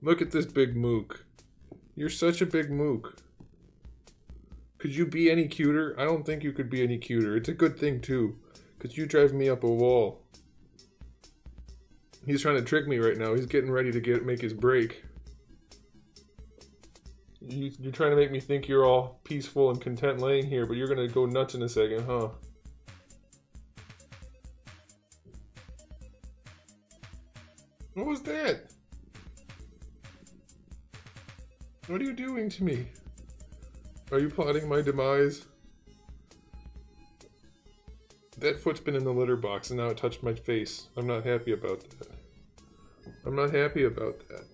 Look at this big mook. You're such a big mook. Could you be any cuter? I don't think you could be any cuter. It's a good thing too, because you drive me up a wall. He's trying to trick me right now. He's getting ready to make his break. You're trying to make me think you're all peaceful and content laying here, but you're gonna go nuts in a second, huh? What was that? What are you doing to me? Are you plotting my demise? That foot's been in the litter box and now it touched my face. I'm not happy about that. I'm not happy about that.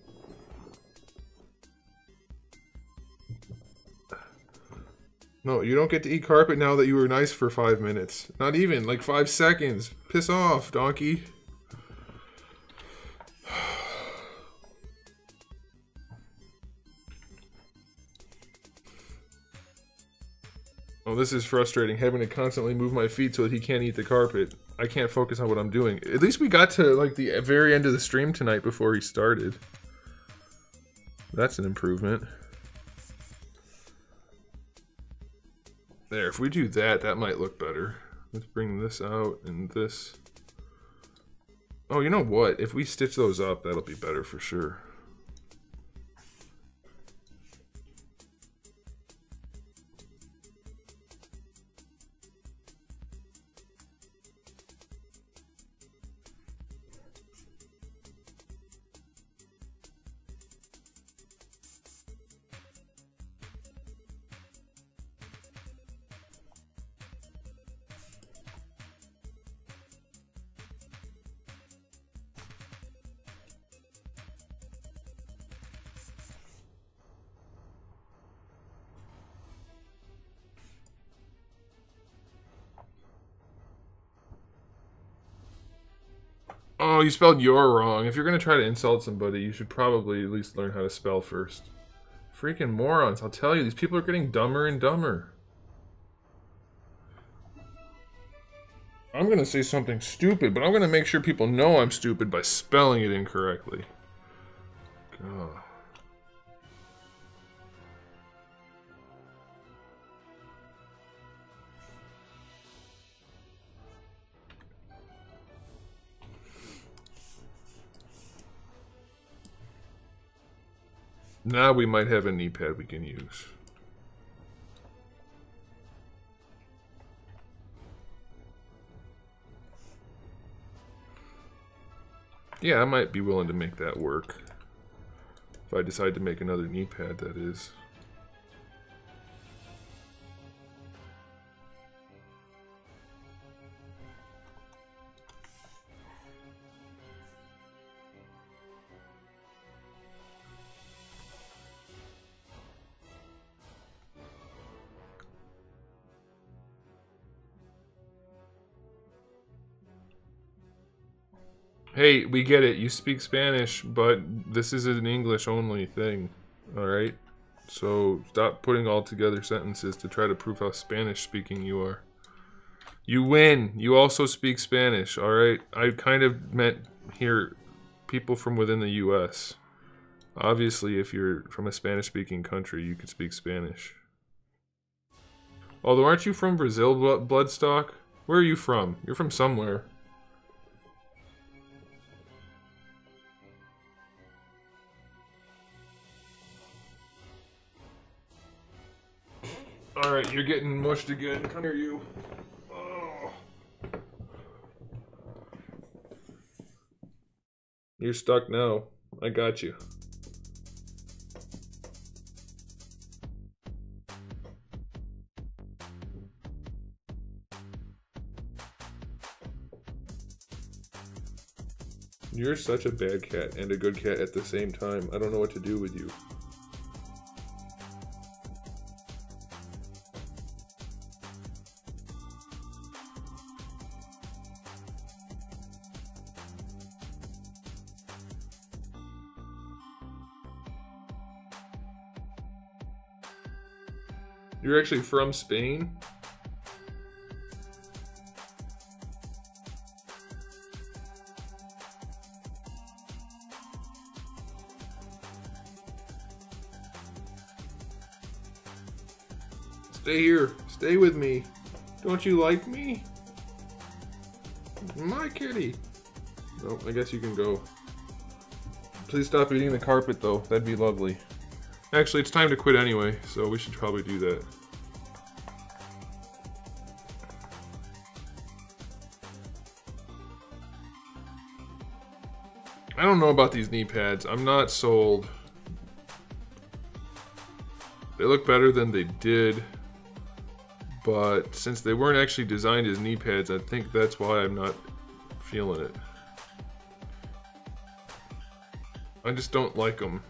No, you don't get to eat carpet now that you were nice for 5 minutes. Not even, like 5 seconds. Piss off, donkey. Oh, this is frustrating, having to constantly move my feet so that he can't eat the carpet. I can't focus on what I'm doing. At least we got to, like, the very end of the stream tonight before he started. That's an improvement. There, if we do that, that might look better. Let's bring this out and this. Oh, you know what? If we stitch those up, that'll be better for sure. No, you spelled your wrong. If you're gonna try to insult somebody, you should probably at least learn how to spell first. Freaking morons, I'll tell you, these people are getting dumber and dumber. I'm gonna say something stupid, but I'm gonna make sure people know I'm stupid by spelling it incorrectly. God. Now we might have a knee pad we can use. Yeah, I might be willing to make that work. If I decide to make another knee pad, that is. Hey, we get it. You speak Spanish, but this is an English only thing. Alright? So stop putting all together sentences to try to prove how Spanish speaking you are. You win. You also speak Spanish, alright? I kind of meant here people from within the US. Obviously, if you're from a Spanish speaking country, you could speak Spanish. Although, aren't you from Brazil, Bloodstock? Where are you from? You're from somewhere. Alright, you're getting mushed again. Come here, you. Oh. You're stuck now. I got you. You're such a bad cat and a good cat at the same time. I don't know what to do with you. You're actually from Spain? Stay here. Stay with me. Don't you like me? My kitty. Oh, I guess you can go. Please stop eating the carpet, though. That'd be lovely. Actually, it's time to quit anyway, so we should probably do that. I don't know about these knee pads. I'm not sold. They look better than they did. But since they weren't actually designed as knee pads, I think that's why I'm not feeling it. I just don't like them.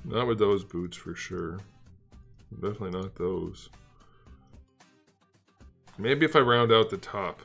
Not with those boots for sure. Definitely not those. Maybe if I round out the top.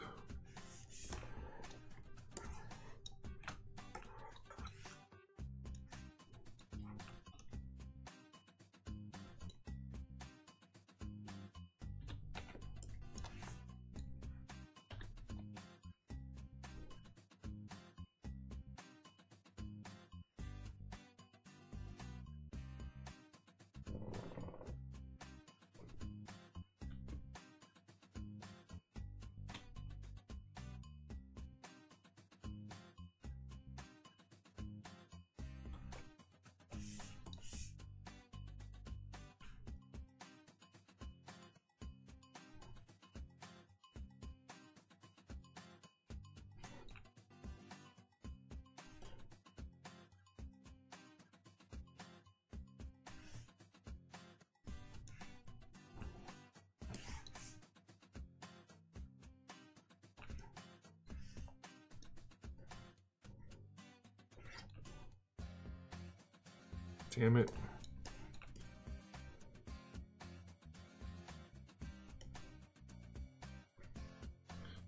Damn it.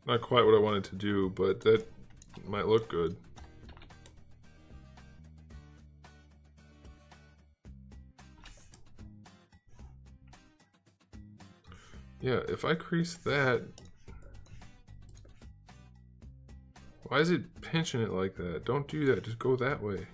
Not quite what I wanted to do, but that might look good. Yeah, if I crease that... Why is it pinching it like that? Don't do that, just go that way.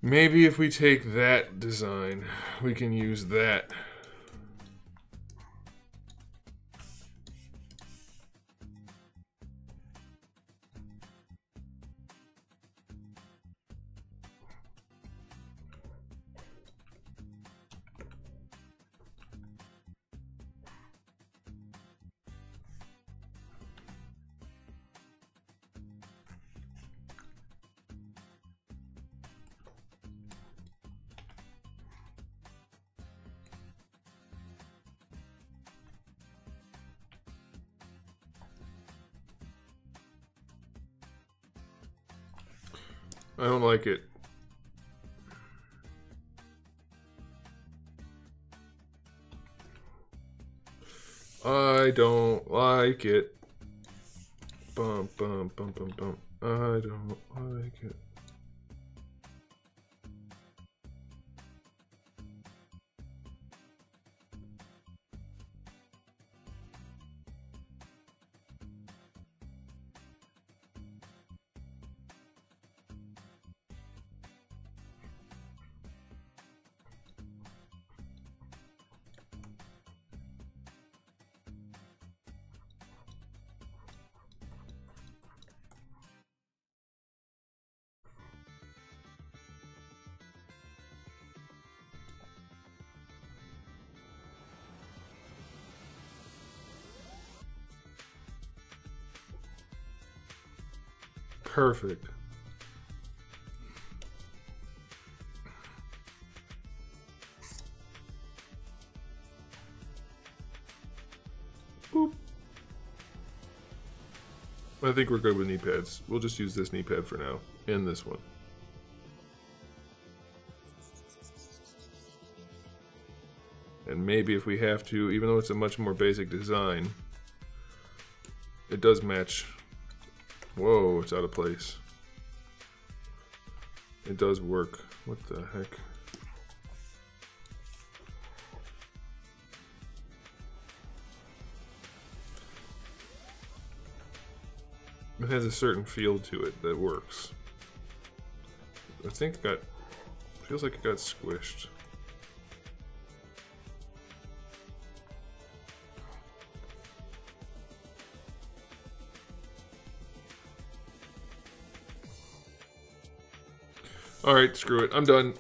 Maybe if we take that design, we can use that. I don't like it. I don't like it. Bum, bum, bum, bum, bum. I don't like it. Perfect. Boop. I think we're good with knee pads. We'll just use this knee pad for now, and this one. And maybe if we have to, even though it's a much more basic design, it does match. Whoa, it's out of place. It does work. What the heck? It has a certain feel to it that works. I think it got... feels like it got squished. Alright, screw it. I'm done.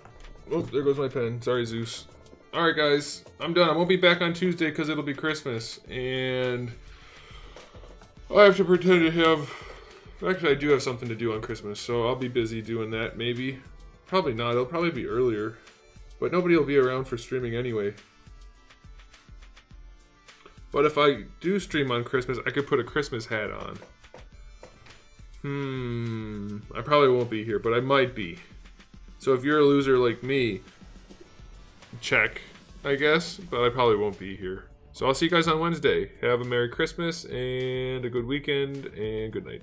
Oh, there goes my pen. Sorry, Zeus. Alright, guys. I'm done. I won't be back on Tuesday because it'll be Christmas. And I have to pretend to have... Actually, I do have something to do on Christmas, so I'll be busy doing that, maybe. Probably not. It'll probably be earlier. But nobody will be around for streaming anyway. But if I do stream on Christmas, I could put a Christmas hat on. I probably won't be here, but I might be. So if you're a loser like me, check, I guess, but I probably won't be here. So I'll see you guys on Wednesday. Have a Merry Christmas and a good weekend and good night.